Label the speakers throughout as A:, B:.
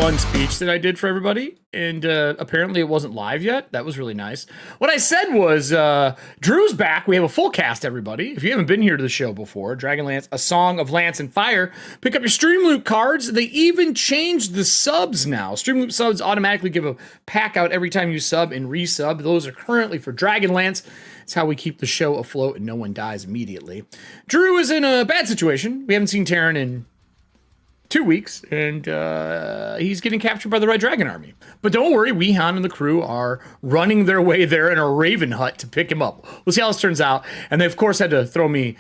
A: fun speech that I did for everybody, and apparently it wasn't live yet. That was really nice. What I said was, Drew's back. We have a full cast, everybody. If you haven't been here to the show before, Dragonlance, A Song of Lance and Fire, pick up your StreamLoot cards. They even changed the subs now. StreamLoot subs automatically give a pack out every time you sub and resub. Those are currently for Dragonlance. It's how we keep the show afloat and no one dies immediately. Drew is in a bad situation. We haven't seen Terran in 2 weeks, and he's getting captured by the Red Dragon Army. But don't worry, Weehan and the crew are running their way there in a Raven hut to pick him up. We'll see how this turns out. And they, of course, had to throw me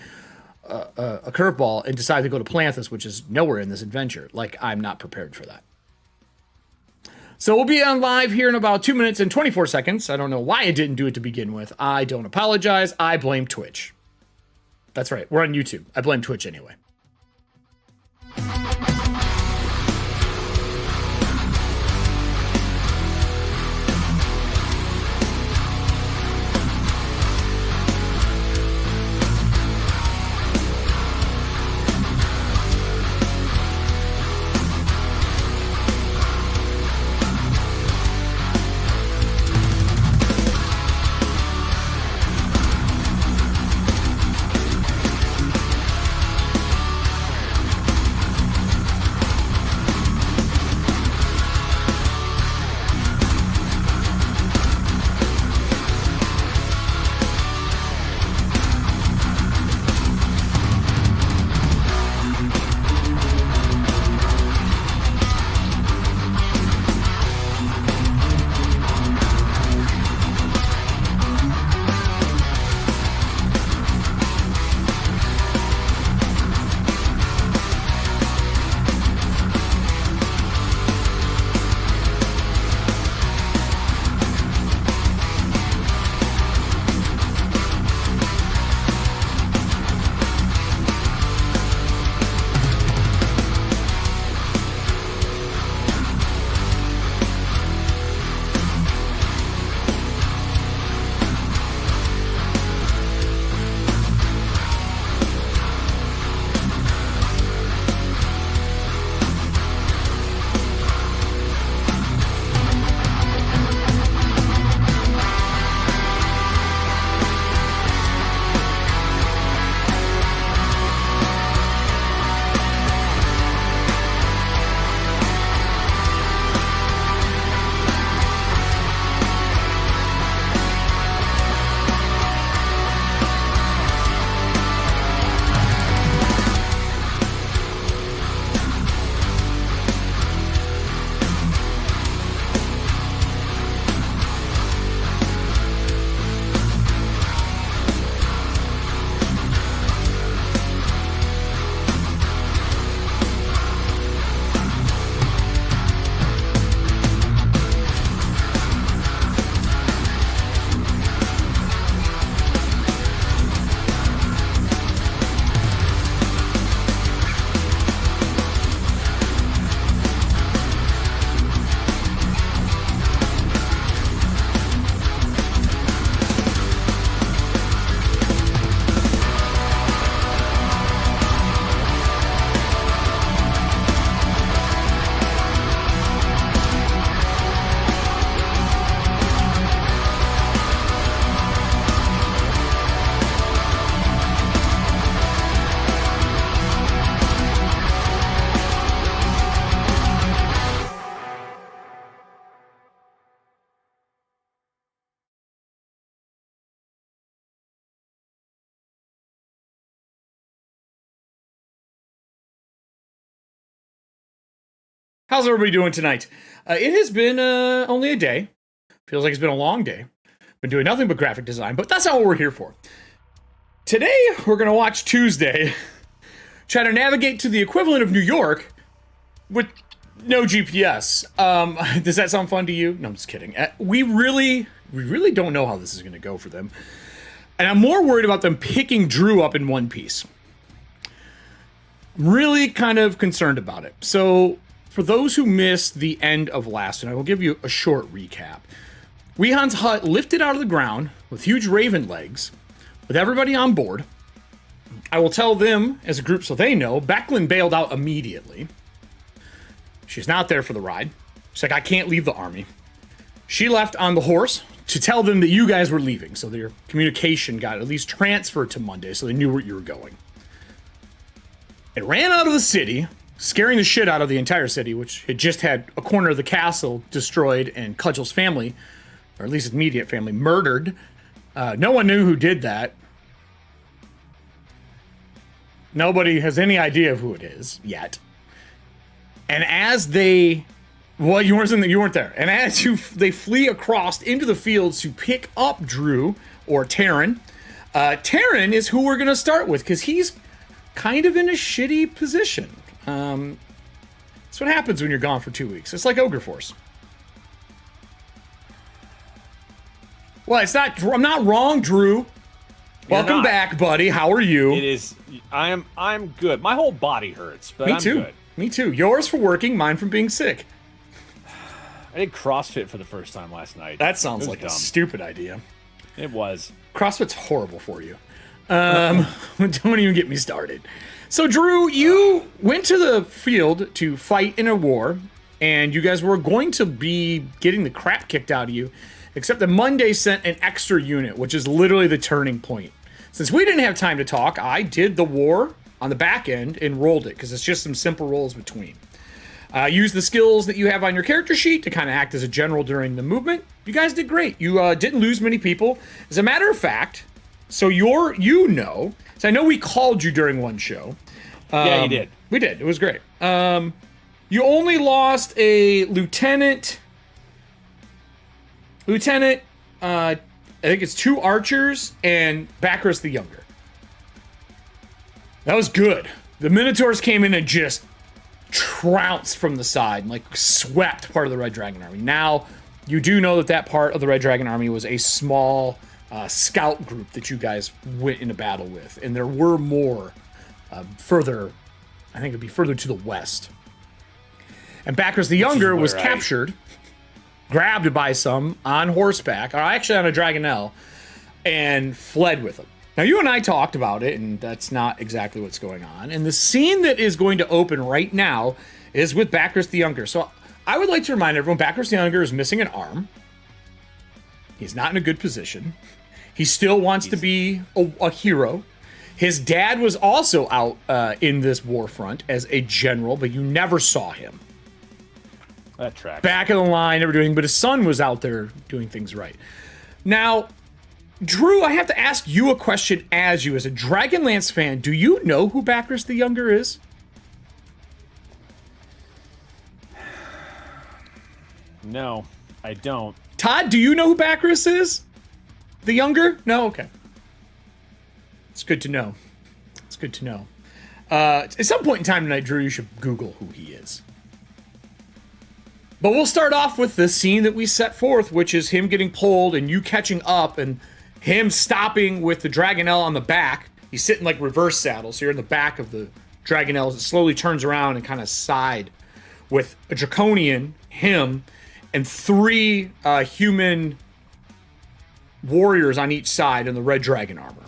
A: a curveball and decide to go to Planthus, which is nowhere in this adventure. Like, I'm not prepared for that. So we'll be on live here in about 2 minutes and 24 seconds. I don't know why I didn't do it to begin with. I don't apologize. I blame Twitch. That's right. We're on YouTube. I blame Twitch anyway. How's everybody doing tonight? It has been only a day. Feels like it's been a long day. Been doing nothing but graphic design, but that's not what we're here for. Today, we're going to watch Tuesday try to navigate to the equivalent of New York with no GPS. Does that sound fun to you? No, I'm just kidding. We really don't know how this is going to go for them. And I'm more worried about them picking Drew up in one piece. Really kind of concerned about it. So, for those who missed the end of last, and I will give you a short recap. Weehan's hut lifted out of the ground with huge raven legs, with everybody on board. I will tell them as a group so they know, Becklin bailed out immediately. She's not there for the ride. She's like, I can't leave the army. She left on the horse to tell them that you guys were leaving, so their communication got at least transferred to Monday, so they knew where you were going. It ran out of the city, scaring the shit out of the entire city, which had just had a corner of the castle destroyed and Cudgel's family, or at least his immediate family, murdered. No one knew who did that. Nobody has any idea of who it is yet. And as they... Well, you weren't there. And as they flee across into the fields to pick up Drew, or Terran, Terran is who we're going to start with, because he's kind of in a shitty position. That's what happens when you're gone for 2 weeks. It's like Ogre Force. Well, it's not. I'm not wrong, Drew. Welcome back, buddy. How are you?
B: It is. I'm good. My whole body hurts, but
A: Me
B: I'm
A: too.
B: good.
A: Me too. Yours for working, mine from being sick.
B: I did CrossFit for the first time last night.
A: That sounds like
B: dumb.
A: a stupid idea.
B: It was.
A: CrossFit's horrible for you. Don't even get me started. So, Drew, you went to the field to fight in a war, and you guys were going to be getting the crap kicked out of you, except that Monday sent an extra unit, which is literally the turning point. Since we didn't have time to talk, I did the war on the back end and rolled it, because it's just some simple rolls between. Use the skills that you have on your character sheet to kind of act as a general during the movement. You guys did great. You didn't lose many people. As a matter of fact, so so I know we called you during one show.
B: Yeah, you did.
A: We did. It was great. You only lost a lieutenant, I think it's 2 archers and Bacchus the Younger. That was good. The Minotaurs came in and just trounced from the side and like swept part of the Red Dragon army. Now, you do know that part of the Red Dragon army was a small scout group that you guys went into battle with, and there were more further, I think it'd be further to the west. And Bacchus the Younger was captured, grabbed by some on horseback, or actually on a Dragonel, and fled with them. Now, you and I talked about it, and that's not exactly what's going on. And the scene that is going to open right now is with Bacchus the Younger. So I would like to remind everyone, Bacchus the Younger is missing an arm. He's not in a good position. He still wants to be a hero. His dad was also out in this war front as a general, but you never saw him.
B: That tracks.
A: Back of the line, never doing, but his son was out there doing things right. Now, Drew, I have to ask you a question as a Dragonlance fan. Do you know who Bacchus the Younger is?
B: No, I don't.
A: Todd, do you know who Bacchus is? The Younger? No? Okay. It's good to know. It's good to know. At some point in time tonight, Drew, you should Google who he is. But we'll start off with the scene that we set forth, which is him getting pulled and you catching up and him stopping with the Dragonel on the back. He's sitting like reverse saddle, so you're in the back of the Dragonel as it slowly turns around and kind of side with a Draconian, him, and 3 human warriors on each side in the red dragon armor.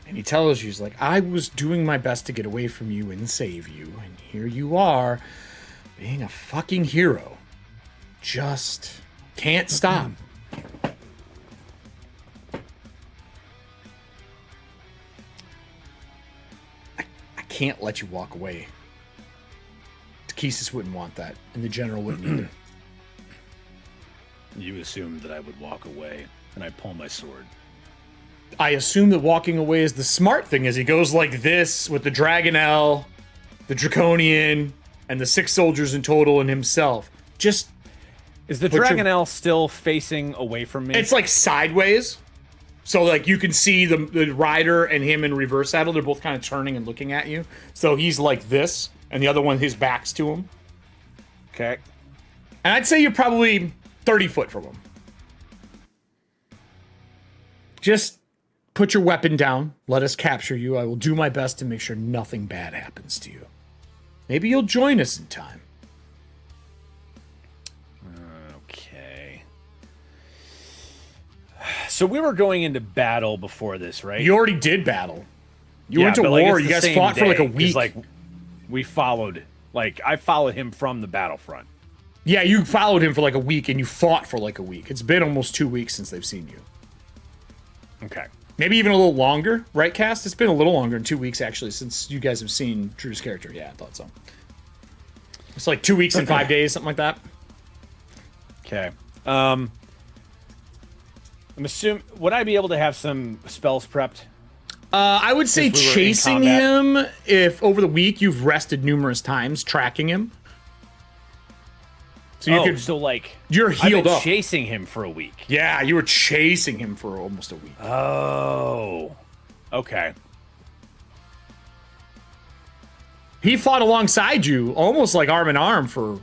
A: And he tells you, he's like, I was doing my best to get away from you and save you, and here you are, being a fucking hero. Just can't stop. I can't let you walk away. Takesis wouldn't want that, and the general wouldn't either.
B: You assumed that I would walk away, and I pull my sword.
A: I assume that walking away is the smart thing, as he goes like this with the Dragonel, the Draconian, and the 6 soldiers in total and himself. Just
B: is the Dragonel still facing away from me?
A: It's like sideways. So like you can see the rider and him in reverse saddle. They're both kind of turning and looking at you. So he's like this, and the other one, his back's to him.
B: Okay.
A: And I'd say you're probably 30 foot from him. Just put your weapon down. Let us capture you. I will do my best to make sure nothing bad happens to you. Maybe you'll join us in time.
B: Okay. So we were going into battle before this, right?
A: You already did battle. You went to war. You guys fought for like a week.
B: Like we followed Like, I followed him from the battlefront.
A: Yeah, you followed him for like a week, and you fought for like a week. It's been almost 2 weeks since they've seen you.
B: Okay.
A: Maybe even a little longer, right, Cast? It's been a little longer than 2 weeks, actually, since you guys have seen Drew's character. Yeah, I thought so. It's like 2 weeks and 5 days, something like that.
B: Okay. I'm assuming... Would I be able to have some spells prepped?
A: I would say
B: we were in
A: chasing
B: combat.
A: him, if over the week you've rested numerous times, tracking him. So you could...
B: So, like...
A: You're
B: I've
A: healed
B: been
A: up.
B: chasing him for a week.
A: Yeah, you were chasing him for almost a week.
B: Oh. Okay.
A: He fought alongside you, almost like arm in arm for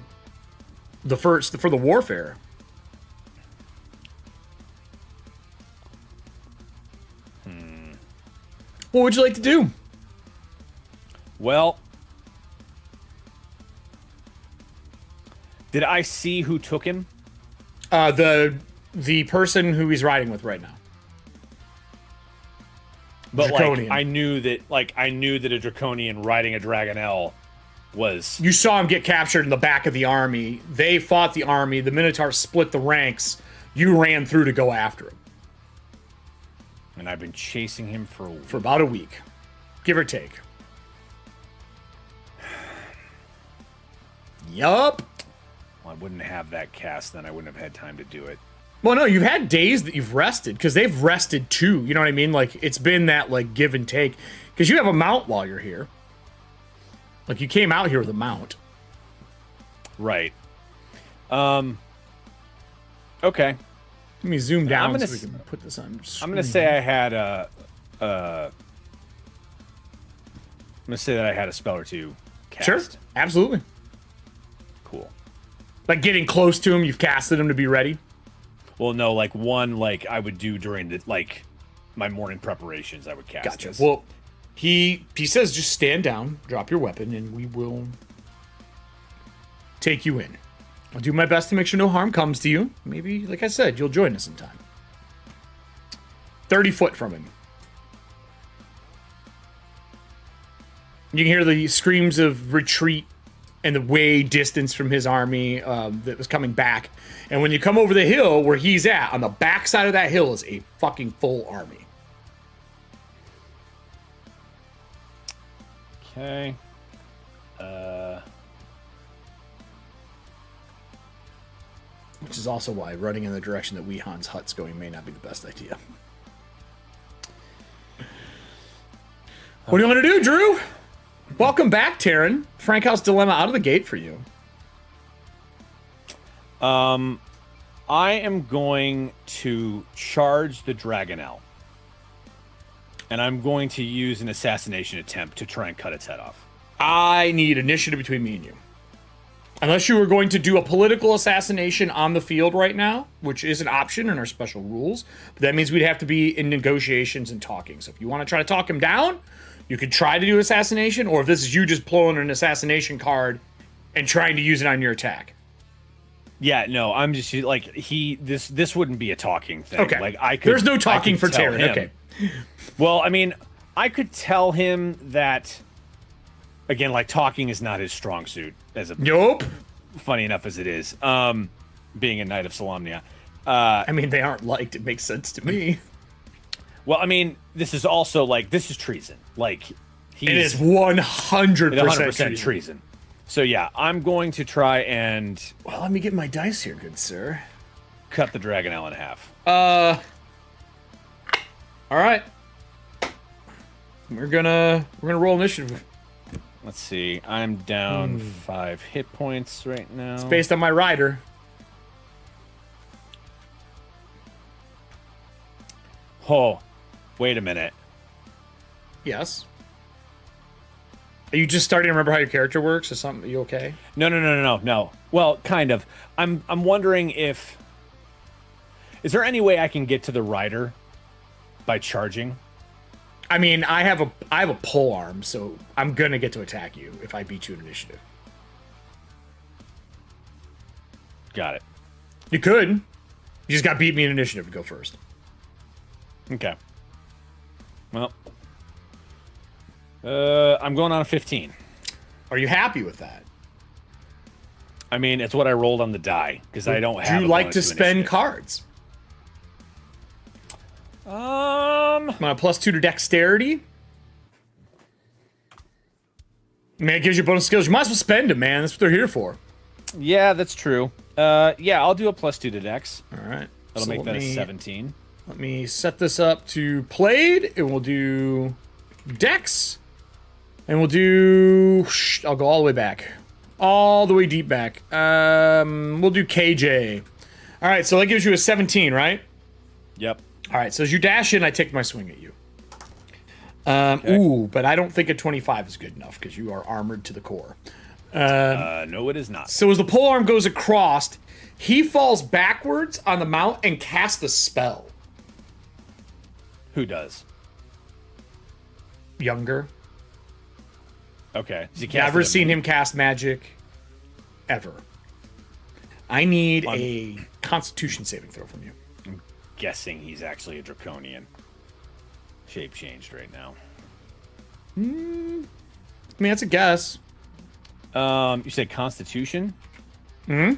A: the warfare. What would you like to do?
B: Well... Did I see who took him?
A: The person who he's riding with right now.
B: But
A: Draconian.
B: like, I knew that a Draconian riding a Dragonel was...
A: You saw him get captured in the back of the army. They fought the army. The Minotaur split the ranks. You ran through to go after him.
B: And I've been chasing him for
A: about a week. Give or take. Yup.
B: Well, I wouldn't have that cast then. I wouldn't have had time to do it.
A: Well, no, you've had days that you've rested, because they've rested too. You know what I mean? Like, it's been that, like, give and take. Because you have a mount while you're here. Like, you came out here with a mount.
B: Right. Okay.
A: Let me zoom down
B: gonna
A: so we can put this on screen.
B: I'm gonna say I had a spell or two cast.
A: Sure, absolutely.
B: Cool.
A: Like, getting close to him, you've casted him to be ready.
B: Well, no, like one, like I would do during the my morning preparations. I would cast.
A: Gotcha.
B: This.
A: Well, he says just stand down, drop your weapon, and we will take you in. I'll do my best to make sure no harm comes to you. Maybe, like I said, you'll join us in time. 30 foot from him. You can hear the screams of retreat and the way distance from his army that was coming back. And when you come over the hill where he's at, on the back side of that hill is a fucking full army.
B: Okay.
A: Which is also why running in the direction that Weehan's hut's going may not be the best idea. What do you want to do, Drew? Welcome back, Taryn. Frankhouse dilemma out of the gate for you.
B: I am going to charge the Dragonel. And I'm going to use an assassination attempt to try and cut its head off.
A: I need initiative between me and you. Unless you were going to do a political assassination on the field right now, which is an option in our special rules, but that means we'd have to be in negotiations and talking. So if you want to try to talk him down, you could try to do assassination, or if this is you just pulling an assassination card and trying to use it on your attack.
B: Yeah, no, I'm just like this wouldn't be a talking thing.
A: Okay.
B: Like I could.
A: There's no talking for
B: tell
A: Taryn.
B: him.
A: Okay.
B: Well, I mean, I could tell him that. Again, like talking is not his strong suit. As a
A: Nope.
B: Funny enough as it is, being a Knight of Solamnia.
A: I mean, they aren't liked. It makes sense to me.
B: Well, I mean, this is also like this is treason. Like
A: It is 100%
B: treason. So yeah, I'm going to try and
A: Well, let me get my dice here, good sir.
B: cut the Dragonel in half.
A: All right. We're gonna roll initiative.
B: Let's see. I'm down 5 hit points right now.
A: It's based on my rider.
B: Oh, wait a minute.
A: Yes. Are you just starting to remember how your character works or something? Are you okay?
B: No. Well, kind of. I'm wondering if is there any way I can get to the rider by charging?
A: I mean, I have a pole arm, so I'm gonna get to attack you if I beat you in initiative.
B: Got it.
A: You could. You just got to beat me in initiative to go first.
B: Okay. Well, I'm going on a 15.
A: Are you happy with that?
B: I mean, it's what I rolled on the die because I don't have.
A: Do you like to spend cards?
B: Um,
A: Want a +2 to dexterity? Man, it gives you bonus skills. You might as well spend them, man. That's what they're here for.
B: Yeah, that's true. Yeah, I'll do a +2 to dex.
A: All right.
B: That'll make that a 17.
A: Let me set this up to played, and we'll do dex, and we'll do. I'll go all the way back, all the way deep back. We'll do KJ. All right, so that gives you a 17, right?
B: Yep.
A: All right, so as you dash in, I take my swing at you. Okay. Ooh, but I don't think a 25 is good enough because you are armored to the core.
B: No, it is not.
A: So as the polearm goes across, he falls backwards on the mount and casts a spell.
B: Who does?
A: Younger.
B: Okay.
A: Never seen him cast magic, ever. I need a Constitution saving throw from you.
B: I'm guessing he's actually a Draconian. Shape changed right now.
A: I mean, that's a guess.
B: You said Constitution?
A: Hmm?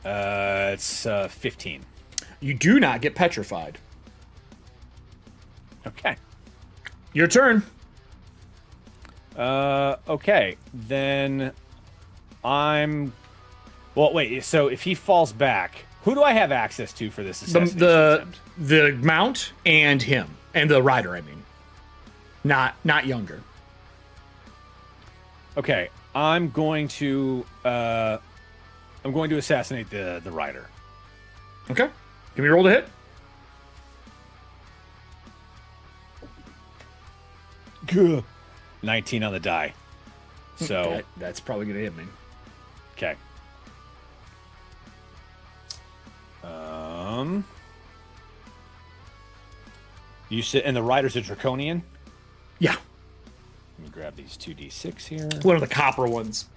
B: It's 15.
A: You do not get petrified.
B: Okay.
A: Your turn.
B: Okay. Then I'm... Well, wait, so if he falls back, who do I have access to for this assassination attempt?
A: The mount and him. And the rider, I mean. Not Younger.
B: Okay. I'm going to assassinate the rider.
A: Okay. Give me a roll to hit.
B: Good. 19 on the die. So
A: that's probably gonna hit me.
B: Okay. You said, and the rider's a Draconian?
A: Yeah.
B: Let me grab these 2d6 here.
A: One of the copper ones.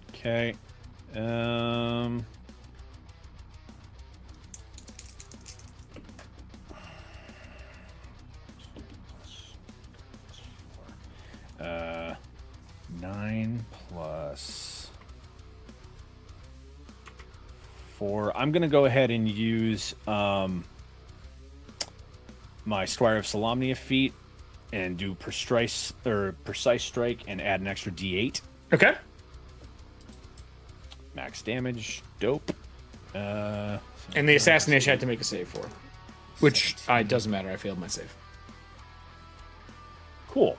B: Okay. Nine plus 4. I'm gonna go ahead and use my Squire of Solamnia feat and do precise strike and add an extra d8.
A: Okay.
B: Max damage. Dope.
A: And the assassination I had to make a save for. Which it doesn't matter. I failed my save.
B: Cool.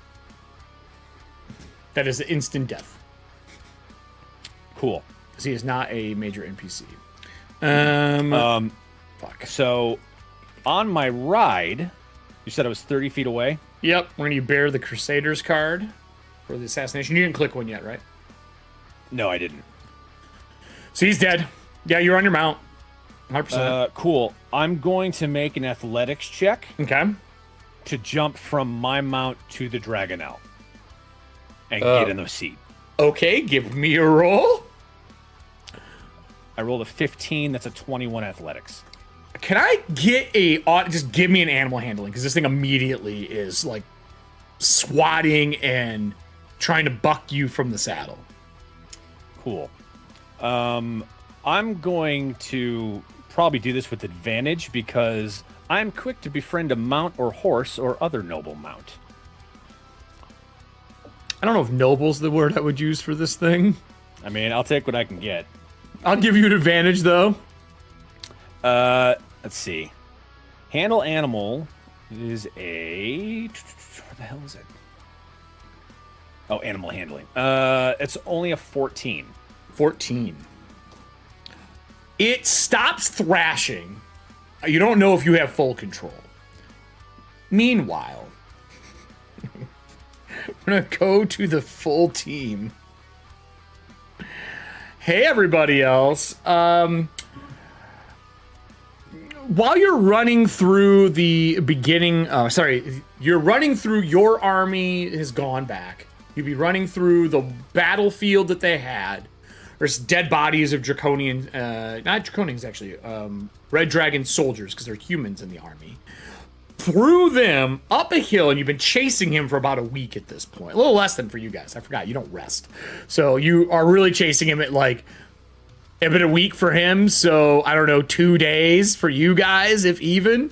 A: That is instant death.
B: Cool.
A: Because he is not a major NPC. Fuck.
B: So, on my ride, you said I was 30 feet away?
A: Yep. When you bear the Crusaders card for the assassination. You didn't click one yet, right?
B: No, I didn't.
A: So he's dead. Yeah, you're on your mount. 100%.
B: Cool. I'm going to make an athletics check
A: Okay.
B: to jump from my mount to the Dragonlance and get in the seat.
A: Okay, give me a roll.
B: I rolled a 15. That's a 21 athletics.
A: Can I get just give me an animal handling, because this thing immediately is like swatting and trying to buck you from the saddle.
B: Cool. I'm going to probably do this with advantage because I'm quick to befriend a mount or horse or other noble mount.
A: I don't know if noble's the word I would use for this thing.
B: I mean, I'll take what I can get.
A: I'll give you an advantage, though.
B: Let's see. Handle animal is a... Where the hell is it? Oh, animal handling. It's only a 14.
A: 14. It stops thrashing. You don't know if you have full control. Meanwhile, we're going to go to the full team. Hey, everybody else. While you're running through the beginning... you're running through your army has gone back. You'd be running through the battlefield that they had. There's dead bodies of Draconian... not Draconians, actually. Red Dragon soldiers, because they're humans in the army. through them up a hill, and you've been chasing him for about a week at this point. A little less than for you guys. I forgot, you don't rest. So you are really chasing him at like a bit a week for him. So I don't know, 2 days for you guys, if even.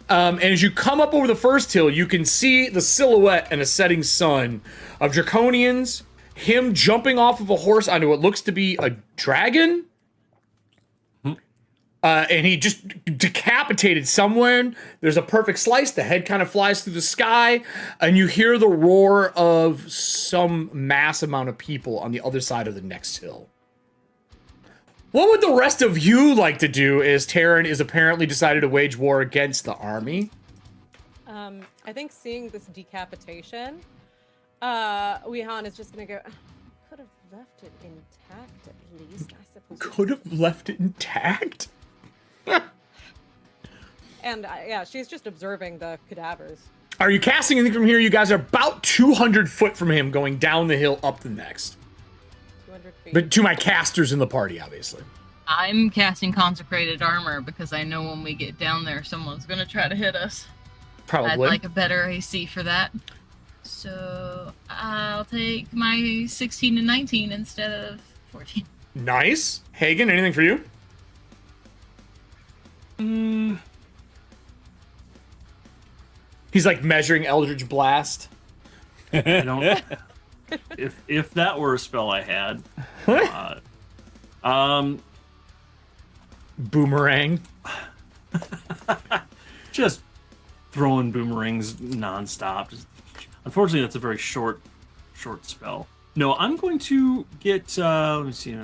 A: And as you come up over the first hill, you can see the silhouette and a setting sun of Draconians, him jumping off of a horse onto what looks to be a dragon. And he just decapitated someone. There's a perfect slice. The head kind of flies through the sky. And you hear the roar of some mass amount of people on the other side of the next hill. What would the rest of you like to do as Terran is apparently decided to wage war against the army?
C: I think seeing this decapitation, Weehan is just going to go, could have left it intact at least, I suppose.
A: Could have left it intact?
C: And yeah, she's just observing the cadavers.
A: Are you casting anything from here? You guys are about 200 foot from him going down the hill up the next.
C: 200 feet.
A: But to my casters in the party, obviously.
D: I'm casting consecrated armor because I know when we get down there, someone's going to try to hit us.
A: Probably.
D: I'd like a better AC for that. So I'll take my 16 and 19 instead of 14.
A: Nice. Hagen, anything for you? He's like measuring Eldritch Blast.
E: I don't. If that were a spell I had,
A: Boomerang.
E: just throwing boomerangs nonstop. Unfortunately, that's a very short spell. No, I'm going to get. Let me see.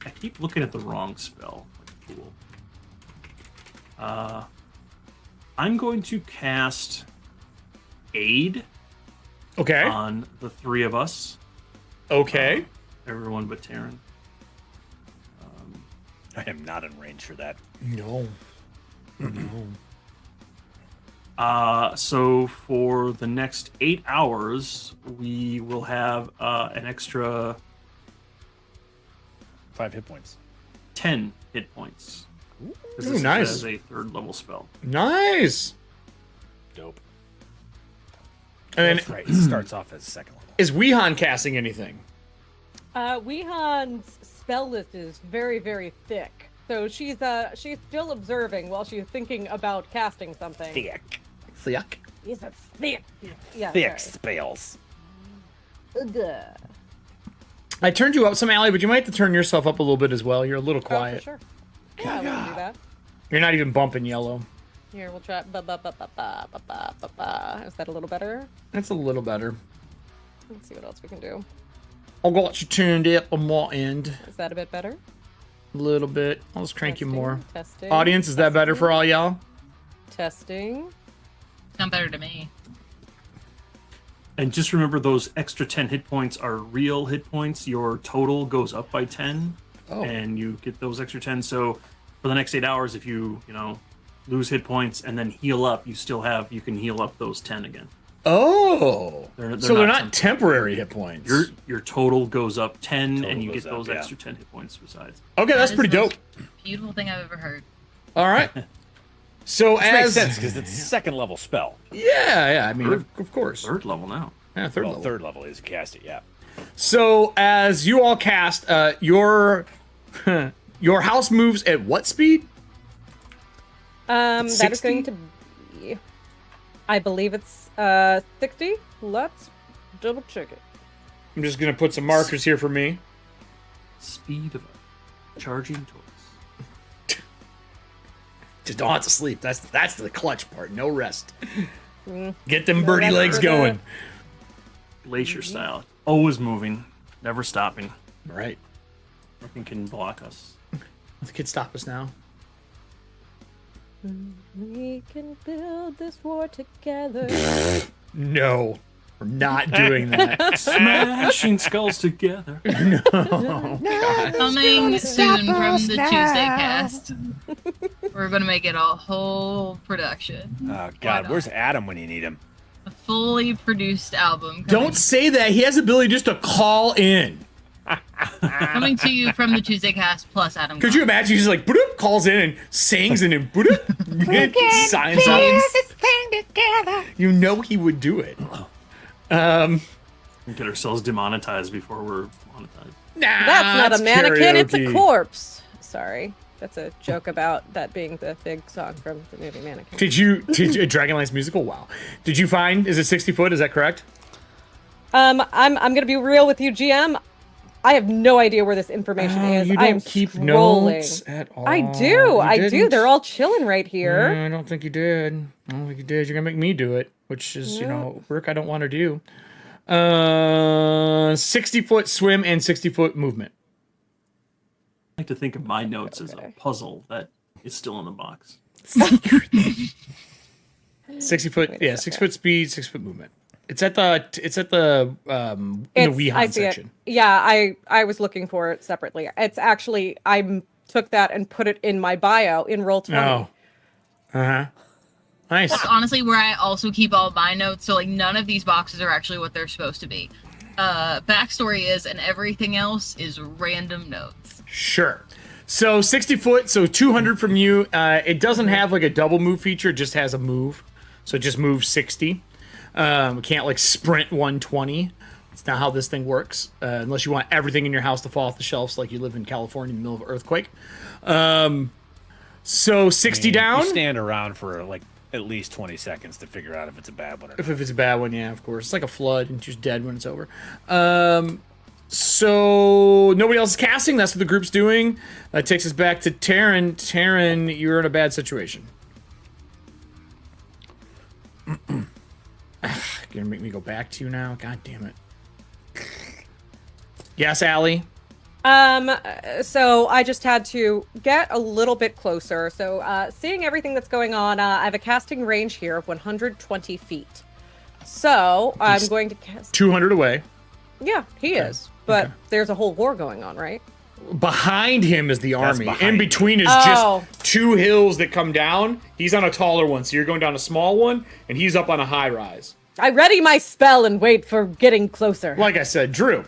E: I keep looking at the wrong spell. Like a fool. I'm going to cast Aid.
A: Okay.
E: On the three of us.
A: Okay.
E: Everyone but Terran.
B: I am not in range for that.
A: No.
E: So for the next 8 hours, we will have an extra
B: 5 hit points.
E: 10 hit points. This
A: Ooh, nice.
E: As a 3rd level spell.
A: Nice.
B: Dope.
A: And then
B: That's right. It starts off as 2nd level.
A: is Weehan casting anything?
C: Weehan's spell list is very, very thick. So she's still observing while she's thinking about casting something.
B: Thick.
A: Thick.
C: Is it thick? Yeah,
B: Thick
C: sorry.
B: spells.
C: Ugh.
A: I turned you up some, Allie, but you might have to turn yourself up a little bit as well. You're a little
C: Oh,
A: quiet.
C: for sure. Yeah, I want to do that.
A: You're not even bumping yellow.
C: Here, we'll try. Ba, ba, ba, ba, ba, ba, ba, ba, ba. Is that a little better?
A: That's a little better.
C: Let's see what else we can do.
A: I got you tuned up on my end.
C: Is that a bit better?
A: A little bit. I'll just crank you more.
C: Testing.
A: Audience, is that better for all y'all?
C: Testing.
D: Not better to me.
E: And just remember, those extra 10 hit points are real hit points. Your total goes up by 10, and you get those extra 10. So for the next 8 hours, if you lose hit points and then heal up, you can heal up those 10 again.
A: Oh,
E: They're
A: so they're
E: not
A: not temporary hit points.
E: Your total goes up 10,
B: Total
E: and you
B: goes
E: get
B: up,
E: those
B: yeah.
E: extra 10 hit points besides.
A: Okay, that's
D: That is
A: pretty
D: the
A: dope.
D: most beautiful thing I've ever heard.
A: All right. So
B: Which makes
A: as
B: sense because it's a 2nd level spell.
A: yeah, I mean, of course.
E: 3rd level now.
A: Yeah, third
B: Well,
A: level.
B: 3rd level is cast it, yeah.
A: So as you all cast, your house moves at what speed?
C: That is
A: 60?
C: going to be. I believe it's 60. Let's double check it.
A: I'm just gonna put some markers here for me.
E: Speed of a charging torch.
A: Just don't have to sleep. That's the clutch part. No rest. Get them birdie
C: rest
A: legs
C: for the-
A: going.
E: Glacier style. Always moving. Never stopping.
A: All right.
E: Nothing can block us.
A: The kids stop us now.
C: We can build this war together.
A: No, we're not doing that.
E: Smashing skulls together.
D: Coming soon from the Tuesday cast. We're gonna make it a whole production.
B: Oh, God.
D: not?
B: Where's Adam when you need him?
D: A fully produced album. coming.
A: Don't say that. He has the ability just to call in.
D: Coming to you from the Tuesday cast plus Adam.
A: Could you imagine? He's like, boop, calls in and sings and then boop, signs up.
F: this thing together.
A: You know he would do it.
E: Get ourselves demonetized before we're monetized.
A: Nah,
C: That's not a mannequin, it's a
A: karaoke.
C: corpse. Sorry. That's a joke about that being the big song from the movie Mannequin.
A: Did you Dragonlance musical? Wow. Did you find? Is it 60 foot? Is that correct?
C: I'm gonna be real with you, GM. I have no idea where this information is.
A: You
C: I am
A: don't keep
C: scrolling.
A: notes at all.
C: I do.
A: You
C: I do.
A: didn't?
C: They're all chilling right here.
A: I don't think you did. I don't think you did. You're gonna make me do it, which is work I don't want to do. 60-foot swim and 60-foot movement.
E: I like to think of my notes as a puzzle that is still in the box.
A: 60 foot,
C: Wait a
A: yeah, 6 foot speed, 6 foot movement. It's at the in the Wehan section.
C: Yeah, I was looking for it separately. It's actually I took that and put it in my bio in Roll20.
A: Oh, nice.
D: That's honestly where I also keep all my notes. So like none of these boxes are actually what they're supposed to be. Backstory is, and everything else is random notes.
A: Sure. So 60 foot, so 200 from you. It doesn't have like a double move feature; it just has a move. So it just moves 60. We can't like sprint 120. It's not how this thing works, unless you want everything in your house to fall off the shelves, like you live in California in the middle of an earthquake. So 60 down.
B: You stand around for like at least 20 seconds to figure out if it's a bad one or not.
A: If it's a bad one, yeah, of course. It's like a flood and just dead when it's over. So nobody else is casting. That's what the group's doing. That takes us back to Taryn. Taryn, you're in a bad situation. Gonna make me go back to you now? God damn it. Yes, Allie?
C: So I just had to get a little bit closer. So, seeing everything that's going on, I have a casting range here of 120 feet. So I'm going to cast.
A: 200 away.
C: Yeah, he is. But there's a whole war going on, right?
A: Behind him is the army.
B: behind
A: In
B: him.
A: between is just 2 hills that come down. He's on a taller one, so you're going down a small one, and he's up on a high rise.
C: I ready my spell and wait for getting closer.
A: Like I said, Drew.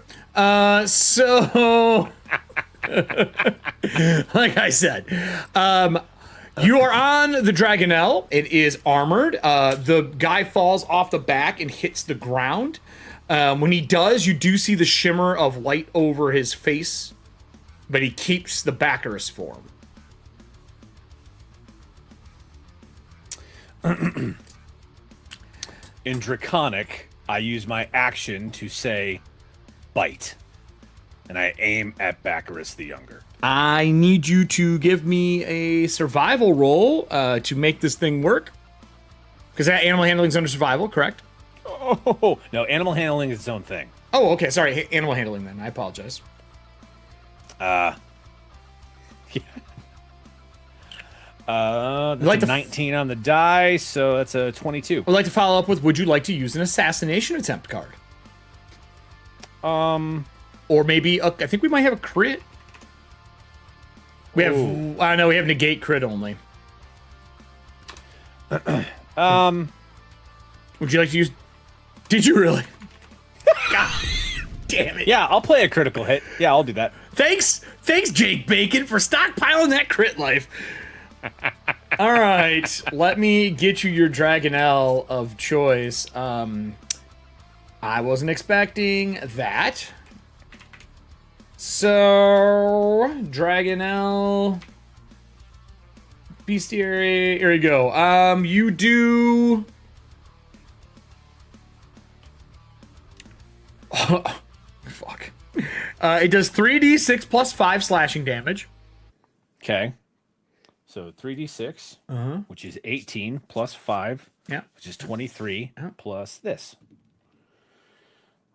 A: So, like I said, you are on the Dragonelle. It is armored. The guy falls off the back and hits the ground. When he does, you do see the shimmer of light over his face, but he keeps the Baccharis form.
B: In Draconic, I use my action to say, bite. And I aim at Baccharis the Younger.
A: I need you to give me a survival roll to make this thing work. Because that animal handling is under survival, correct?
B: Oh, no, animal handling is its own thing.
A: Oh, okay. Sorry, animal handling then. I apologize.
B: That's
A: like
B: a
A: to
B: 19 on the die, so that's a 22.
A: I'd like to follow up with, would you like to use an assassination attempt card? Or maybe, I think we might have a crit. We have, I know, we have negate crit only. Would you like to use, did you really? God damn it.
B: Yeah, I'll play a critical hit. Yeah, I'll do that.
A: Thanks, Jake Bacon, for stockpiling that crit life. All right, let me get you your Dragonelle of choice. I wasn't expecting that. So, Dragonelle, Bestiary, here we go. You do... Fuck. It does 3d6 plus 5 slashing damage.
B: Okay. So 3d6, which is 18 plus 5,
A: Yeah.
B: which is 23 plus this.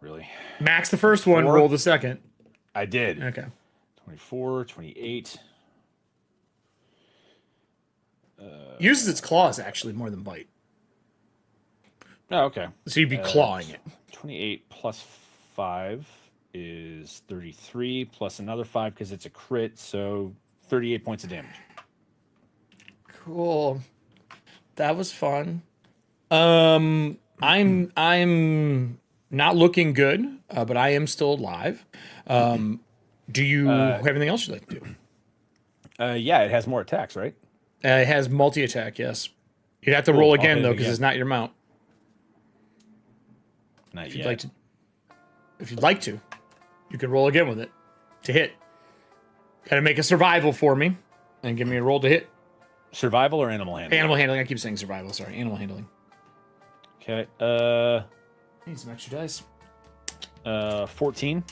B: Really?
A: Max the first one,
B: 4.
A: roll the second.
B: I did.
A: Okay.
B: 24, 28.
A: Uses its claws, actually, more than bite.
B: Oh, okay.
A: So you'd be clawing it.
B: 28 plus 5 is 33 plus another 5 because it's a crit, so 38 points of damage.
A: Cool. That was fun. I'm not looking good, but I am still alive. Do you have anything else you'd like to do?
B: Yeah, it has more attacks, right?
A: It has multi-attack, yes. You'd have to roll
B: I'll
A: again,
B: hit it
A: though, because
B: again.
A: it's not your mount.
B: Not
A: If
B: yet.
A: you'd like to, if you'd like to, you can roll again with it to hit. Got to make a survival for me and give me a roll to hit.
B: Survival or animal handling?
A: Animal handling. I keep saying survival. Sorry, animal handling.
B: Okay.
A: Need some extra dice.
B: 14.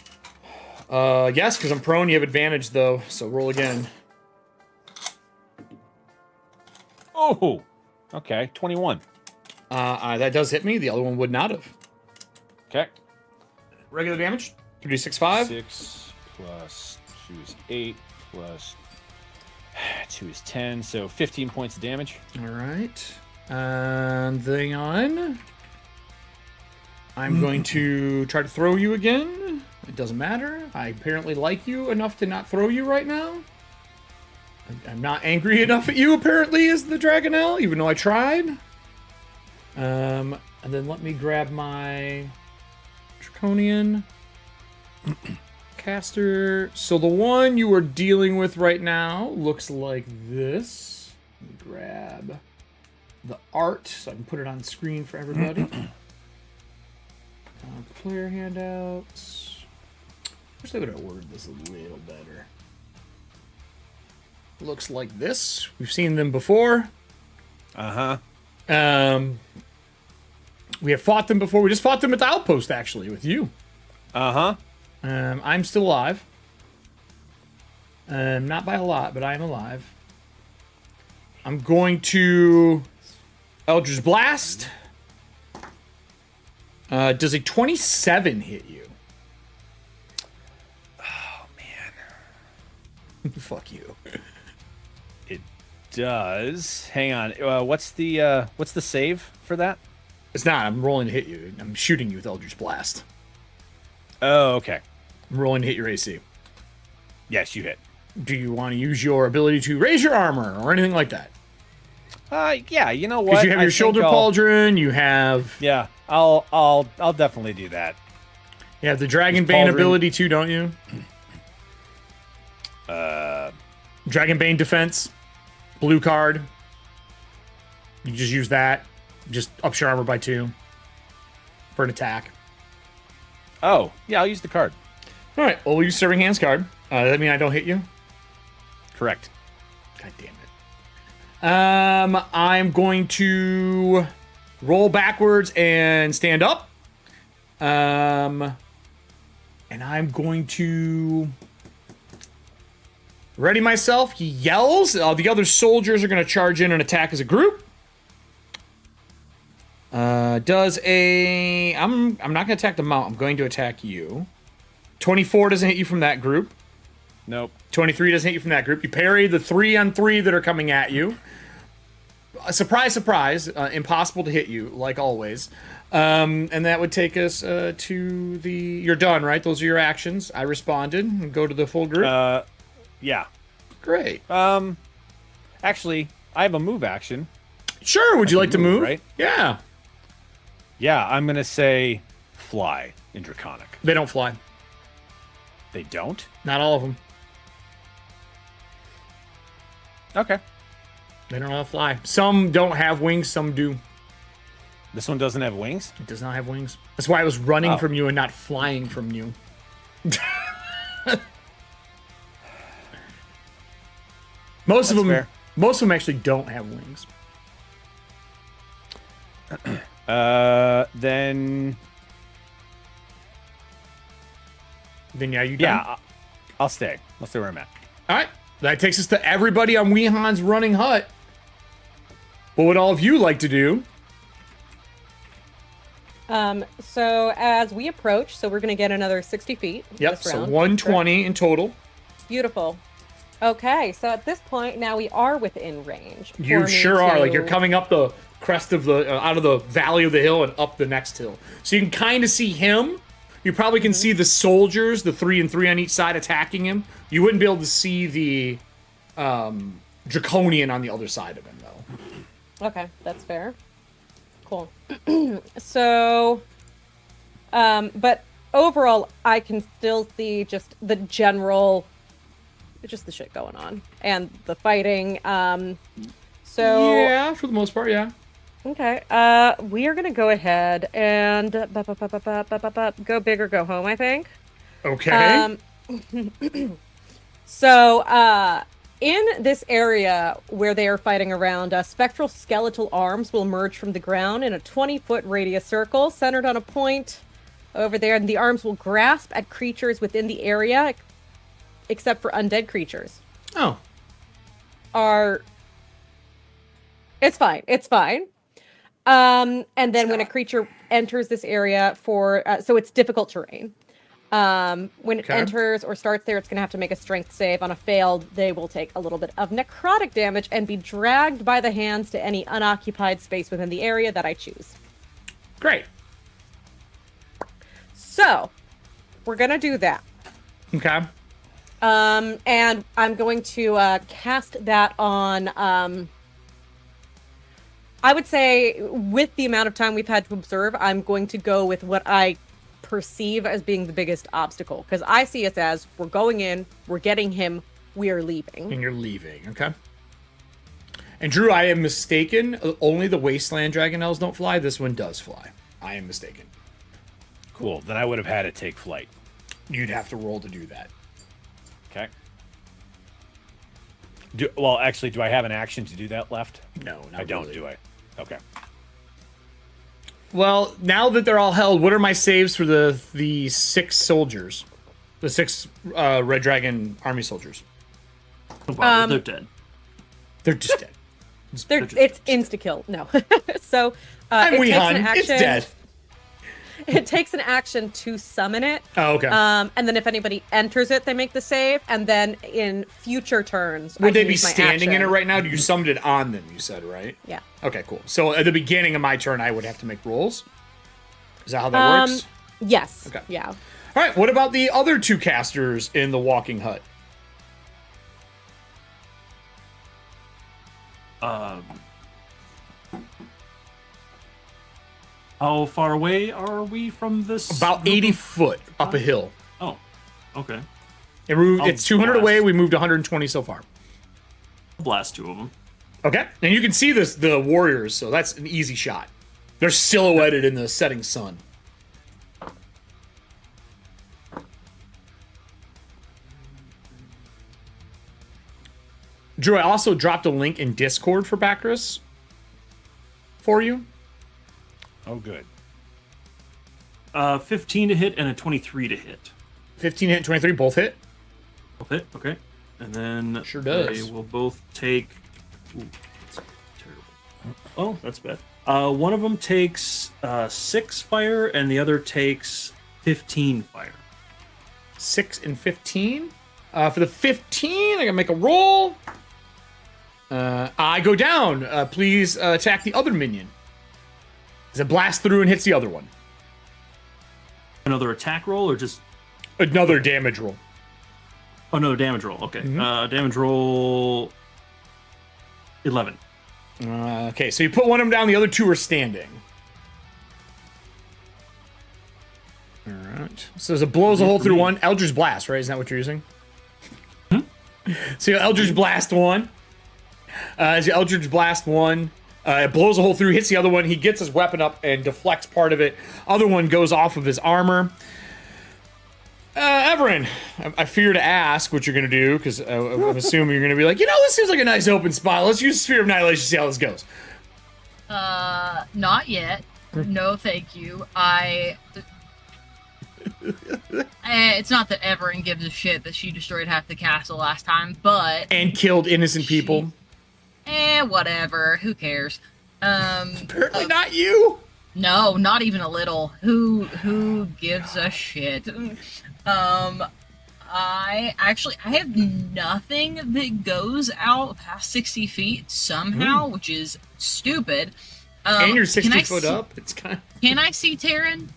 A: Yes, because I'm prone. You have advantage though, so roll again.
B: Oh, okay. 21.
A: That does hit me. The other one would not have.
B: Okay.
A: Regular damage. 3d6
B: 6 plus 2 is 8 plus 2 is 10, so 15 points of damage.
A: All right. And then on. I'm going to try to throw you again. It doesn't matter. I apparently like you enough to not throw you right now. I'm not angry enough at you, apparently, as the Dragonelle, even though I tried. And then let me grab my Draconian caster. So the one you are dealing with right now looks like this. Let me grab the art so I can put it on the screen for everybody. Player handouts. Wish they would have ordered this a little better. Looks like this. We've seen them before. We have fought them before. We just fought them at the outpost, actually, with you. I'm still alive. Not by a lot, but I am alive. I'm going to Eldritch Blast. Does a 27 hit you?
B: Oh, man.
A: Fuck you.
B: It does. Hang on. What's the save for that?
A: It's not. I'm rolling to hit you. I'm shooting you with Eldritch Blast.
B: Oh, okay.
A: I'm rolling to hit your AC.
B: Yes, you hit.
A: Do you want to use your ability to raise your armor or anything like that?
B: Yeah, you know what?
A: Because you have
B: I
A: your
B: think
A: shoulder pauldron, you have
B: Yeah, I'll definitely do that.
A: you have the Dragon Bane ability too, don't you? Dragon Bane defense, blue card. You just use that. Just ups your armor by 2 for an attack.
B: Oh, yeah, I'll use the card.
A: All right. Well, we'll use Serving Hands card. Does that mean I don't hit you?
B: Correct.
A: God damn it. I'm going to roll backwards and stand up. And I'm going to ready myself. He yells. The other soldiers are going to charge in and attack as a group. I'm not going to attack the mount. I'm going to attack you. 24 doesn't hit you from that group.
B: Nope.
A: 23 doesn't hit you from that group. You parry the 3-on-3 that are coming at you. Surprise, surprise. Impossible to hit you, like always. And that would take us to the... You're done, right? Those are your actions. I responded. And go to the full group.
B: Yeah.
A: Great.
B: Actually, I have a move action.
A: Sure. Would you like to move?
B: Right?
A: Yeah.
B: Yeah, I'm going to say fly in Draconic.
A: They don't fly.
B: They don't?
A: Not all of them.
B: Okay.
A: They don't all fly. Some don't have wings. Some do.
B: This one doesn't have wings?
A: It does not have wings. That's why I was running
B: Oh.
A: from you and not flying from you. Most of them.
B: fair.
A: Most of them actually don't have wings.
B: Then
A: Then yeah, you done?
B: yeah, I'll stay. I'll stay where I'm at.
A: All right. That takes us to everybody on Weehan's running hut. What would all of you like to do?
C: So as we approach, so we're going to get another 60 feet.
A: Yep.
C: this
A: So
C: round.
A: 120 in total.
C: Beautiful. Okay, so at this point now we are within range.
A: You
C: for me
A: sure are. Like you're
C: to-
A: coming up the crest of the out of the valley of the hill and up the next hill. So you can kind of see him. You probably can see the soldiers, the 3-and-3 on each side attacking him. You wouldn't be able to see the Draconian on the other side of him, though.
C: Okay, that's fair. Cool. So, but overall, I can still see just the general, just the shit going on and the fighting. So
A: yeah, for the most part, yeah.
C: okay, we are gonna go ahead and go big or go home, I think.
A: Okay.
C: So, in this area where they are fighting around, spectral skeletal arms will emerge from the ground in a 20-foot radius circle centered on a point over there, and the arms will grasp at creatures within the area, except for undead creatures.
A: Oh.
C: It's fine. It's fine. And then when a creature enters this area so it's difficult terrain. When it enters or starts there, it's going to have to make a strength save. On a failed, they will take a little bit of necrotic damage and be dragged by the hands to any unoccupied space within the area that I choose.
A: Great.
C: So, we're going to do that.
A: Okay.
C: And I'm going to cast that on, I would say with the amount of time we've had to observe, I'm going to go with what I perceive as being the biggest obstacle. Because I see it as, we're going in, we're getting him, we are leaving.
A: And you're leaving, okay. And Drew, I am mistaken. Only the Wasteland Dragonels don't fly. This one does fly. I am mistaken.
B: Cool. Then I would have had it take flight.
A: You'd have to roll to do that.
B: Okay. Well, actually, do I have an action to do that left?
A: No, not
B: I don't,
A: really.
B: do I? Okay.
A: Well, now that they're all held, what are my saves for the 6 soldiers? The 6 Red Dragon army soldiers?
E: Oh, wow, they're dead.
A: They're just dead.
C: It's insta-kill. No. So,
A: I'm
C: it takes
A: Weehan.
C: an action.
A: It's dead.
C: It takes an action to summon it.
A: Oh, okay.
C: And then if anybody enters it, they make the save. And then in future turns,
A: Would
C: I
A: they
C: can
A: be
C: use my
A: standing in it
C: action.
A: right now? You summoned it on them, you said, right?
C: Yeah.
A: Okay, cool. So at the beginning of my turn, I would have to make rolls? Is that how that works?
C: Yes.
A: Okay.
C: Yeah.
A: All right, what about the other 2 casters in the walking hut?
E: How far away are we from this?
A: About 80 foot up a hill.
E: Oh, okay.
A: It's 200
E: blast.
A: away. We moved 120 so far.
E: I'll blast 2 of them.
A: Okay. And you can see the warriors, so that's an easy shot. They're silhouetted in the setting sun. Drew, I also dropped a link in Discord for Bacchus for you.
B: Oh, good.
E: 15 to hit and a 23 to hit.
A: 15 hit, 23, both hit.
E: Both hit, okay. And then
A: Sure does.
E: they will both take. Ooh, that's terrible. Oh, that's bad. One of them takes 6 fire, and the other takes 15 fire.
A: 6 and 15. For the 15, I gotta make a roll. I go down. Please attack the other minion. Does it blast through and hits the other one?
E: Another attack roll, or just
A: Another damage roll.
E: another damage roll? Okay. Damage roll 11.
A: Okay, so you put one of them down, the other 2 are standing. Alright. So as it blows a hole through one, Eldritch Blast, right? Isn't that what you're using? So you Eldritch Blast one. As you Eldritch Blast one, it blows a hole through, hits the other one. He gets his weapon up and deflects part of it. Other one goes off of his armor. Everin, I fear to ask what you're going to do, because I'm assuming you're going to be like, this seems like a nice open spot. Let's use Sphere of Annihilation, see how this goes.
D: Not yet. No, thank you. It's not that Everin gives a shit that she destroyed half the castle last time, but...
A: And killed innocent people.
D: Whatever. Who cares?
A: Apparently not you.
D: No, not even a little. Who gives a shit? I have nothing that goes out past 60 feet somehow, which is stupid.
A: And you're 60
D: can I
A: foot
D: see-
A: up. It's kind of...
D: Can I see Terran?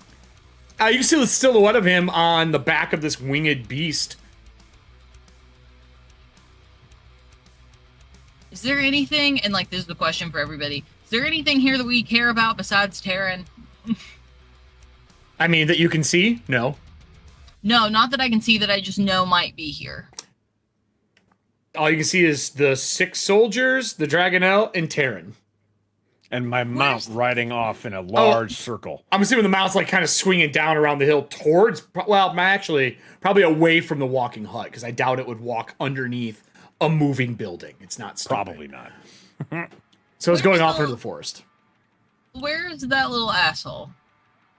A: You can see the silhouette of him on the back of this winged beast.
D: Is there anything, and this is the question for everybody, is there anything here that we care about besides Terran?
A: I mean, that you can see? No.
D: No, not that I can see, that I just know might be here.
A: All you can see is the 6 soldiers, the Dragonel, and Terran.
B: And my mount riding off in a large circle.
A: I'm assuming the mount's like kind of swinging down around the hill towards, well, actually, probably away from the walking hut, because I doubt it would walk underneath a moving building. It's not stopping.
B: Probably not.
A: So it's going off into the forest.
D: Where's that little asshole?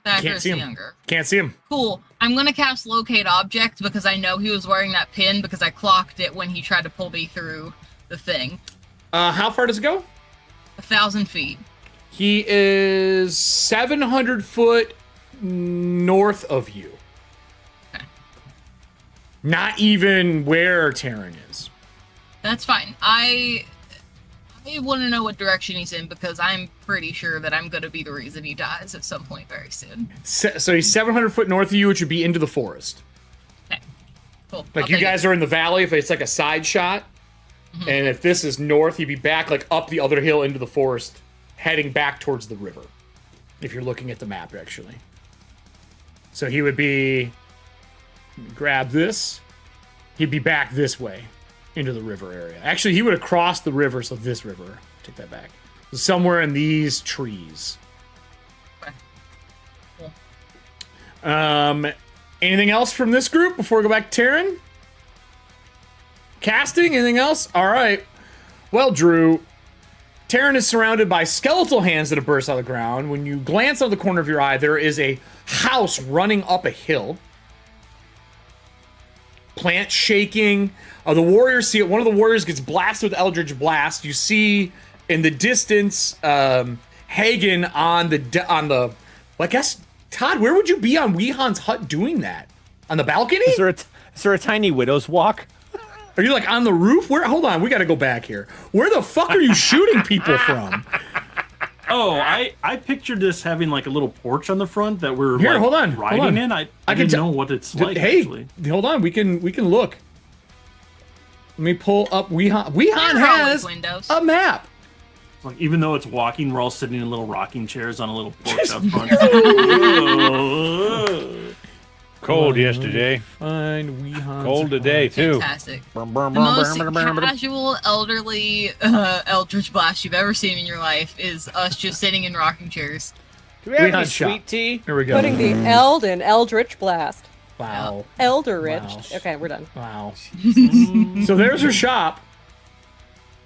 A: Can't see him.
D: Younger.
A: Can't see him.
D: Cool. I'm gonna cast Locate Object because I know he was wearing that pin because I clocked it when he tried to pull me through the thing.
A: How far does it go?
D: 1,000 feet.
A: He is 700 foot north of you.
D: Okay.
A: Not even where Terran is.
D: That's fine. I want to know what direction he's in because I'm pretty sure that I'm going to be the reason he dies at some point very soon.
A: So he's 700 foot north of you, which would be into the forest.
D: Okay. Cool.
A: Like you guys are in the valley, if it's like a side shot. And if this is north, he'd be back like up the other hill into the forest, heading back towards the river. If you're looking at the map, actually. So he would be, grab this. He'd be back this way into the river area. Actually, he would have crossed the river, so this river. Take that back. So somewhere in these trees.
D: Okay. Cool.
A: Anything else from this group before we go back to Terran? Casting? Anything else? All right. Well, Drew, Terran is surrounded by skeletal hands that have burst out of the ground. When you glance out of the corner of your eye, there is a house running up a hill. Plant shaking. The warriors see it. One of the warriors gets blasted with Eldritch Blast. You see in the distance Hagen on the well, I guess, Todd, where would you be on Weehan's hut doing that? On the balcony?
B: Is there a tiny widow's walk?
A: Are you like on the roof? Where? Hold on, we got to go back here. Where the fuck are you shooting people from?
E: Oh, I pictured this having like a little porch on the front that we're
A: Here,
E: like,
A: hold on,
E: riding
A: hold on.
E: in. I didn't know what it's like.
A: Hey,
E: actually.
A: hold on. We can look. Let me pull up Weehan. Weehan
D: There are always
A: has
D: windows.
A: a map.
E: Like, even though it's walking, we're all sitting in little rocking chairs on a little porch out front.
B: Cold yesterday.
A: Find Weehan.
B: Cold today too.
D: Fantastic.
B: Brum, brum,
D: The
B: brum,
D: most
B: brum, brum, brum.
D: casual, elderly Eldritch Blast you've ever seen in your life is us just sitting in rocking chairs.
B: Do we have any
A: Weehan shop.
B: sweet tea?
A: Here we go.
C: Putting the Eld in Eldritch Blast.
A: Wow.
C: Elderrich.
A: Wow.
C: Okay, we're done.
A: Wow. So there's her shop,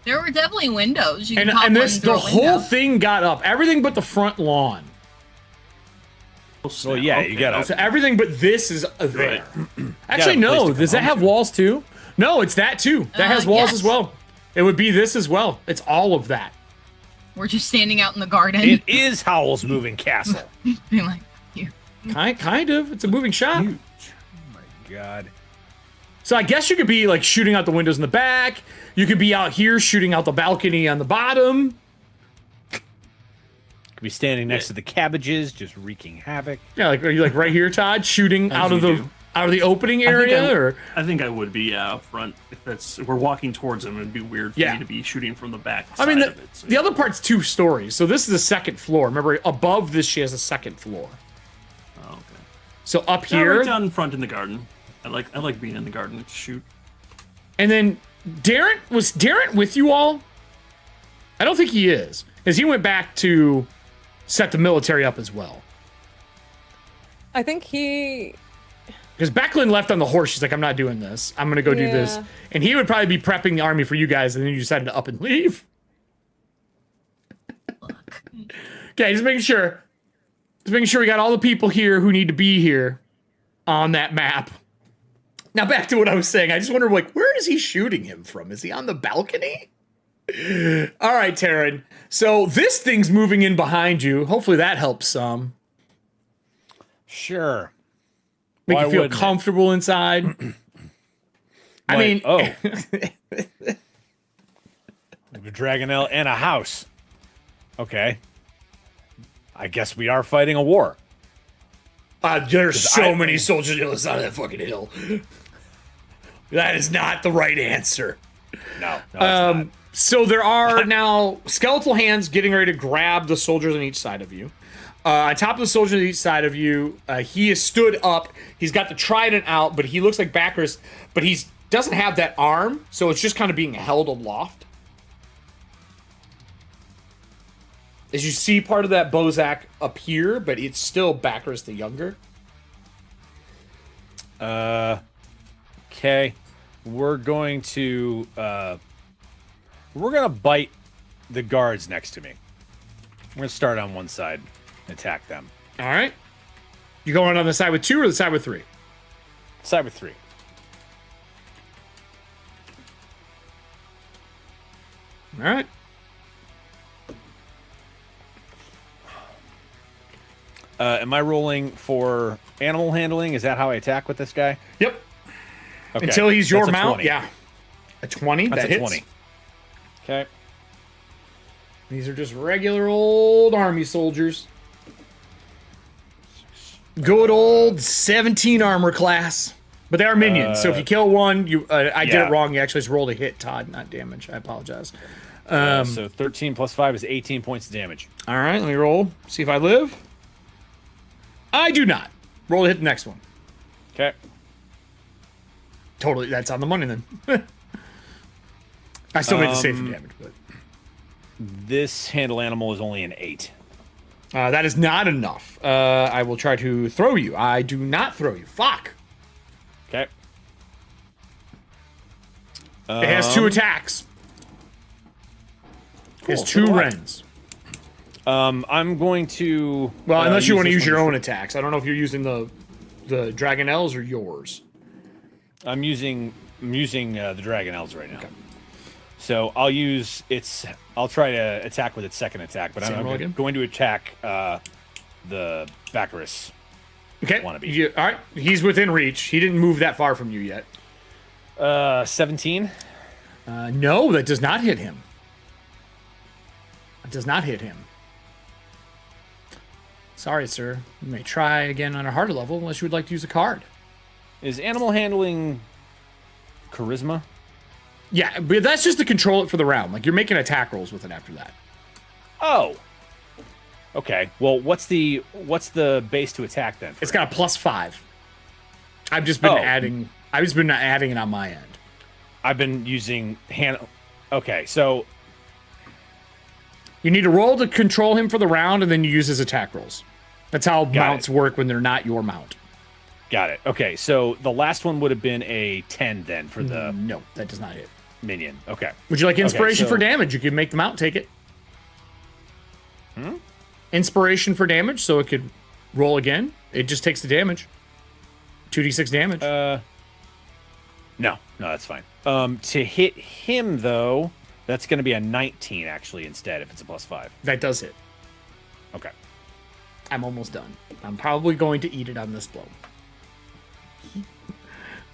D: There were definitely windows. You can
A: and
D: pop
A: this
D: one through
A: the
D: a
A: whole
D: window.
A: thing got up. Everything but the front lawn.
B: Well, yeah, you gotta.
A: So everything but this is there.
B: Got
A: Actually,
B: a place
A: no.
B: to come
A: Does that
B: home
A: have
B: to.
A: walls too? No, it's that too. That has walls
D: yes.
A: as well. It would be this as well. It's all of that.
D: We're just standing out in the garden,
B: It is Howl's Moving Castle.
D: being like, "Here."
A: Kind of. It's a moving shop.
B: God.
A: So I guess you could be like shooting out the windows in the back. You could be out here shooting out the balcony on the bottom.
B: Could be standing next to the cabbages, just wreaking havoc.
A: Yeah, like are you like right here, Todd, shooting
E: As
A: out of
E: you
A: the
E: do.
A: out of the opening area, or
E: I think I would be, yeah, up front. If we're walking towards them, it'd be weird for
A: Yeah.
E: me to be shooting from the back
A: I mean,
E: side of it. So,
A: the other part's 2 stories. So this is the second floor. Remember, above this she has a second floor.
E: oh, okay.
A: So up
E: Yeah,
A: here,
E: right down in front in the garden. I like being in the garden to shoot.
A: and then was Darren with you all? I don't think he is, because he went back to set the military up as well.
C: I think he.
A: Because Becklin left on the horse. She's like, I'm not doing this. I'm going to go do this.
C: Yeah.
A: And he would probably be prepping the army for you guys, and then you decided to up and leave. Okay, just making sure. Just making sure we got all the people here who need to be here on that map. Now back to what I was saying. I just wonder, like, where is he shooting him from? Is he on the balcony? All right, Taryn. So this thing's moving in behind you. Hopefully that helps some.
B: Sure.
A: Make
B: Why
A: you feel
B: wouldn't it?
A: comfortable inside. I
B: Like,
A: mean,
B: oh. A Dragonel and a house. Okay. I guess we are fighting a war.
A: there's so
B: I-
A: many soldiers on the other side of that fucking hill. That is not the right answer.
B: No, it's not.
A: So there are now skeletal hands getting ready to grab the soldiers on each side of you. On top of the soldier on each side of you, he is stood up. He's got the trident out, but he looks like Bacchus, but he doesn't have that arm, so it's just kind of being held aloft. As you see part of that Bozak appear, but it's still Bacchus the Younger.
B: Okay. We're going to bite the guards next to me. We're gonna start on one side and attack them.
A: All right. You going on the side with 2 or the side with 3?
B: Side with 3.
A: All right.
B: Am I rolling for animal handling? Is that how I attack with this guy?
A: Yep.
B: Okay.
A: Until he's your
B: That's a
A: mount,
B: 20.
A: yeah. A 20,
B: That's
A: that
B: a
A: hits.
B: 20. Okay.
A: These are just regular old army soldiers. Good old 17 armor class. But they are minions, so if you kill one, I did it wrong. You actually just rolled a hit, Todd, not damage. I apologize.
B: So 13 plus 5 is 18 points of damage.
A: All right, let me roll. See if I live. I do not. Roll to hit the next one.
B: Okay.
A: Totally, that's on the money then. I still made the save for damage, but
B: This handle animal is only an 8.
A: that is not enough. I will try to throw you. I do not throw you. Fuck.
B: Okay.
A: It has 2 attacks. It has 2 rends.
B: I'm going to.
A: Well, unless you want to
B: this
A: use your
B: one
A: own attacks. I don't know if you're using the Dragonelles or yours.
B: I'm using the Dragonlance right now. Okay. So I'll use its. I'll try to attack with its second attack, but I'm going to attack the Bacchus.
A: Okay.
B: Wannabe.
A: All right. He's within reach. He didn't move that far from you yet.
B: 17.
A: No, that does not hit him. It does not hit him. Sorry, sir. You may try again on a harder level unless you would like to use a card.
B: Is animal handling charisma?
A: Yeah, but that's just to control it for the round. Like, you're making attack rolls with it after that.
B: Oh. Okay. Well, what's the base to attack then?
A: It's got a +5. I've just been adding it on my end.
B: I've been using hand. Okay, so
A: you need to roll to control him for the round, and then you use his attack rolls. That's how mounts work when they're not your mount.
B: Got it. Okay, so the last one would have been a 10 then for the
A: No, that does not hit.
B: minion. Okay.
A: Would you like inspiration
B: so-
A: for damage? You could make the mount take it. Inspiration for damage, so it could roll again. It just takes the damage. 2d6 damage.
B: No, that's fine. To hit him though, that's going to be a 19 actually instead if it's a +5.
A: That does hit.
B: Okay.
A: I'm almost done. I'm probably going to eat it on this blow.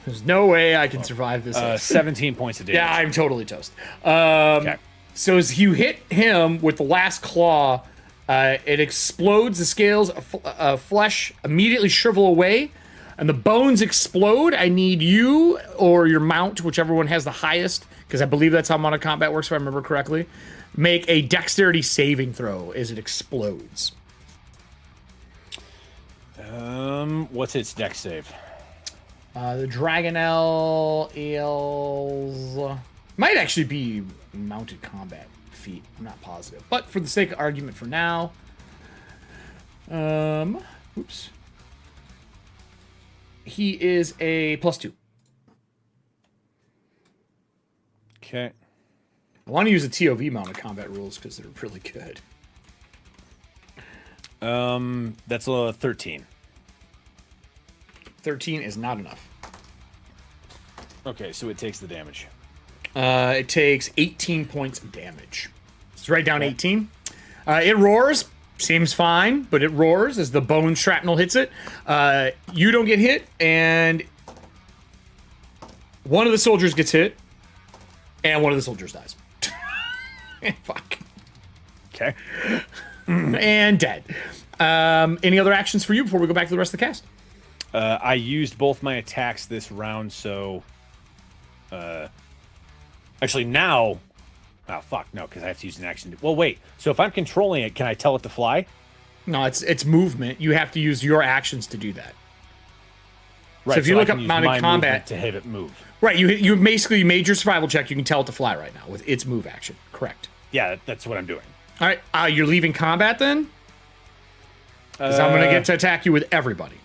A: There's no way I can survive this.
B: 17 points of damage.
A: Yeah, I'm totally toast.
B: Okay.
A: So as you hit him with the last claw, it explodes. The scales of flesh immediately shrivel away, and the bones explode. I need you or your mount, whichever one has the highest, because I believe that's how Modern Combat works, if I remember correctly. Make a dexterity saving throw as it explodes.
B: What's its dex save?
A: The Dragonelle eels might actually be mounted combat feat. I'm not positive, but for the sake of argument for now, oops, he is a +2.
B: Okay.
A: I want to use the TOV mounted combat rules because they're really good.
B: That's a 13.
A: 13 is not enough.
B: Okay, so it takes the damage.
A: It takes 18 points of damage. It's right down 18. It roars. Seems fine, but it roars as the bone shrapnel hits it. You don't get hit, and one of the soldiers gets hit, and one of the soldiers dies. Fuck.
B: Okay.
A: And dead. Any other actions for you before we go back to the rest of the cast?
B: I used both my attacks this round, so... actually, now... Oh, fuck, no, because I have to use an action. Well, wait. So if I'm controlling it, can I tell it to fly?
A: No, it's movement. You have to use your actions to do that.
B: Right.
A: So if you
B: I
A: look
B: can
A: up
B: use
A: mounted
B: my
A: combat
B: movement to have it move.
A: Right, you basically made your survival check. You can tell it to fly right now with its move action. Correct.
B: Yeah, that's what I'm doing.
A: All right, you're leaving combat then? Because I'm going to get to attack you with everybody.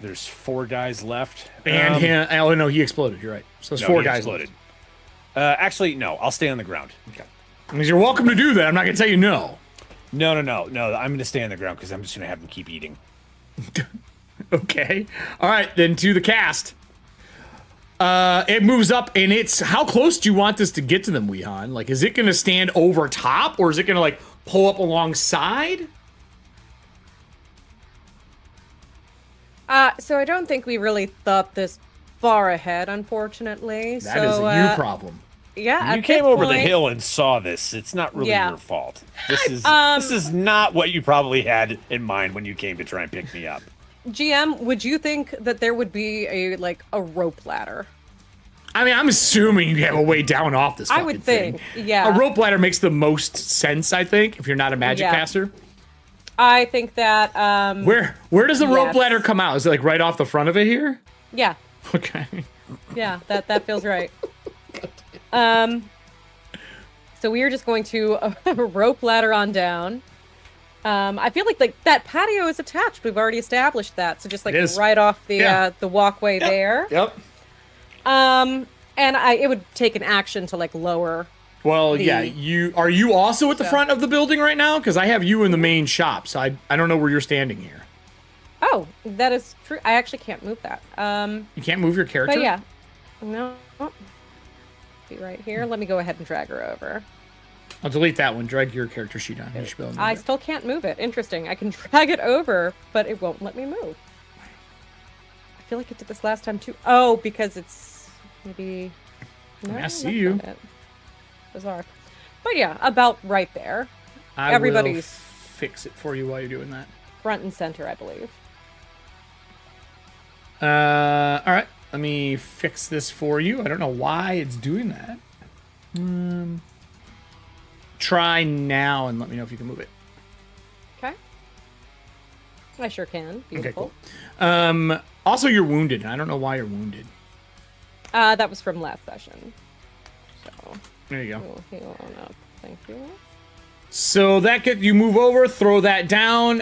B: There's 4 guys left.
A: And him. Oh, no, he exploded. You're right. So there's 4 guys
B: exploded.
A: left.
B: Actually, no. I'll stay on the ground.
A: Okay. I mean, you're welcome to do that. I'm not going to tell you no.
B: No. I'm going to stay on the ground because I'm just going to have them keep eating.
A: Okay. All right, then to the cast. It moves up, and it's... How close do you want this to get to them, Weehan? Like, is it going to stand over top, or is it going to, like, pull up alongside?
C: So I don't think we really thought this far ahead, unfortunately.
A: That is a you problem.
C: Yeah,
B: You came over the hill and saw this. It's not really
C: Yeah.
B: your fault. This is not what you probably had in mind when you came to try and pick me up.
C: GM, would you think that there would be a rope ladder?
A: I mean, I'm assuming you have a way down off this
C: I
A: fucking
C: would
A: thing.
C: think, yeah.
A: A rope ladder makes the most sense, I think, if you're not a magic caster.
C: I think that
A: Where does the rope
C: yes.
A: ladder come out? Is it like right off the front of it here?
C: yeah.
A: Okay.
C: Yeah, that feels right. So we are just going to rope ladder on down. I feel like that patio is attached. We've already established that. So just like right off the walkway there.
A: Yep.
C: And it would take an action to like lower.
A: Well, yeah. Are you also at the front of the building right now? Because I have you in the main shop, so I don't know where you're standing here.
C: Oh, that is true. I actually can't move that.
A: You can't move your character.
C: But yeah, no. Be right here. Let me go ahead and drag her over.
A: I'll delete that one. Drag your character sheet on. You should be able to move
C: I
A: it.
C: still can't move it. Interesting. I can drag it over, but it won't let me move. I feel like it did this last time too. Oh, because it's maybe. No,
A: I see you.
C: Bizarre. But yeah, about right there.
A: I
C: Everybody's
A: will fix it for you while you're doing that.
C: front and center, I believe.
A: All right. Let me fix this for you. I don't know why it's doing that. Try now and let me know if you can move it.
C: Okay. I sure can. Beautiful.
A: Okay, cool. Also, you're wounded. And I don't know why you're wounded.
C: That was from last session. So
A: There you go.
C: we'll heal on up. Thank you.
A: So you move over, throw that down.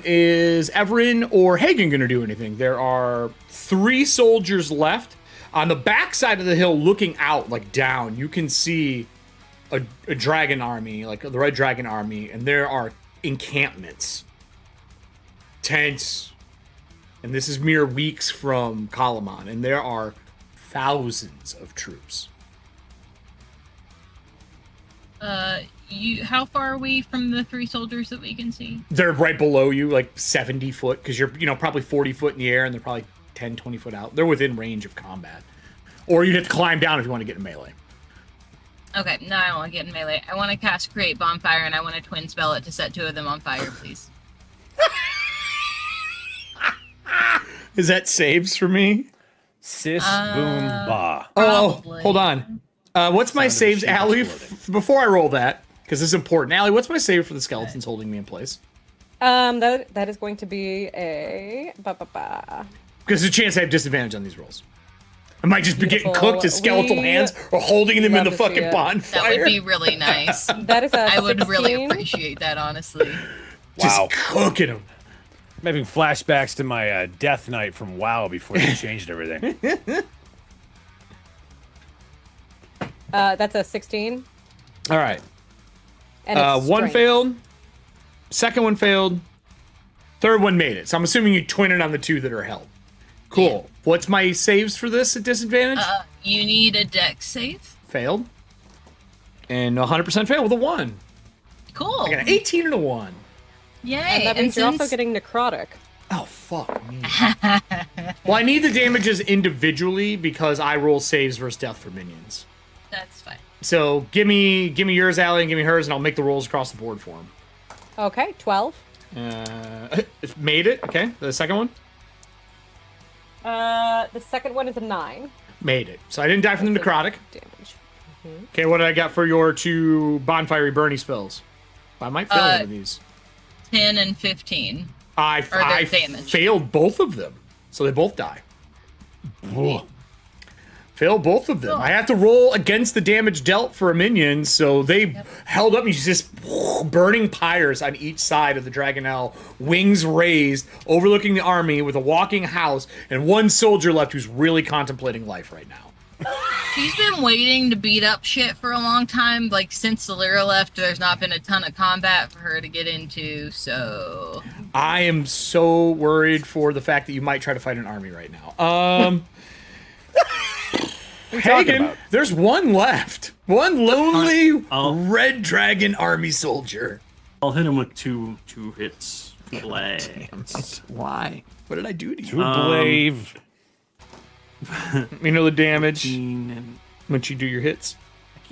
A: Is Everin or Hagen going to do anything? There are 3 soldiers left. On the back side of the hill, looking out, like down, you can see a dragon army, like the Red Dragon army, and there are encampments, tents, and this is mere weeks from Kalaman, and there are thousands of troops.
D: How far are we from the 3 soldiers that we can see?
A: They're right below you, like 70 foot, because you're, probably 40 foot in the air, and they're probably 10, 20 foot out. They're within range of combat. Or you'd have to climb down if you want to get in melee.
D: Okay, no, I don't want to get in melee. I want to cast Create Bonfire, and I want to twin spell it to set 2 of them on fire, please.
A: Is that saves for me?
B: Sis, boom, ba.
A: Oh,
D: Probably.
A: hold on. What's my
B: Sound of
A: saves,
B: sheep
A: Allie?
B: exploding.
A: Before I roll that, because this is important. Allie, what's my save for the skeletons holding me in place?
C: That is going to be a
A: Because there's a chance I have disadvantage on these rolls. I might just be getting
C: Beautiful.
A: cooked as skeletal
C: We
A: hands or holding them in the
C: love to see
A: fucking
C: it.
A: bonfire.
D: That would be really nice.
C: That is a
D: I would really
C: 16.
D: appreciate that, honestly.
A: Just
B: Wow.
A: cooking them.
B: I'm having flashbacks to my death night from WoW before they changed everything.
C: That's a 16.
A: All right.
C: And it's
A: One
C: strength.
A: failed. Second one failed. Third one made it. So I'm assuming you twin it on the 2 that are held. Cool. What's my saves for this at disadvantage?
D: You need a dex save.
A: Failed. And 100% failed with a 1.
D: Cool.
A: I got an 18 and a 1.
D: Yay.
C: And that means you're also
D: since-
C: getting necrotic.
A: Oh, fuck me. Well, I need the damages individually because I roll saves versus death for minions.
D: That's fine.
A: So give me yours, Allie, and give me hers, and I'll make the rolls across the board for them.
C: Okay, 12.
A: Made it. Okay. The second one?
C: The second one is a 9
A: Made it. So I didn't die from the necrotic.
C: damage.
A: Okay, what did I got for your 2 bonfire burny spells? I might fail one of these.
D: 10 and 15.
A: I
D: damage.
A: failed both of them, so they both die. Failed both of them. I have to roll against the damage dealt for a minion, so they held up. You just burning pyres on each side of the Dragonelle, wings raised, overlooking the army with a walking house, and one soldier left who's really contemplating life right now.
D: She's been waiting to beat up shit for a long time. Like, since Lyra left, there's not been a ton of combat for her to get into, so...
A: I am so worried for the fact that you might try to fight an army right now. Hagen, there's one left. One lonely red dragon army soldier.
E: I'll hit him with two hits. Blades.
A: Why? What did I do to you?
B: To blave.
A: You know the damage
E: And
A: when you do your hits?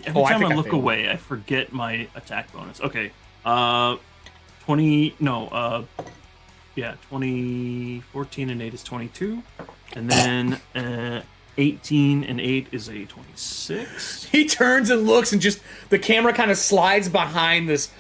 E: every
A: I
E: time
A: think
E: I
A: I
E: look
A: failed.
E: away, I forget my attack bonus. Okay. 14 and 8 is 22. And then 18 and 8 is a 26.
A: He turns and looks, and just the camera kind of slides behind this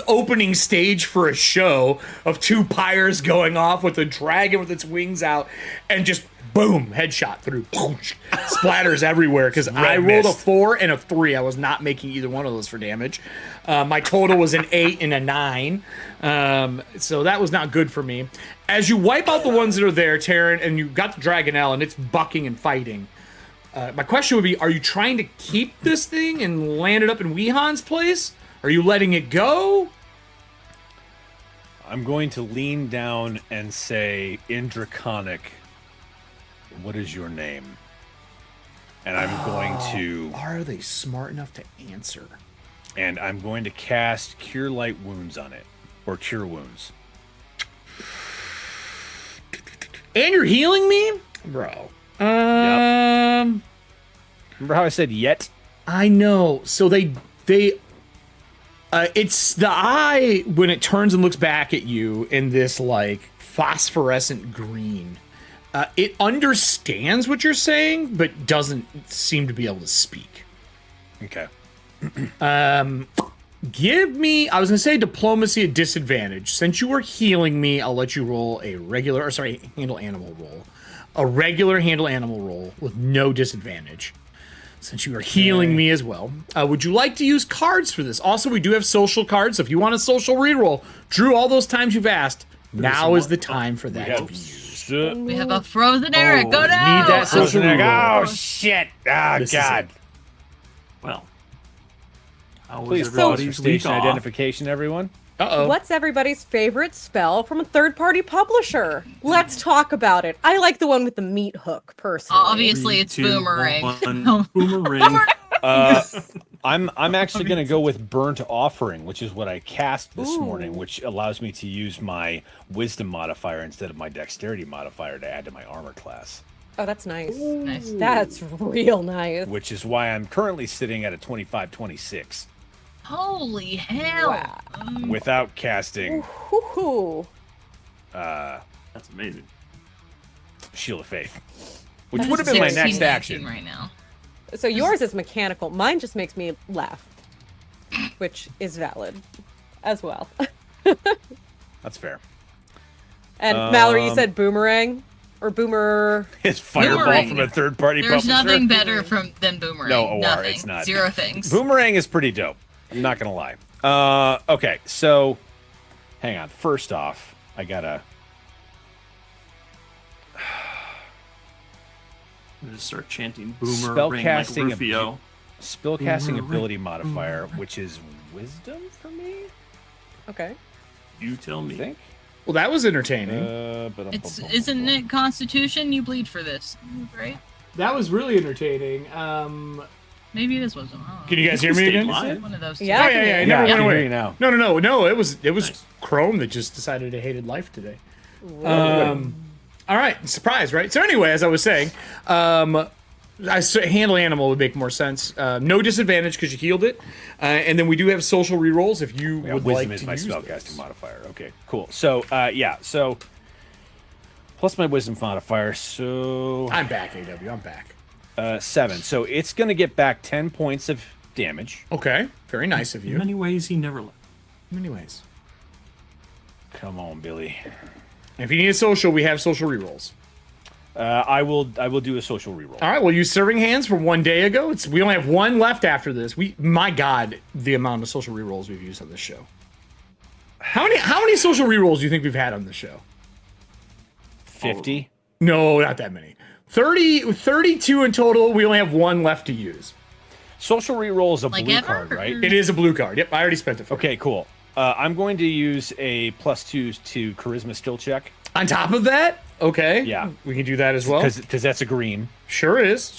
A: opening stage for a show of two pyres going off with a dragon with its wings out, and just boom, headshot through. Boom, splatters everywhere because I rolled a 4 and a 3. I was not making either one of those for damage. My total was an 8 and a 9. So that was not good for me. As you wipe out the ones that are there, Terran, and you got the Dragonelle and it's bucking and fighting, my question would be, are you trying to keep this thing and land it up in Weehan's place? Are you letting it go?
B: I'm going to lean down and say, in Draconic, what is your name? And I'm going to...
A: Are they smart enough to answer?
B: And I'm going to cast Cure Light Wounds on it. Or Cure Wounds.
A: And you're healing me? Bro.
B: Remember how I said yet?
A: I know. So it's the eye when it turns and looks back at you in this like phosphorescent green. It understands what you're saying, but doesn't seem to be able to speak.
B: Okay.
A: Give me, I was going to say diplomacy at disadvantage. Since you were healing me, I'll let you roll a regular, handle animal roll. A regular handle animal roll with no disadvantage. Since you are healing me as well. Would you like to use cards for this? Also, we do have social cards, so if you want a social reroll, Drew, all those times you've asked, now is the time for that to be used.
D: We have a frozen Erik. Go
A: Need
D: down!
A: that social reroll.
B: Oh, shit. Oh,
A: This is
B: God.
A: it.
E: Well, how was
B: Please pause for
E: everybody's week
B: station
E: off?
B: identification, everyone.
A: Uh-oh.
C: What's everybody's favorite spell from a third-party publisher? Let's talk about it. I like the one with the meat hook, personally.
D: Obviously, it's
E: Three, two,
D: Boomerang.
E: one. Boomerang.
B: I'm actually going to go with Burnt Offering, which is what I cast this morning, which allows me to use my Wisdom modifier instead of my Dexterity modifier to add to my armor class.
C: Oh, that's nice.
D: Nice.
C: That's real nice.
B: Which is why I'm currently sitting at a 25-26
D: Holy hell!
C: Wow.
B: without casting
C: Hoo-hoo.
E: That's amazing.
B: Shield of Faith, which
D: That
B: would have
D: is
B: been my
D: 16
B: next
D: 19
B: action.
D: right now.
C: So yours is mechanical. Mine just makes me laugh, which is valid as well.
B: That's fair.
C: And Mallory, you said boomerang or boomer?
B: It's Fireball
D: Boomerang.
B: from a third-party
D: There's
B: publisher.
D: nothing better than Boomerang.
B: No, OR,
D: Nothing.
B: it's not.
D: 0 things.
B: Boomerang is pretty dope. I'm not gonna lie. Okay, so hang on. First off, I gotta.
E: I'm gonna start chanting boomerang like
B: Spellcasting
E: Rufio.
B: Spellcasting ability modifier, which is Wisdom for me.
C: Okay.
E: You tell
B: I
E: me.
B: think.
A: Well, that was entertaining.
D: Isn't it Constitution? You bleed for this, right?
A: That was really entertaining.
D: Maybe it is Wisdom. I don't know.
A: Can you guys hear me
E: Stay
A: again?
E: alive.
D: One of those. Two.
C: Yeah.
A: Oh, yeah, yeah. It
B: Yeah,
A: never
B: I
A: went
B: can
A: away.
B: hear you now.
A: No. It was
E: Nice.
A: Chrome that just decided it hated life today. All right, surprise, right? So anyway, as I was saying, handle animal would make more sense. No disadvantage because you healed it, and then we do have social rerolls if you
B: Yeah,
A: would
B: Wisdom
A: like
B: is
A: to
B: my
A: use
B: spellcasting
A: this.
B: modifier. Okay, cool. So so plus my Wisdom modifier, so
A: I'm back, AW. I'm back.
B: 7. So it's gonna get back 10 points of damage.
A: Okay, very nice of
E: In
A: you.
E: many ways, he never left.
A: In many ways.
B: Come on, Billy.
A: If you need a social, we have social rerolls.
B: I will do a social reroll.
A: All right, we'll use Serving Hands from one day ago. We only have one left after this. My God, the amount of social rerolls we've used on this show. How many social rerolls do you think we've had on this show?
B: 50?
A: No, not that many. 32 in total. We only have one left to use.
B: Social reroll is a
D: Like
B: blue
D: ever?
B: card, right?
A: It is a blue card. Yep, I already spent it. For
B: Okay, cool. I'm going to use a +2 to charisma skill check.
A: On top of that, okay.
B: Yeah.
A: We can do that as well.
B: Because that's a green.
A: Sure is.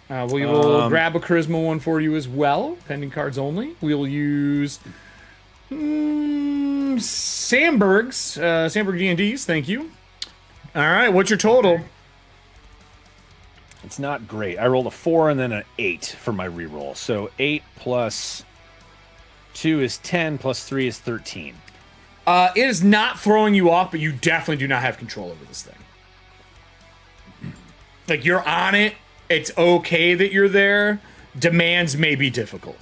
A: We will grab a charisma one for you as well. Pending cards only. We'll use Sandberg's. Sandberg D&Ds. Thank you. All right. What's your total?
B: It's not great. I rolled a 4 and then an 8 for my reroll. So 8 plus 2 is 10, plus 3 is 13.
A: It is not throwing you off, but you definitely do not have control over this thing. Like, you're on it. It's okay that you're there. Demands may be difficult.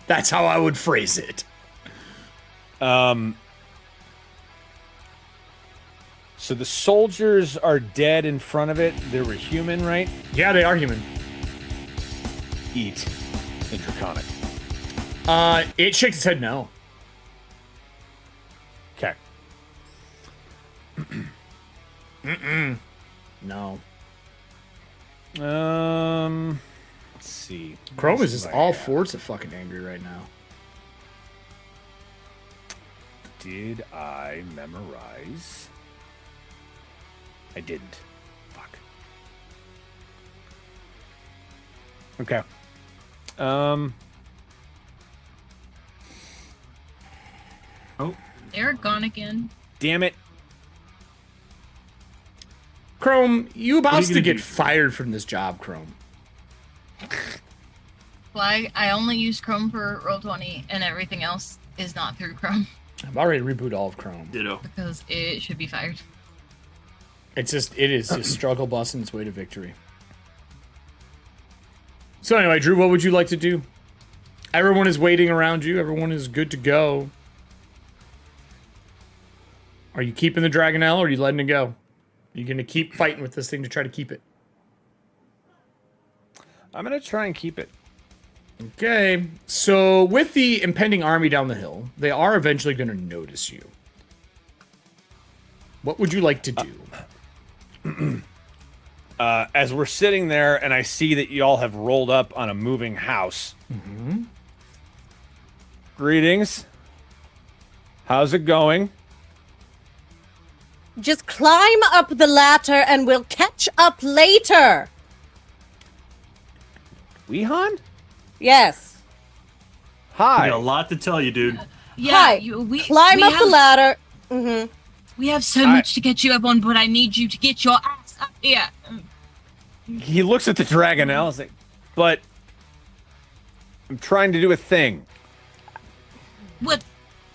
A: That's how I would phrase it.
B: So the soldiers are dead in front of it. They were human, right?
A: Yeah, they are human.
B: Eat. In Draconic.
A: It shakes its head no.
B: Okay.
A: No.
B: Let's see.
A: Chrome is just all sorts of fucking angry right now.
B: Did I memorize? I didn't. Fuck. Okay.
E: Oh,
D: Eric gone again.
B: Damn it.
A: Chrome, you about to
E: gonna
A: get
E: do?
A: fired from this job, Chrome.
D: Well, I only use Chrome for Roll20, and everything else is not through Chrome
A: I've already rebooted all of Chrome.
E: ditto.
D: because it should be fired.
A: It is just struggle busting its way to victory. So anyway, Drew, what would you like to do? Everyone is waiting around you. Everyone is good to go. Are you keeping the Dragonelle or are you letting it go? Are you going to keep fighting with this thing to try to keep it?
B: I'm going to try and keep it.
A: Okay. So with the impending army down the hill, they are eventually going to notice you. What would you like to do?
B: As we're sitting there and I see that y'all have rolled up on a moving house. Mm-hmm. Greetings. How's it going?
C: Just climb up the ladder and we'll catch up later.
B: Weehan?
C: Yes.
B: Hi.
E: I got a lot to tell you, dude.
D: Yeah,
C: Hi. Climb up the ladder. Mm-hmm.
D: We have so much to get you up on, but I need you to get your ass up here.
B: He looks at the Dragonelle and is like, but I'm trying to do a thing.
D: What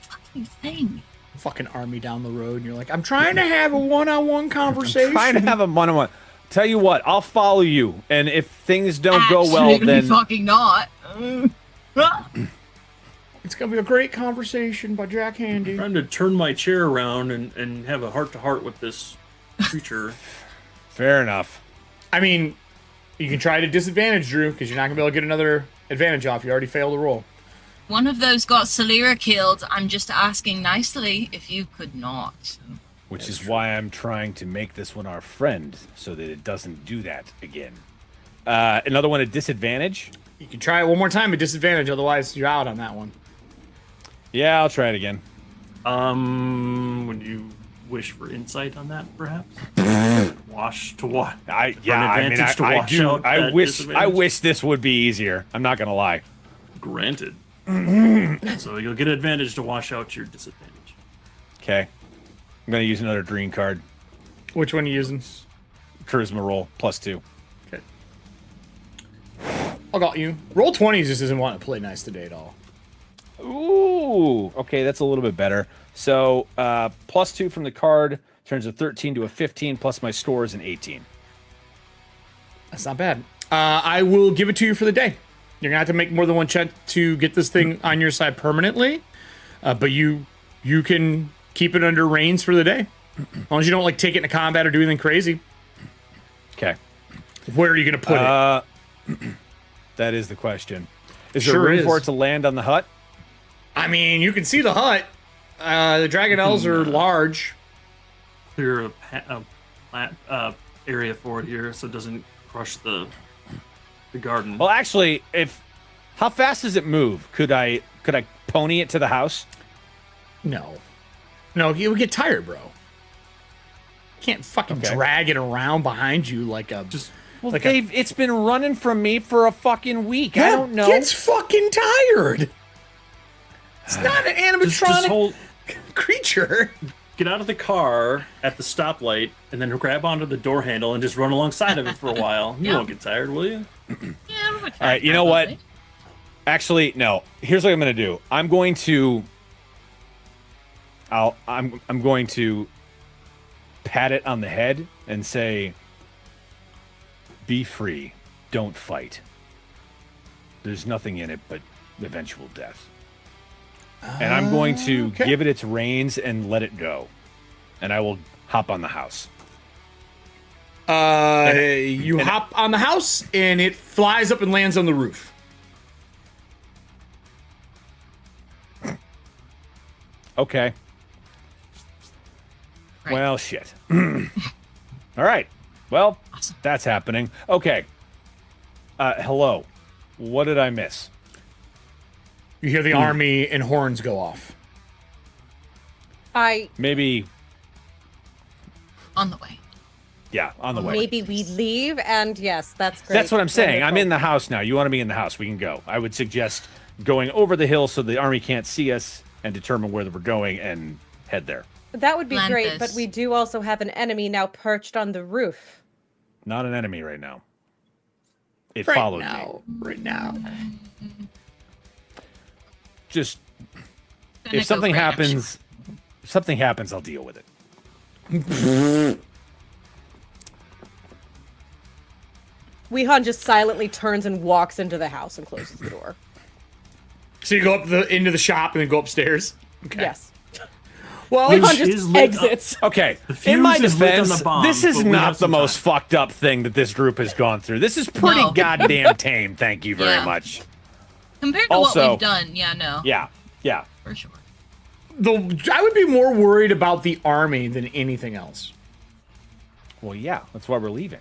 D: fucking thing?
A: Fucking army down the road, and you're like, I'm trying to have a one-on-one conversation.
B: Trying to have a one-on-one. Tell you what, I'll follow you, and if things don't go well,
D: Absolutely
B: then
D: fucking not.
A: It's gonna be a great conversation by Jack Handy.
E: I'm trying to turn my chair around and have a heart-to-heart with this creature.
B: fair enough.
A: I mean, you can try to disadvantage Drew because you're not gonna be able to get another advantage off. You already failed the roll.
D: One of those got Salira killed. I'm just asking nicely if you could not.
B: Which is why I'm trying to make this one our friend, so that it doesn't do that again. Another one at disadvantage?
A: You can try it one more time at disadvantage, otherwise you're out on that one.
B: Yeah, I'll try it again.
E: Would you wish for insight on that, perhaps? Wash.
B: I wish this would be easier. I'm not gonna lie.
E: Granted. So you'll get advantage to wash out your disadvantage.
B: Okay. I'm gonna use another green card.
A: Which one are you using?
B: Charisma roll, +2.
A: Okay. I got you. Roll 20s just doesn't want to play nice today at all.
B: Ooh, okay, that's a little bit better. So, +2 from the card turns a 13 to a 15, plus my score is an 18.
A: That's not bad. I will give it to you for the day. You're gonna have to make more than one check to get this thing on your side permanently, but you can keep it under reins for the day, as long as you don't like take it into combat or do anything crazy.
B: Okay.
A: Where are you gonna put it?
B: That is the question. Is there
A: Sure
B: room
A: is.
B: for it to land on the hut?
A: I mean, you can see the hut. The Dragonelles are large.
E: Clear a flat area for it here so it doesn't crush the garden.
B: Well, actually, how fast does it move? Could I pony it to the house?
A: No, you would get tired, bro. Can't fucking drag it around behind you like a
B: Well, Dave, it's been running from me for a fucking week. I don't know.
A: It's fucking tired. It's not an animatronic creature.
E: Get out of the car at the stoplight and then grab onto the door handle and just run alongside of it for a while. You won't get tired, will you?
D: Yeah,
B: All right, you know what? Actually, no. Here's what I'm going to do. I'm going to pat it on the head and say, "Be free. Don't fight. There's nothing in it but eventual death." And I'm going to give it its reins and let it go. And I will hop on the house.
A: You hop on the house, and it flies up and lands on the roof.
B: Okay.
D: Right.
B: Well, shit. All right. Well, that's happening. Okay. Hello. What did I miss?
A: You hear the army and horns go off.
B: Maybe.
D: On the way.
B: Yeah, on the way.
C: Maybe we leave, and yes, that's great.
B: That's what I'm saying. I'm
C: Wonderful.
B: in the house now. You want to be in the house? We can go. I would suggest going over the hill so the army can't see us and determine where we're going and head there.
C: That would be great, but
D: Lanthus.
C: we do also have an enemy now perched on the roof.
B: Not an enemy right now. It followed me.
A: Right now.
B: Just
D: Gonna
B: if
D: go
B: something
D: for an action.
B: happens, I'll deal with it.
C: Weehan just silently turns and walks into the house and closes the door.
A: So you go up into the shop and then go upstairs. Okay.
C: Yes.
A: Well,
C: Weehan
E: is
C: just
E: lit up.
C: exits.
B: Okay,
E: fuse
B: in my
E: is lit on
B: defense,
E: the bomb,
B: this is
E: but we
B: not
E: have
B: the
E: some
B: most
E: time.
B: fucked up thing that this group has gone through. This is pretty
D: No.
B: goddamn tame. Thank you very
D: Yeah.
B: much.
D: Compared to
B: Also-
D: what we've done, no.
B: Yeah.
D: For sure.
A: I would be more worried about the army than anything else.
B: Well, yeah. That's why we're leaving.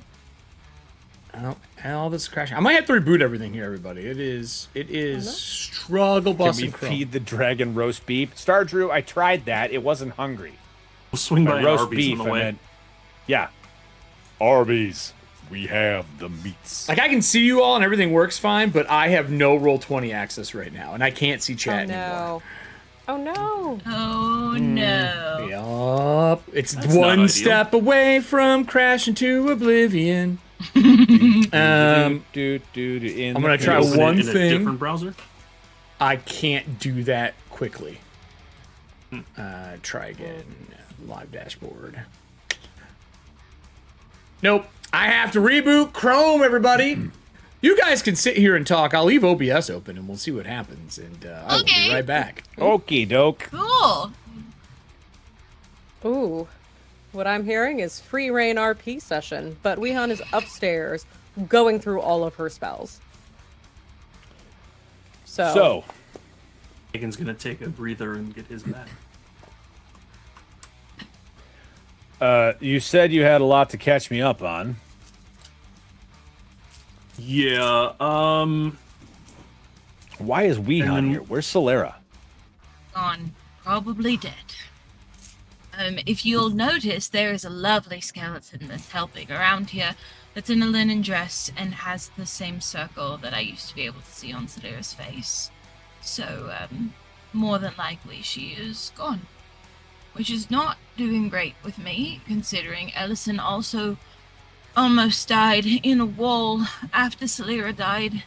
A: Oh, all this crashing. I might have to reboot everything here, everybody. It is struggle
B: Can
A: bus
B: we
A: and crawl.
B: feed the dragon roast beef? Star Drew, I tried that. It wasn't hungry.
E: We'll swing by an
B: roast
E: Arby's
B: beef
E: on the way.
B: and then, yeah. Arby's. We have the meats.
A: Like I can see you all and everything works fine, but I have no Roll20 access right now, and I can't see chat anymore.
C: Oh no.
D: Oh no.
A: Yup. It's
E: That's not
A: one
E: ideal.
A: step away from crashing to oblivion.
B: I'm
A: I'm gonna try
E: Open it
A: one
E: in a
A: thing.
E: different browser.
A: I can't do that quickly. Try again. Live dashboard. Nope. I have to reboot Chrome, everybody. You guys can sit here and talk. I'll leave OBS open and we'll see what happens. And I will be
D: Okay.
A: right back.
B: Okie doke.
D: Cool.
C: Ooh. What I'm hearing is free reign RP session, but Weehan is upstairs going through all of her spells.
B: So,
E: Megan's gonna take a breather and get his back.
B: you said you had a lot to catch me up on.
E: Yeah,
B: Why is Weehan
E: then-
B: here? Where's Solera?
D: Gone. Probably dead. If you'll notice, there is a lovely skeleton that's helping around here that's in a linen dress and has the same circle that I used to be able to see on Solera's face. So, more than likely she is gone. Which is not doing great with me, considering Ellison also almost died in a wall after Solera died.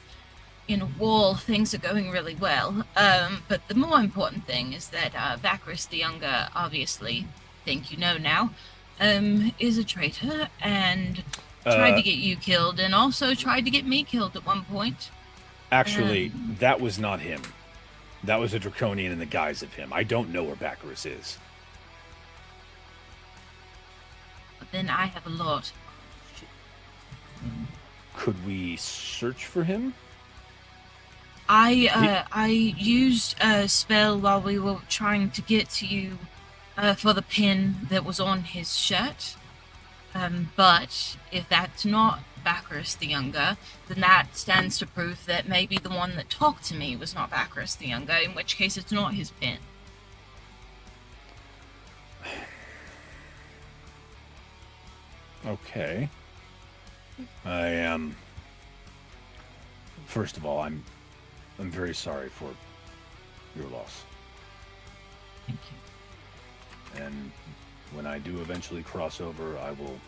D: In a wall, things are going really well. But the more important thing is that Vakris the Younger, obviously, think you know now, is a traitor and tried to get you killed and also tried to get me killed at one point.
B: Actually, that was not him. That was a draconian in the guise of him. I don't know where Baccarus is.
D: But then I have a lot.
B: Could we search for him?
D: I used a spell while we were trying to get to you for the pin that was on his shirt. But if that's not Baccarus the Younger, then that stands to prove that maybe the one that talked to me was not Baccarus the Younger, in which case it's not his pin.
B: Okay. I am. First of all, I'm very sorry for your loss.
D: Thank you.
B: And when I do eventually cross over, I will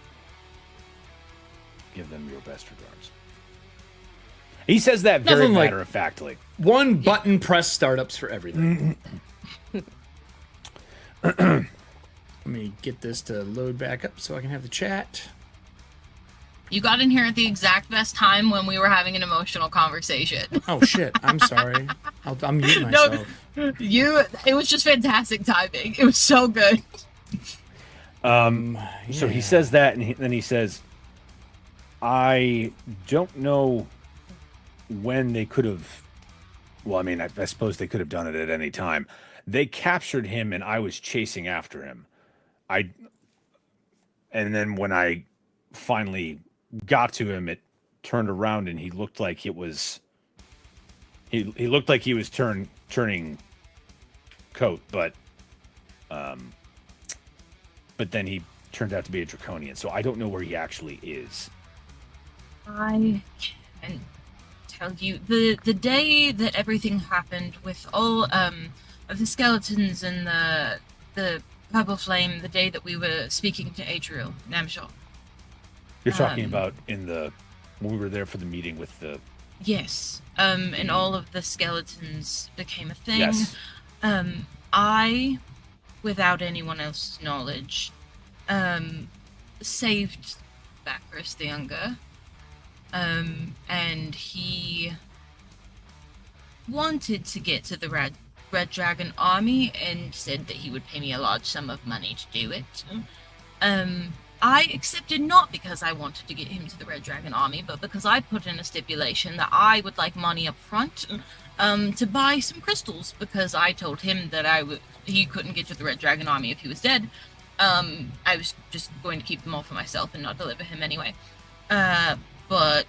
B: give them your best regards. He says that very
A: Nothing like-
B: matter-of-factly.
A: One button press startups for everything. Let me get this to load back up so I can have the chat.
D: You got in here at the exact best time when we were having an emotional conversation.
A: Oh shit! I'm sorry. I'll mute myself.
D: It was just fantastic timing. It was so good.
B: So he says that, and then he says, I don't know when they could have... Well, I mean, I suppose they could have done it at any time. They captured him, and I was chasing after him. And then when I finally got to him, it turned around, and he looked like it was... He looked like he was turning coat, but then he turned out to be a draconian, so I don't know where he actually is.
D: I can tell you the day that everything happened with all of the skeletons and the purple flame, the day that we were speaking to Adriel Namshal.
B: You're talking about when we were there for the meeting with the...
D: Yes. And all of the skeletons became a thing.
B: Yes.
D: I, without anyone else's knowledge, saved Baccarus the Younger. And he wanted to get to the Red Dragon army and said that he would pay me a large sum of money to do it. I accepted not because I wanted to get him to the Red Dragon army, but because I put in a stipulation that I would like money up front to buy some crystals, because I told him that he couldn't get to the Red Dragon army if he was dead. I was just going to keep them all for myself and not deliver him anyway. But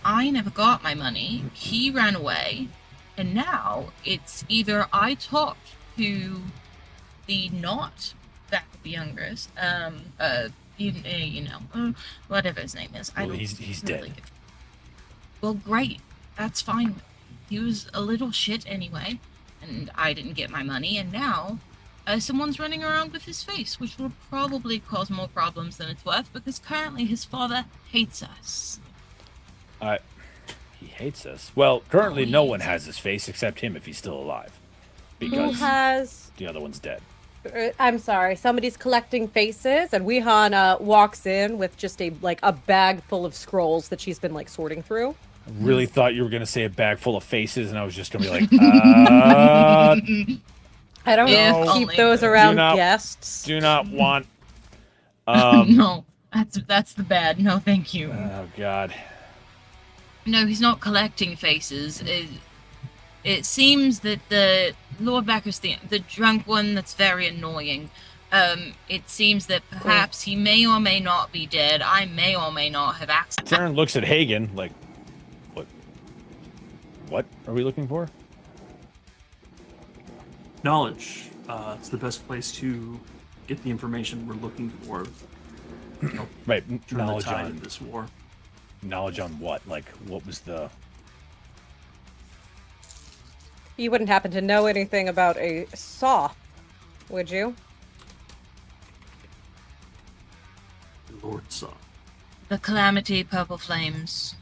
D: I never got my money. He ran away, and now it's either I talked to the not Baccarus the Youngest, whatever his name is.
B: Well, he's dead.
D: Well, great. That's fine. He was a little shit anyway, and I didn't get my money, and now someone's running around with his face, which will probably cause more problems than it's worth, because currently his father hates us.
B: He hates us? Well, currently no one has his face except him if he's still alive. Because the other one's dead.
C: I'm sorry, somebody's collecting faces, and Wehan walks in with just a bag full of scrolls that she's been sorting through.
B: I really thought you were going to say a bag full of faces, and I was just going to be like,
C: I don't keep those around guests.
B: Do not want...
D: No, that's the bad. No, thank you.
B: Oh, God.
D: No, he's not collecting faces. It seems that the Lord Baccarus, the drunk one that's very annoying, it seems that perhaps he may or may not be dead. I may or may not have access.
B: Taryn looks at Hagen like, what are we looking for?
E: Knowledge. It's the best place to get the information we're looking for.
B: Right,
E: Turn
B: knowledge
E: the tide
B: on
E: of this war.
B: Knowledge on what? Like, what was the...
C: You wouldn't happen to know anything about a saw, would you?
E: Lord saw.
D: The Calamity Purple Flames.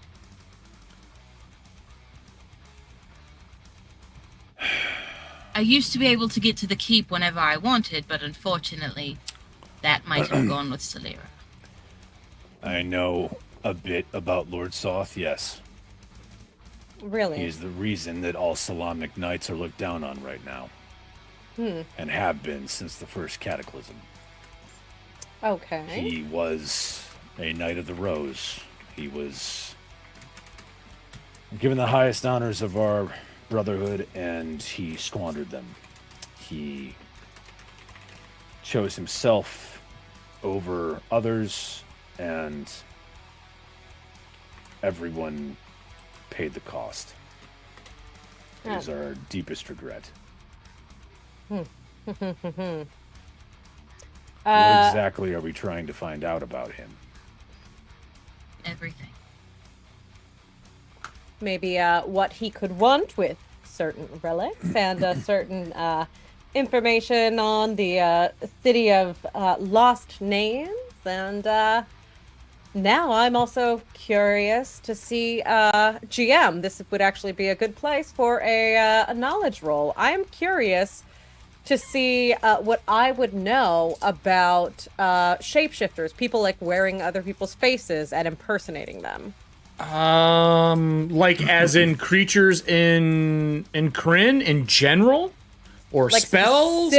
D: I used to be able to get to the keep whenever I wanted, but unfortunately, that might have gone with Solera.
B: I know a bit about Lord Soth, yes.
C: Really?
B: He's the reason that all Solamnic knights are looked down on right now. And have been since the first cataclysm.
C: Okay.
B: He was a Knight of the Rose. He was given the highest honors of our brotherhood, and he squandered them. He chose himself over others, and everyone paid the cost. It is our deepest regret. What exactly are we trying to find out about him?
D: Everything.
C: Maybe what he could want with certain relics and certain information on the city of lost names. And now I'm also curious to see GM. This would actually be a good place for a knowledge roll. I'm curious to see what I would know about shapeshifters, people like wearing other people's faces and impersonating them.
A: Like as in creatures in Kryn in general, or
C: Like
A: spells,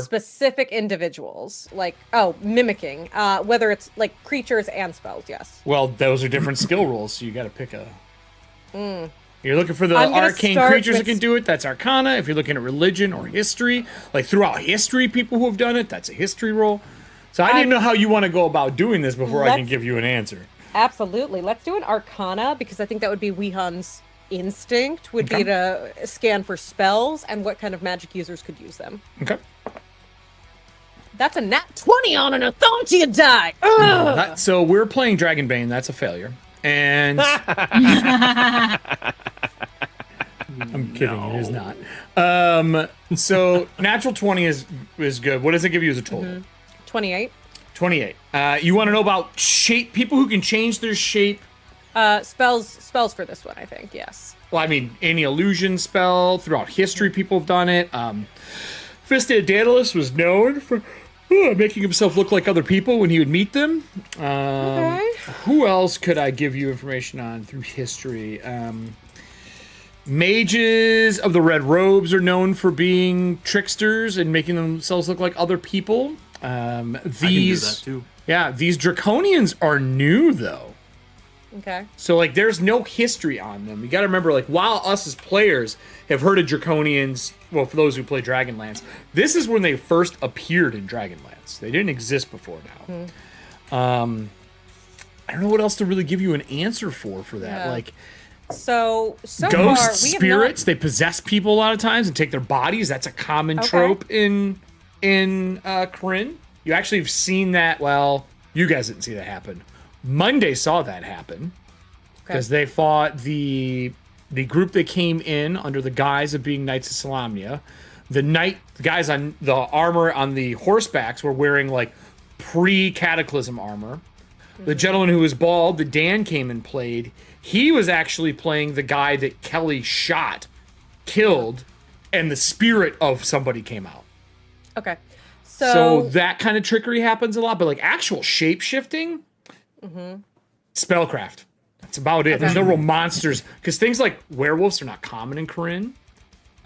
C: specific individuals, like mimicking. Whether it's like creatures and spells, yes.
A: well, those are different skill rolls, so you got to pick a. You're looking for the
C: I'm gonna
A: arcane
C: start
A: creatures that
C: with
A: can do it. That's Arcana. If you're looking at religion or history, like throughout history, people who have done it, that's a history roll. So I didn't know how you want to go about doing this before I can
C: Let's-
A: give you an answer.
C: Absolutely. Let's do an Arcana, because I think that would be Weehan's instinct, would be to scan for spells and what kind of magic users could use them.
A: Okay.
C: That's a nat 20 on an Authority die.
A: So we're playing Dragonbane. That's a failure. And I'm kidding. It is not. So natural 20 is good. What does it give you as a total?
C: 28.
A: 28. You want to know about shape? People who can change their shape.
C: Spells for this one, I think. Yes.
A: Well, I mean, any illusion spell throughout history, people have done it. Fisted Daedalus was known for making himself look like other people when he would meet them.
C: Okay.
A: Who else could I give you information on through history? Mages of the Red Robes are known for being tricksters and making themselves look like other people. These,
E: I can do that too.
A: Yeah, these Draconians are new though.
C: Okay.
A: So like, there's no history on them. You got to remember, like, while us as players have heard of Draconians, well, for those who play Dragonlance, this is when they first appeared in Dragonlance. They didn't exist before now. I don't know what else to really give you an answer for that.
C: Yeah.
A: Like,
C: So
A: ghost
C: far, we have
A: spirits, they possess people a lot of times and take their bodies. That's a common trope in Kryn. You actually have seen that. Well, you guys didn't see that happen. Monday saw that happen because they fought the group that came in under the guise of being Knights of Solamnia. The guys on the armor on the horsebacks were wearing like pre-cataclysm armor. The gentleman who was bald, that Dan came and played, he was actually playing the guy that Kelly killed, and the spirit of somebody came out.
C: Okay.
A: So that kind of trickery happens a lot, but like actual shape-shifting, spellcraft. That's about it. There's no real monsters, because things like werewolves are not common in Kryn.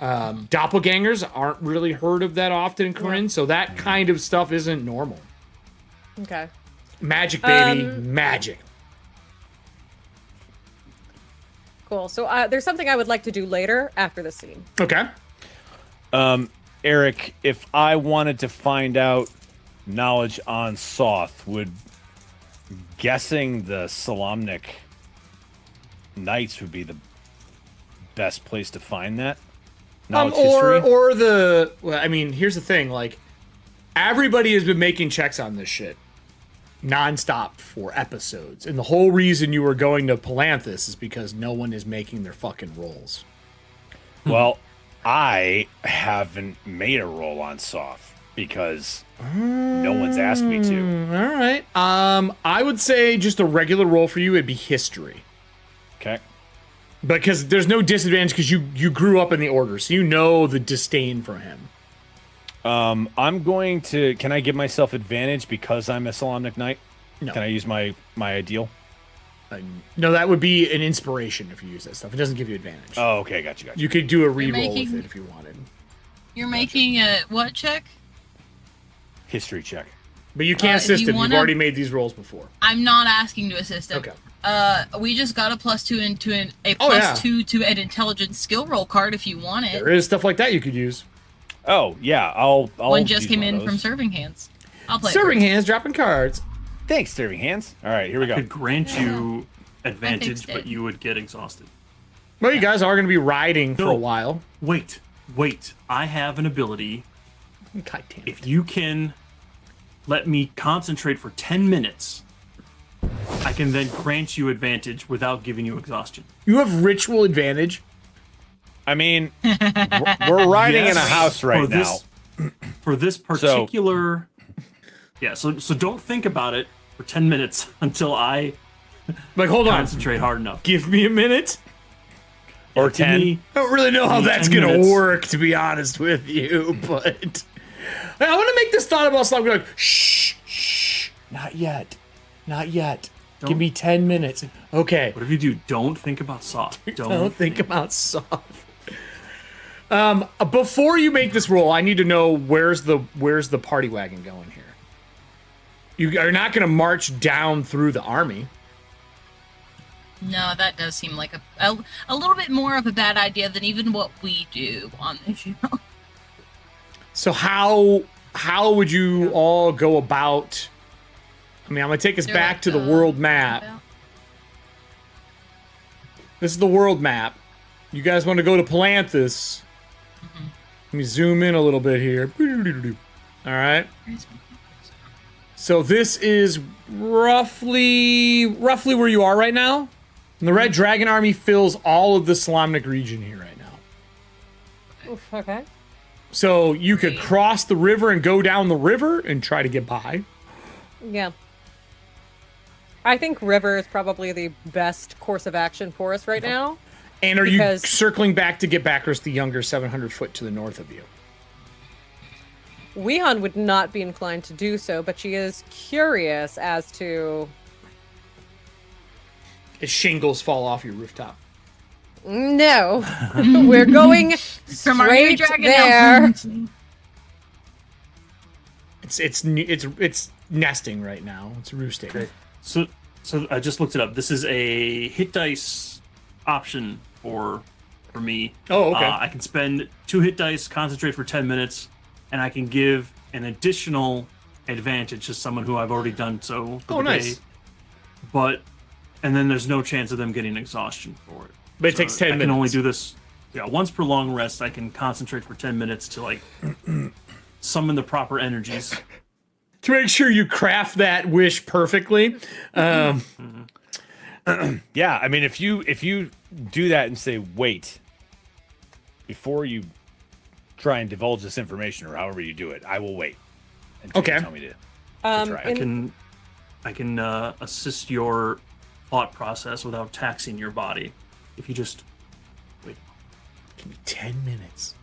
A: Doppelgangers aren't really heard of that often in Kryn, so that kind of stuff isn't normal.
C: Okay.
A: Magic, baby. Magic.
C: Cool. So there's something I would like to do later after the scene.
A: Okay.
B: Erik, if I wanted to find out knowledge on Soth, would guessing the Solamnic Knights would be the best place to find that knowledge history?
A: Or the, well, I mean, here's the thing, like, everybody has been making checks on this shit nonstop for episodes, and the whole reason you were going to Palanthus is because no one is making their fucking rolls.
B: Well, I haven't made a roll on Soth because no one's asked me to.
A: All right. I would say just a regular roll for you would be history.
B: Okay.
A: Because there's no disadvantage because you grew up in the order, so you know the disdain for him.
B: I'm going to... Can I give myself advantage because I'm a Solamnic Knight?
A: No.
B: Can I use my ideal?
A: No, that would be an inspiration if you use that stuff. It doesn't give you advantage.
B: Oh, okay, gotcha.
A: You could do a reroll
D: making-
A: with it if you wanted.
D: You're making a what check?
B: History check.
A: But you can't
D: if
A: assist
D: you
A: him.
D: wanna-
A: You've already made these rolls before.
D: I'm not asking to assist him.
A: Okay.
D: We just got a +2 into a
A: Oh, yeah.
D: +2 to an intelligence skill roll card if you want it.
A: There is stuff like that you could use.
B: Oh yeah, I'll
D: One just
B: use
D: came
B: one of
D: in from
B: those.
D: serving hands. I'll play.
A: Serving hands, dropping cards.
B: Thanks, serving hands. All right, here we
E: I
B: go.
E: could grant you advantage,
D: fixed it.
E: but you would get exhausted.
A: Well, you guys are going to be riding for
E: No.
A: a while.
E: Wait. I have an ability.
A: God damn it.
E: If you can let me concentrate for 10 minutes, I can then grant you advantage without giving you exhaustion.
A: You have ritual advantage.
B: I mean, we're riding in a
E: Yes,
B: house right
E: for
B: now.
E: For this particular... Yeah, so don't think about it for 10 minutes until I
A: Like, hold on.
E: concentrate hard enough.
A: Give me a minute.
B: Or
E: Give
B: 10.
E: me-
A: I don't really know how
E: Give me
A: that's
E: 10
A: going to
E: minutes.
A: work, to be honest with you, but... Hey, I want to make this thought about stuff. We're like, shh. Not yet. Give
E: Don't-
A: me 10 minutes. Okay.
E: Whatever you do, don't think about Saw.
A: Don't think about soft. Before you make this roll, I need to know where's the party wagon going here. You are not going to march down through the army.
D: No, that does seem like a little bit more of a bad idea than even what we do on this show.
A: So how would you all go about? I mean, I'm going to take us
D: They're
A: back
D: like,
A: to the world map. This is the world map. You guys want to go to Palanthus? Let me zoom in a little bit here. All right. So this is roughly where you are right now. And the Red Dragon Army fills all of the Solamnic region here right now.
C: Oof, okay.
A: So you could cross the river and go down the river and try to get by.
C: Yeah. I think river is probably the best course of action for us right now.
A: And are
C: Because-
A: you circling back to get Bacchus the Younger 700 foot to the north of you?
C: Weehan would not be inclined to do so, but she is curious as to...
A: As shingles fall off your rooftop.
C: No. We're going
D: From our new
C: straight
D: dragon
C: there.
D: elves.
A: It's nesting right now. It's roosting.
E: Okay. So I just looked it up. This is a hit dice option for me.
A: Oh, okay.
E: I can spend 2 hit dice, concentrate for 10 minutes, and I can give an additional advantage to someone who I've already done so for
A: Oh,
E: the
A: nice.
E: day. And then there's no chance of them getting exhaustion for it.
A: But it takes 10
E: I can only
A: minutes.
E: do this, once per long rest. I can concentrate for 10 minutes to like summon the proper energies.
A: To make sure you craft that wish perfectly.
B: Yeah, I mean, if you do that and say wait before you try and divulge this information or however you do it, I will wait until
A: Okay.
B: you tell me to try.
E: I can assist your thought process without taxing your body. If you just wait
A: Give me 10 minutes.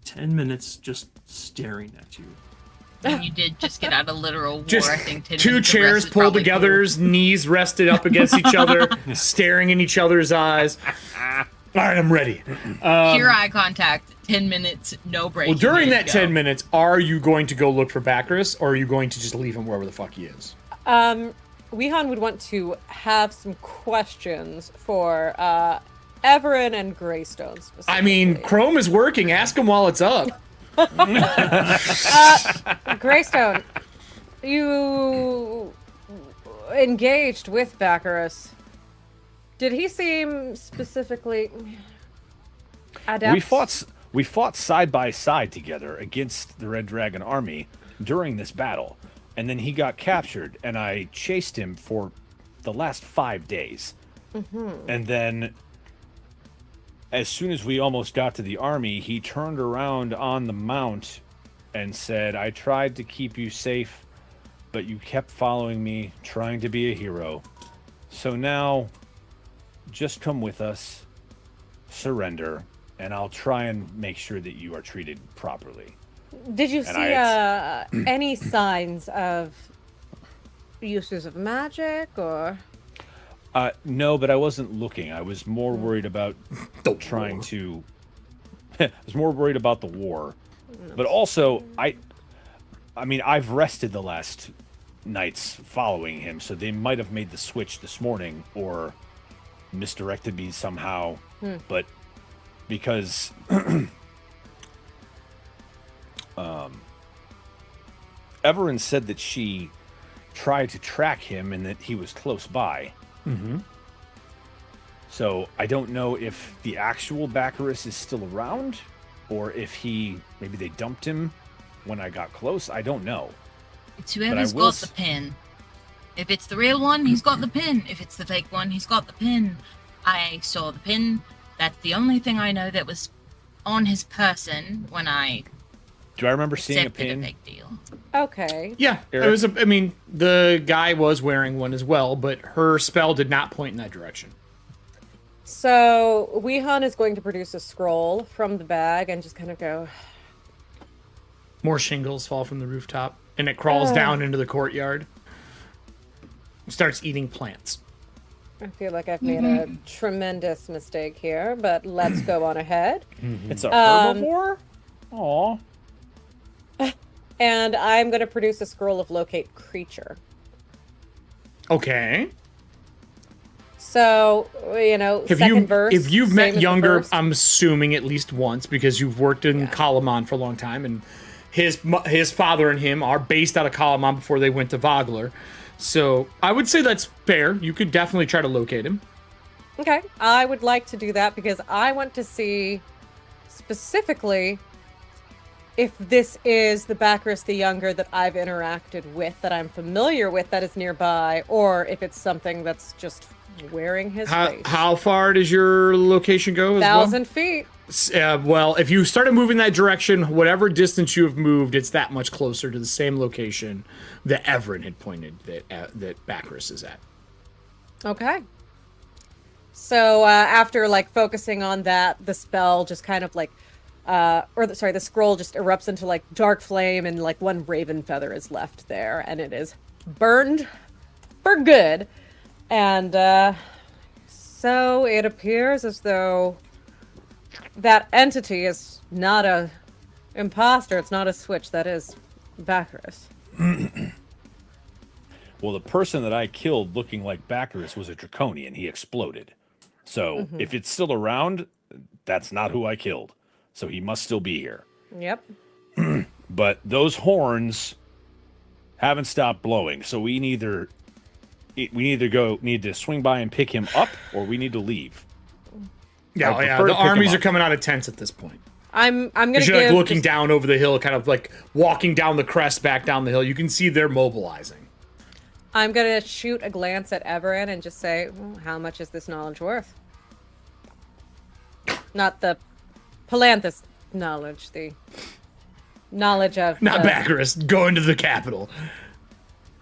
E: 10 minutes just staring at you.
D: And you did just get out of literal war,
A: Just
D: I think. 10
A: two
D: minutes of
A: chairs
D: rest is
A: pulled
D: probably
A: together,
D: cool.
A: knees rested up against each other, staring in each other's eyes. All right, I'm ready.
D: Pure eye contact, 10 minutes, no break.
A: Well, during
D: There
A: that
D: you
A: 10
D: go.
A: minutes, are you going to go look for Bacchus, or are you going to just leave him wherever the fuck he is?
C: Weehan would want to have some questions for Everin and Greystone specifically.
A: I mean, Chrome is working. Ask him while it's up.
C: Greystone, you engaged with Bacchus. Did he seem specifically adept?
B: We fought side by side together against the Red Dragon army during this battle, and then he got captured, and I chased him for the last 5 days. And then as soon as we almost got to the army, he turned around on the mount and said, "I tried to keep you safe, but you kept following me, trying to be a hero. So now, just come with us, surrender, and I'll try and make sure that you are treated properly."
C: Did you
B: And
C: see any signs of uses of magic or?
B: No, but I wasn't looking. I was more worried about trying to. I was more worried about the war, but also I mean, I've rested the last nights following him, so they might have made the switch this morning or misdirected me somehow. But because Everin said that she tried to track him and that he was close by. So I don't know if the actual Bacchus is still around, or if maybe they dumped him when I got close. I don't know.
D: It's whoever's got the pin. If it's the real one, he's got the pin. If it's the fake one, he's got the pin. I saw the pin. That's the only thing I know that was on his person when I.
B: Do I remember seeing a pin?
D: A big deal.
C: Okay.
A: Yeah, it was. I mean, the guy was wearing one as well, but her spell did not point in that direction.
C: So Weehan is going to produce a scroll from the bag and just kind of go.
A: More shingles fall from the rooftop, and it crawls down into the courtyard. Starts eating plants.
C: I feel like I've made a tremendous mistake here, but let's go on ahead.
B: It's a herbivore? Aw.
C: And I'm going to produce a scroll of locate creature.
A: Okay.
C: So, second verse.
A: If you've met Younger,
C: first.
A: I'm assuming at least once, because you've worked in Kalamon for a long time, and his father and him are based out of Kalamon before they went to Vogler. So I would say that's fair. You could definitely try to locate him.
C: Okay, I would like to do that because I want to see specifically if this is the Bacchus the Younger that I've interacted with, that I'm familiar with, that is nearby, or if it's something that's just wearing his face.
A: How far does your location go?
C: 1,000 feet.
A: Well, if you started moving that direction, whatever distance you have moved, it's that much closer to the same location that Everin had pointed that Bacchus is at.
C: Okay. So after focusing on that, the spell just kind of the scroll just erupts into dark flame, and one raven feather is left there, and it is burned for good. And so it appears as though that entity is not a imposter. It's not a switch. That is Bacchus.
B: Well, the person that I killed looking like Bacchus was a draconian. He exploded. So if it's still around, that's not who I killed. So he must still be here.
C: Yep.
B: But those horns haven't stopped blowing. So we need to swing by and pick him up, or we need to leave.
A: Yeah, the armies are coming out of tents at this point.
C: I'm gonna.
A: You're looking down over the hill, kind of walking down the crest back down the hill. You can see they're mobilizing.
C: I'm gonna shoot a glance at Everin and just say, "How much is this knowledge worth?" Not the Palanthus knowledge, the knowledge of
A: not Bacchus going to the capital.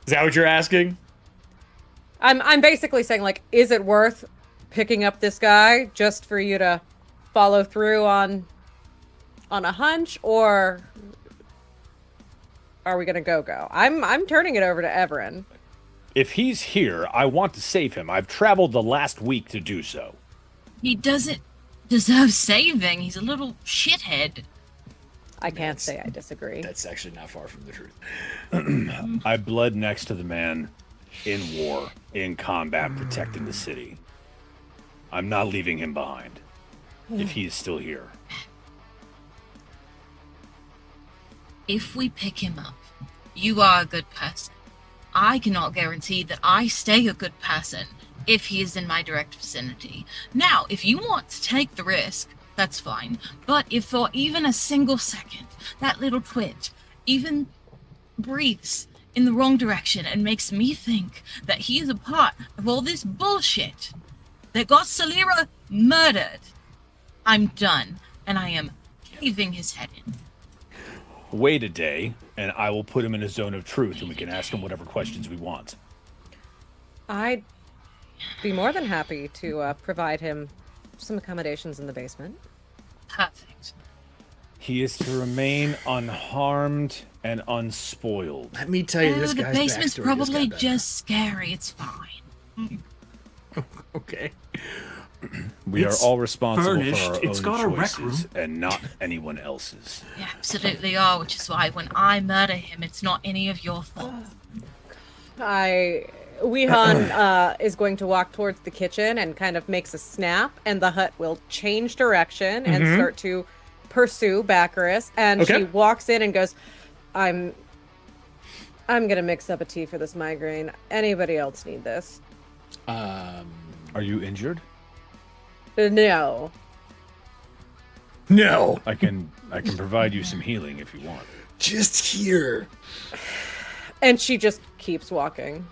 A: Is that what you're asking?
C: I'm basically saying, is it worth picking up this guy just for you to follow through on a hunch, or are we gonna go? I'm turning it over to Everin.
B: If he's here, I want to save him. I've traveled the last week to do so.
D: He doesn't deserve saving. He's a little shithead.
C: I can't say I disagree.
A: That's actually not far from the truth.
B: I bled next to the man in war, in combat, protecting the city. I'm not leaving him behind, if he's still here.
D: If we pick him up, you are a good person. I cannot guarantee that I stay a good person if he is in my direct vicinity. Now, if you want to take the risk, that's fine. But if for even a single second, that little twitch even breathes in the wrong direction and makes me think that he is a part of all this bullshit that got Salira murdered, I'm done, and I am caving his head in.
B: Wait a day, and I will put him in a zone of truth, and we can ask him whatever questions we want.
C: I'd be more than happy to provide him some accommodations in the basement.
D: Perfect.
B: He is to remain unharmed and unspoiled.
A: Let me tell you, this
D: the
A: guy's
D: basement's
A: backstory
D: probably
A: got better.
D: just scary. It's fine.
A: Okay.
B: We are all responsible
E: furnished.
B: for our
E: It's
B: own
E: got a rec
B: choices
E: room.
B: and not anyone else's.
D: You absolutely are, which is why when I murder him, it's not any of your fault.
C: Weehan is going to walk towards the kitchen and kind of makes a snap, and the hut will change direction and start to pursue Baccharis. And she walks in and goes, I'm gonna mix up a tea for this migraine. Anybody else need this?
B: Are you injured?
C: No.
A: No.
B: I can provide you some healing if you want.
A: Just here.
C: And she just keeps walking.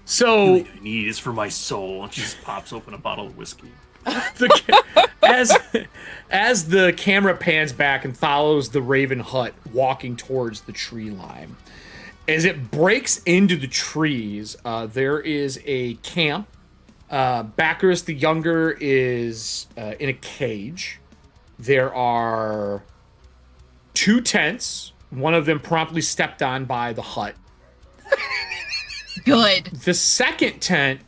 A: So
E: I need is for my soul. And she just pops open a bottle of whiskey.
A: as the camera pans back and follows the Raven hut walking towards the tree line, as it breaks into the trees, there is a camp. Baccharis the Younger is in a cage. There are 2 tents. One of them promptly stepped on by the hut.
D: Good.
A: The second tent,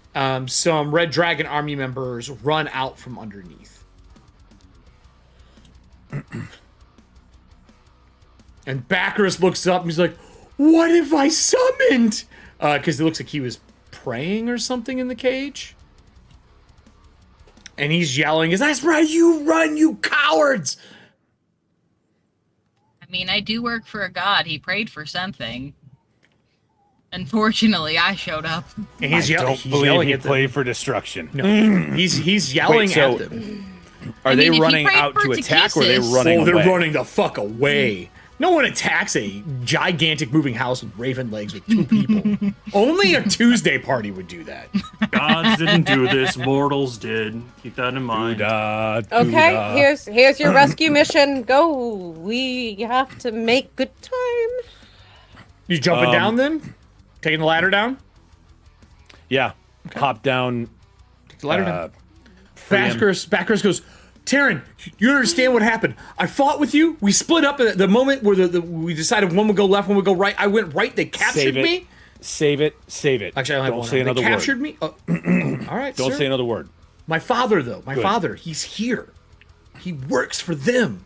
A: some Red Dragon army members run out from underneath. And Baccharis looks up and he's like, what have I summoned? Because it looks like he was praying or something in the cage. And he's yelling, that's right, you run, you cowards!
D: I mean, I do work for a god. He prayed for something. Unfortunately, I showed up.
A: And he's
B: Don't believe
A: yelling
B: he
A: at them.
B: played for destruction.
A: No, he's yelling
B: Wait, so
A: at them.
B: Are
D: I
B: they
D: mean, if he
B: running
D: prayed
B: out
D: for
B: to attack or are they
D: Takesis-
B: running
A: Oh, they're
B: away?
A: running the fuck away. No one attacks a gigantic moving house with raven legs with 2 people. Only a Tuesday party would do that.
E: Gods didn't do this. Mortals did. Keep that in mind.
C: Okay, here's your rescue mission. Go. We have to make good time.
A: You jumping down then? Taking the ladder down?
B: Yeah. Hop down.
A: Take the ladder down.
B: Freedom.
A: Baccharis goes, Taryn, you understand what happened. I fought with you. We split up at the moment where we decided one would go left, one would go right. I went right. They captured me.
B: Save it.
A: Actually, I don't have
B: Don't
A: one.
B: say another
A: They captured
B: word.
A: me. All right,
B: Don't
A: sir.
B: say another word.
A: My father, though. My
B: Good.
A: father. He's here. He works for them.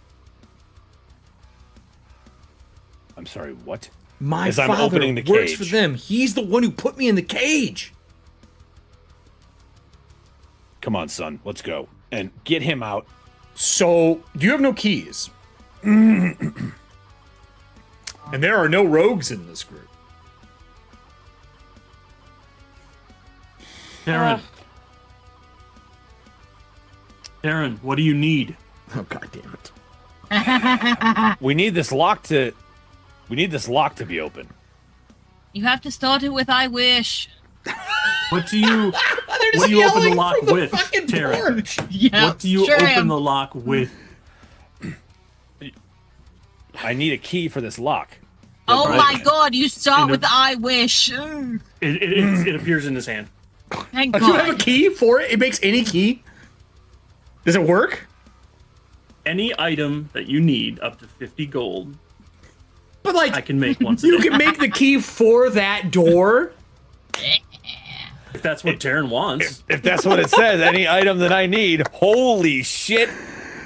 B: I'm sorry, what?
A: My
B: As I'm
A: father
B: opening the
A: works
B: cage.
A: for them. He's the one who put me in the cage.
B: Come on, son. Let's go. And get him out.
A: So, you have no keys. And there are no rogues in this group.
E: Darren. Darren, what do you need?
A: Oh, God damn it.
B: We need this lock to be open.
D: You have to start it with I wish.
E: What do you
A: They're
E: what do you open the
A: yelling
E: lock
A: from the
E: with,
A: fucking
E: Taryn?
A: porch.
D: Yeah.
E: What do you
D: sure
E: open
D: am.
E: the lock with?
B: I need a key for this lock.
D: Oh
E: Right.
D: my god, you start
E: In a-
D: with I wish. Ugh,
E: It appears in his hand.
D: thank
A: Do you have a
D: god.
A: key for it? It makes any key? Does it work?
E: Any item that you need up to 50 gold,
A: But, like,
E: I can make once a
A: you
E: day.
A: can make the key for that door.
E: If that's what Taryn wants.
B: If that's what it says, any item that I need. Holy shit.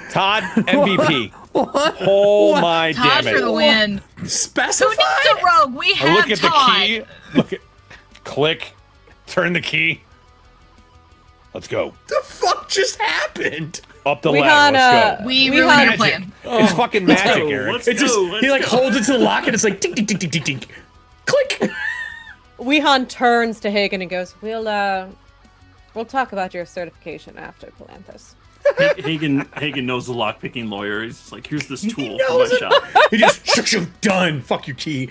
B: Todd, MVP. Oh my
D: Todd
B: damn
D: for the
B: it.
D: win.
A: Specify?
D: Who needs a rogue? We
B: I
D: have
B: look at the
D: Todd.
B: key. Look at click. Turn the key. Let's go.
A: The fuck just happened?
B: Up the
C: We
B: ladder.
C: had,
B: Let's go.
D: We
C: We
D: really
C: had
D: need a plan.
B: It's fucking magic,
E: go,
B: Eric.
E: let's
A: It just
E: go,
A: he like
E: let's go.
A: holds it to the lock and it's like ding ding ding ding ding ding. Click.
C: Weehan turns to Hagen and goes, We'll talk about your certification after Palanthus.
E: Hagen knows the lockpicking lawyer. He's just like, here's this tool for
A: knows
E: my
A: it.
E: shop.
A: He just shook done. Fuck your key.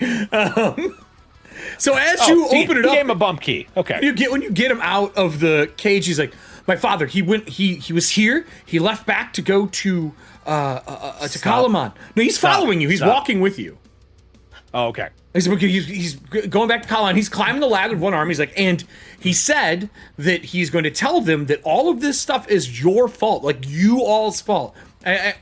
A: So as you open it
B: He gave him
A: up,
B: a bump key. Okay.
A: when you get him out of the cage, he's like, my father. He was here. He left back to go to Kalaman. No, he's following you. He's
B: Stop.
A: walking with you.
B: Oh, okay.
A: He's going back to Kalaman. He's climbing the ladder with one arm. He's like, and he said that he's going to tell them that all of this stuff is your fault, like you all's fault.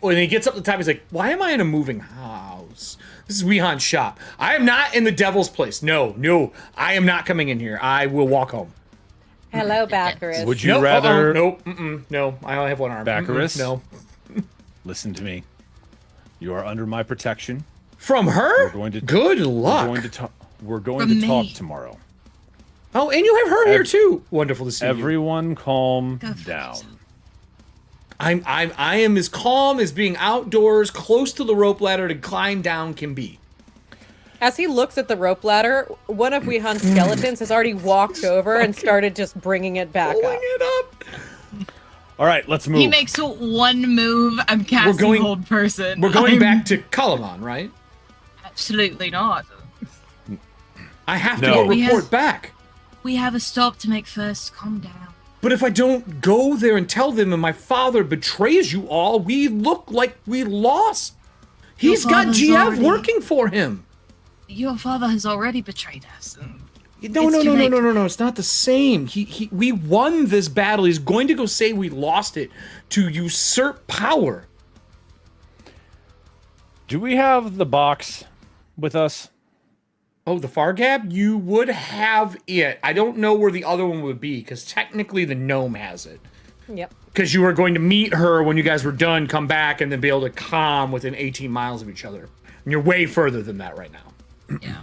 A: When he gets up to the top, he's like, why am I in a moving house? This is Weehan's shop. I am not in the devil's place. No, I am not coming in here. I will walk home.
C: Hello, Baccaris.
B: Would you rather?
A: Nope. No, I only have one arm.
B: Baccaris?
A: No.
B: Listen to me. You are under my protection.
A: From her?
B: We're going to.
A: Good luck.
B: We're going
D: From
B: to talk
D: me.
B: tomorrow.
A: Oh, and you have her here too. Wonderful to see you.
B: Everyone, calm
D: Go for
B: down.
D: yourself.
A: I am as calm as being outdoors, close to the rope ladder to climb down can be.
C: As he looks at the rope ladder, one of Weehan's skeletons has already walked over and started just bringing it back
A: Pulling
C: up.
A: it up.
B: All right, let's move.
D: He makes one move. I'm casting
A: going-
D: Hold Person.
A: We're going
D: I'm-
A: back to Kalaman, right?
D: Absolutely not.
A: I have
B: No.
A: to go
D: We
A: report
D: have-
A: back.
D: We have a stop to make first. Calm down.
A: But if I don't go there and tell them and my father betrays you all, we look like we lost. He's got
D: father's
A: GF
D: already-
A: working for him.
D: Your father has already betrayed us.
A: No,
D: It's
A: no,
D: too
A: no, no,
D: late.
A: no, no, no. It's not the same. We won this battle. He's going to go say we lost it to usurp power.
B: Do we have the box with us?
A: Oh, the Fargab? You would have it. I don't know where the other one would be, because technically the gnome has it.
C: Yep.
A: Because you were going to meet her when you guys were done, come back, and then be able to calm within 18 miles of each other. And you're way further than that right now.
D: Yeah.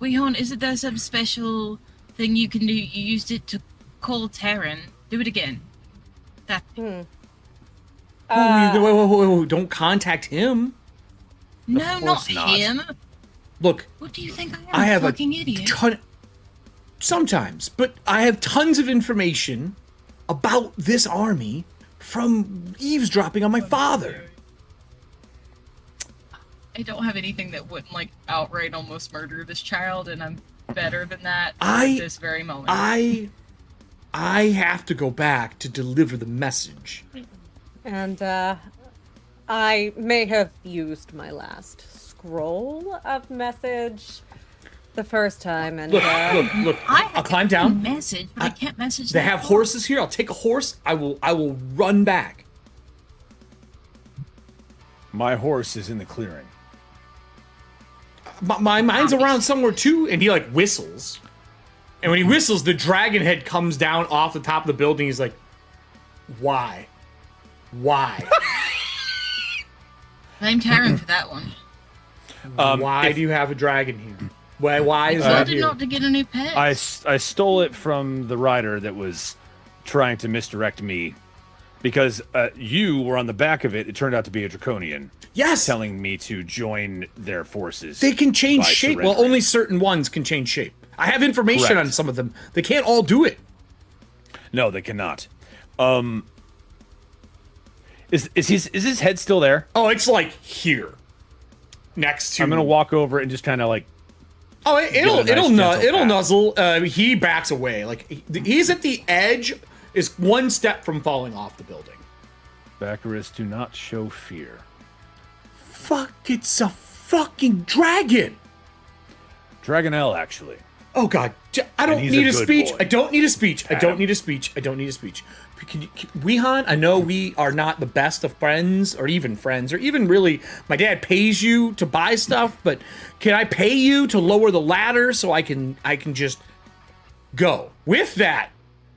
D: Weehorn, isn't there some special thing you can do? You used it to call Terran. Do it again. That.
A: Wait, don't contact him.
D: No, not
B: course not.
D: him.
A: Look,
D: What do you think I am?
A: I have
D: fucking
A: a
D: idiot.
A: ton. Sometimes, but I have tons of information about this army from eavesdropping on my father.
D: I don't have anything that wouldn't like outright almost murder this child, and I'm better than that
A: I-
D: at this very moment.
A: I have to go back to deliver the message.
C: And I may have used my last scroll of message the first time, and
A: Look.
D: I
A: I'll climb down.
D: Message, but I can't message.
A: They
D: that
A: have
D: far.
A: horses here. I'll take a horse. I will run back.
B: My horse is in the clearing.
A: My mind's around somewhere too, and he like whistles. And when he whistles, the dragon head comes down off the top of the building. He's like, "Why? Why?
D: Blame Terran for that one.
A: Why do you have a dragon here? Why is
D: I
A: that
D: did
A: here?"
D: not to get a new pet.
B: I stole it from the rider that was trying to misdirect me because you were on the back of it. It turned out to be a draconian.
A: Yes,
B: Telling me to join their forces.
A: they can change
B: by
A: shape. Well,
B: surrendering.
A: only certain ones can change shape. I have information
B: Correct.
A: on some of them. They can't all do it.
B: No, they cannot. Is his head still there?
A: Oh, it's like here, next to.
B: I'm gonna walk over and just kind of like.
A: Oh,
B: Give it a
A: it'll
B: nice, gentle pat.
A: nuzzle. He backs away. Like he's at the edge, is one step from falling off the building.
B: Baccaris, do not show fear.
A: Fuck! It's a fucking dragon.
B: Dragonelle, actually.
A: Oh god, I don't
B: he's
A: need
B: a
A: a
B: good
A: speech.
B: boy.
A: I don't need a speech. I don't
B: Adam.
A: need a speech. I don't need a speech. Weehan, I know we are not the best of friends, or even friends, or even really. My dad pays you to buy stuff, but can I pay you to lower the ladder so I can just go? With that,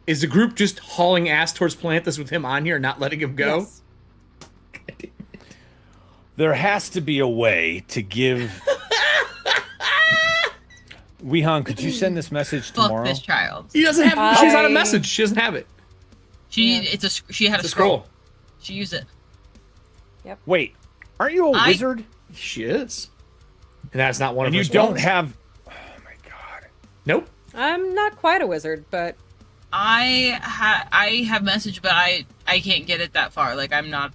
A: is the group just hauling ass towards Palanthus with him on here, and not letting him go?
C: Yes.
B: There has to be a way to give. Weehan, could you send this message
D: Fuck
B: tomorrow?
D: this child.
A: He doesn't have. She's not a
C: I-
A: message. She doesn't have it.
D: She had a
A: The
D: scroll.
A: scroll.
D: She used it.
B: Wait, aren't you a
D: I-
B: wizard?
A: She is, and that's not one
B: And
A: of
B: you
A: her
B: don't
A: spells.
B: have. Oh my god.
A: Nope.
C: I'm not quite a wizard, but
D: I have message, but I can't get it that far. Like I'm not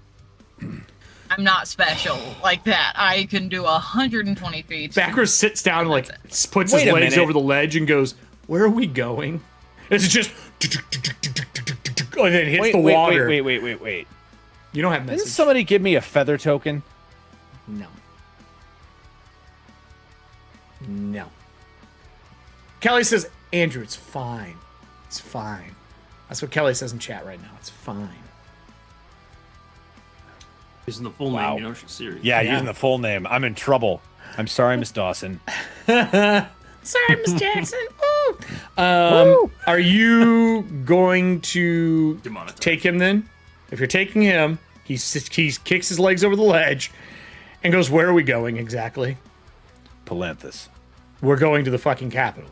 D: special like that. I can do 120 feet.
A: Backwards sits down and like puts
B: Wait
A: his
B: a
A: legs
B: minute.
A: over the ledge and goes, "Where are we going?" It's just and then hits the water.
B: Wait.
A: You don't have
B: Didn't
A: message.
B: somebody give me a feather token?
A: No. No. Kelly says, "Andrew, it's fine. It's fine." That's what Kelly says in chat right now. It's fine.
E: Using the full
B: Wow.
E: name, you know she's serious.
B: Yeah,
A: Yeah.
B: using the full name. I'm in trouble. I'm sorry, Miss Dawson.
A: Sorry, Miss Jackson. Woo. Are you going to take him then? If you're taking him, he kicks his legs over the ledge and goes, where are we going exactly?
B: Palanthus.
A: We're going to the fucking capital.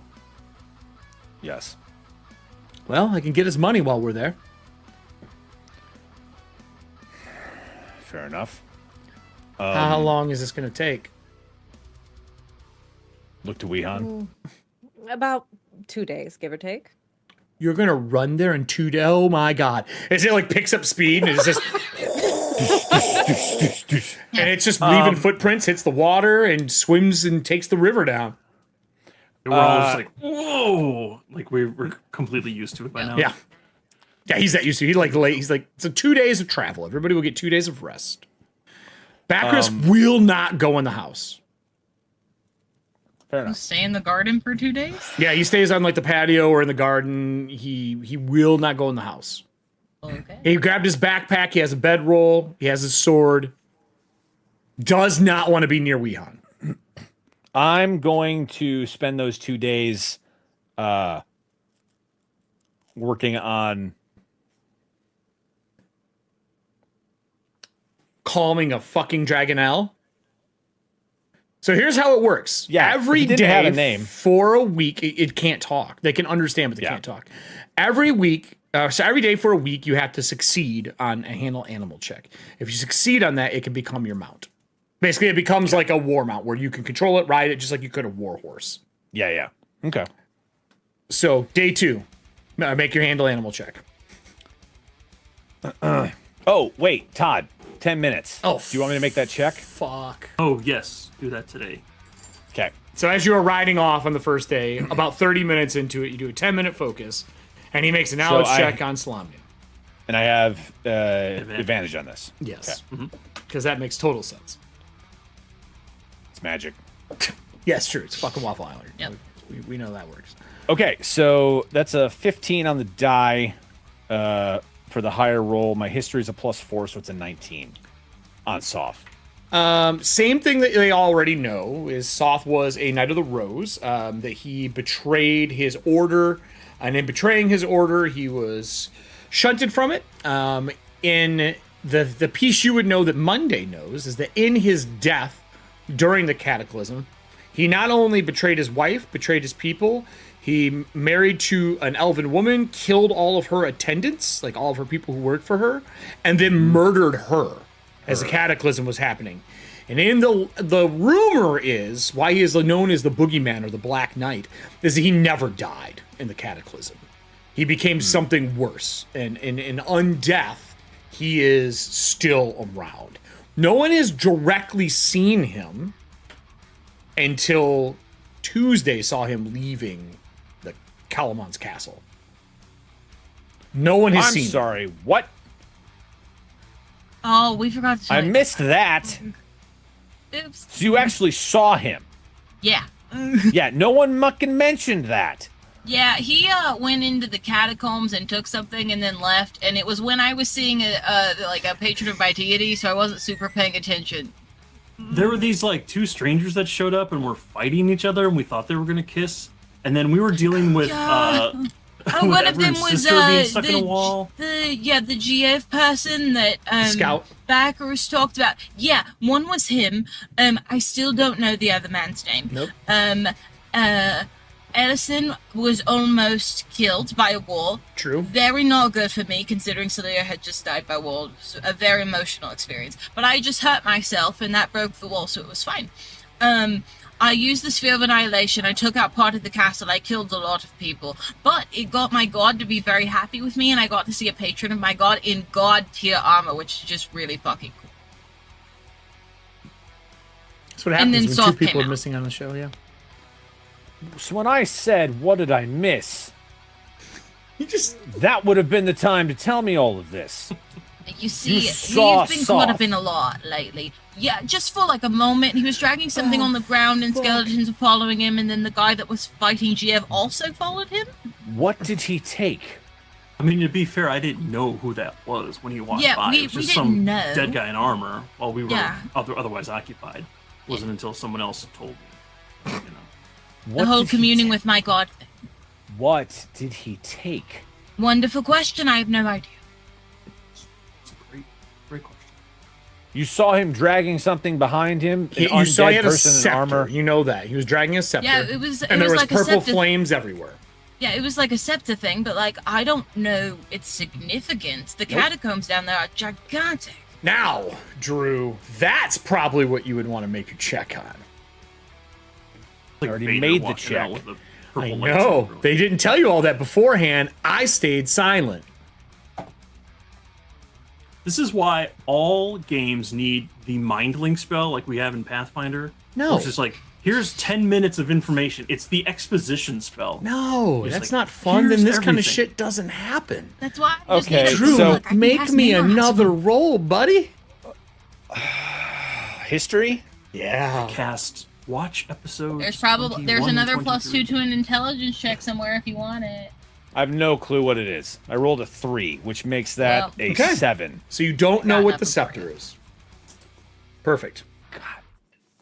B: Yes.
A: Well, I can get his money while we're there.
B: Fair enough.
A: How long is this going to take?
B: Look to Wehan.
C: About 2 days, give or take.
A: You're going to run there in 2 days? Oh my God. Is it like picks up speed and it's just... and it's just leaving footprints, hits the water and swims and takes the river down.
E: We're all just like, whoa! Like we're completely used to it by now.
A: Yeah. Yeah, he's that used to. He's like, so 2 days of travel. Everybody will get 2 days of rest. Bacchus will not go in the house.
B: Fair
D: You
B: enough.
D: stay in the garden for 2 days?
A: Yeah, he stays on like the patio or in the garden. He will not go in the house.
D: Okay.
A: He grabbed his backpack. He has a bedroll. He has his sword. Does not want to be near Wehan.
B: I'm going to spend those 2 days working on
A: calming a fucking Dragonelle. So here's how it works.
B: Yeah,
A: every
B: if it didn't
A: day
B: have a name.
A: for a week, it can't talk. They can understand, but they can't talk. Every week, so every day for a week, you have to succeed on a handle animal check. If you succeed on that, it can become your mount. Basically, it becomes like a war mount where you can control it, ride it, just like you could a war horse.
B: Yeah. Okay.
A: So day 2, make your handle animal check.
B: Oh, wait, Todd. 10 minutes.
A: Oh,
B: do you want me to make that check?
A: Fuck.
E: Oh yes, do that today.
B: Okay.
A: So as you are riding off on the first day, about 30 minutes into it, you do a 10-minute focus, and he makes a knowledge check on Salamnia.
B: And I have advantage on this.
A: Yes. Because that makes total sense.
B: It's magic.
A: Yes, true. It's fucking Waffle Island.
D: Yep.
A: We know that works.
B: Okay, so that's a 15 on the die for the higher roll. My history is a +4, so it's a 19 on Soth.
A: Same thing that they already know is Soth was a Knight of the Rose, that he betrayed his order, and in betraying his order, he was shunted from it. In the piece you would know that Monday knows is that in his death during the Cataclysm, he not only betrayed his wife, betrayed his people, he married to an elven woman, killed all of her attendants, like all of her people who worked for her, and then murdered her as the Cataclysm was happening. And in the rumor is, why he is known as the Boogeyman or the Black Knight, is that he never died in the Cataclysm. He became something worse. And in undeath, he is still around. No one has directly seen him until Tuesday saw him leaving the Calamon's castle. No one has seen him.
B: I'm sorry, what?
D: Oh, we forgot to tell
B: I
D: you.
B: missed that.
D: Oops.
B: So you actually saw him.
D: Yeah.
B: Yeah, no one mucking mentioned that.
D: Yeah, he went into the catacombs and took something and then left, and it was when I was seeing a patron of my deity, so I wasn't super paying attention.
E: There were these like two strangers that showed up and were fighting each other, and we thought they were gonna kiss. And then we were dealing with
D: One of them was
E: being stuck in a wall.
D: the GF person that
A: Scout.
D: Backers talked about. Yeah, one was him. I still don't know the other man's name.
A: Nope.
D: Ellison was almost killed by a wall.
A: True.
D: Very not good for me, considering Celia had just died by wall. It was a very emotional experience. But I just hurt myself, and that broke the wall, so it was fine. I used the Sphere of Annihilation. I took out part of the castle. I killed a lot of people. But it got my god to be very happy with me, and I got to see a patron of my god in god tier armor, which is just really fucking cool.
A: That's what happens
D: then
A: when two
D: Soth
A: people
D: came
A: are
D: out.
A: missing on the show, yeah.
B: So when I said, what did I miss?
A: You just...
B: That would have been the time to tell me all of this.
D: You see,
B: You saw
D: he's been caught
B: Soth.
D: up in a lot lately. Yeah, just for like a moment, he was dragging something on the ground and skeletons were following him, and then the guy that was fighting GF also followed him.
B: What did he take?
E: I mean, to be fair, I didn't know who that was when he walked
D: Yeah,
E: by.
D: we-
E: It was
D: we
E: just
D: didn't
E: some
D: know.
E: dead guy in armor while we were
D: Yeah.
E: otherwise occupied. It wasn't until someone else told me. You know.
D: The whole communing with my god thing.
B: What did he take?
D: Wonderful question. I have no idea.
E: It's a great question.
B: You saw him dragging something behind him.
A: You saw he had a
B: person in
A: scepter.
B: armor.
A: You know that he was dragging a scepter.
D: Yeah, it was.
A: And there was
D: like
A: purple
D: a scepter.
A: flames everywhere.
D: Yeah, it was like a scepter thing, but like I don't know its significance. The catacombs down there are gigantic.
A: Now, Drew, that's probably what you would want to make a check on.
E: Like
B: already
E: Vader
B: made the
E: walking out
B: check.
E: with the
A: I
E: purple
A: know.
E: lightsaber.
A: They didn't tell you all that beforehand. I stayed silent.
E: This is why all games need the mind link spell like we have in Pathfinder.
A: No.
E: Which is like, here's 10 minutes of information. It's the exposition spell.
A: No,
E: It's
A: that's
E: like,
A: not fun.
E: here's
A: Then this kind of
E: everything.
A: shit doesn't happen.
D: That's why. I just
B: Okay,
D: needed to
A: Drew,
B: so-
D: look, I can
A: make
D: pass
A: me
D: a
A: another roll, buddy.
B: History?
A: Yeah.
E: Cast watch episode.
D: There's probably
E: 21 and
D: another +2
E: 23.
D: to an intelligence check somewhere if you want it.
B: I have no clue what it is. I rolled a 3, which makes that
D: Well,
B: a
A: okay.
B: 7.
A: So you don't know
D: Got
A: what
D: that
A: the scepter
D: beforehand.
A: is. Perfect.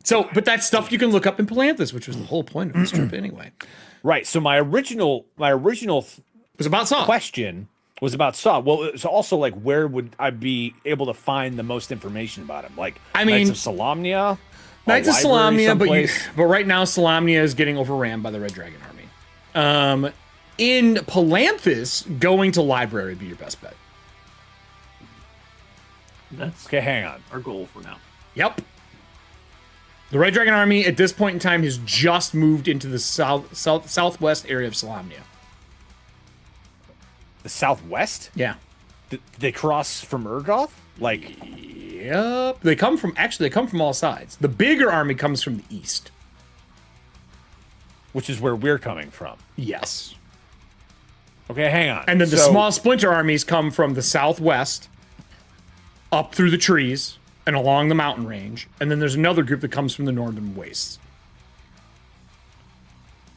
A: So, but that's stuff you can look up in Palanthas, which was the whole point of this trip anyway. It
B: Right. So my original
A: was about Saw.
B: question was about Saw. Well, it's also like, where would I be able to find the most information about him? Like,
A: I mean,
B: Knights of Solamnia,
A: Knights of
B: a library
A: Solamnia,
B: someplace?
A: but right now Solamnia is getting overran by the Red Dragon Army. In Palanthas, going to library would be your best bet.
E: That's
B: Okay, hang on.
E: our goal for now.
A: Yep. The Red Dragon Army at this point in time has just moved into the southwest area of Solamnia.
B: The Southwest?
A: Yeah.
B: They cross from Urgoth? Like,
A: Yep. They come from all sides. The bigger army comes from the east.
B: which is where we're coming from.
A: Yes.
B: Okay, hang on.
A: And then the
B: So-
A: small splinter armies come from the southwest, up through the trees, and along the mountain range. And then there's another group that comes from the northern wastes.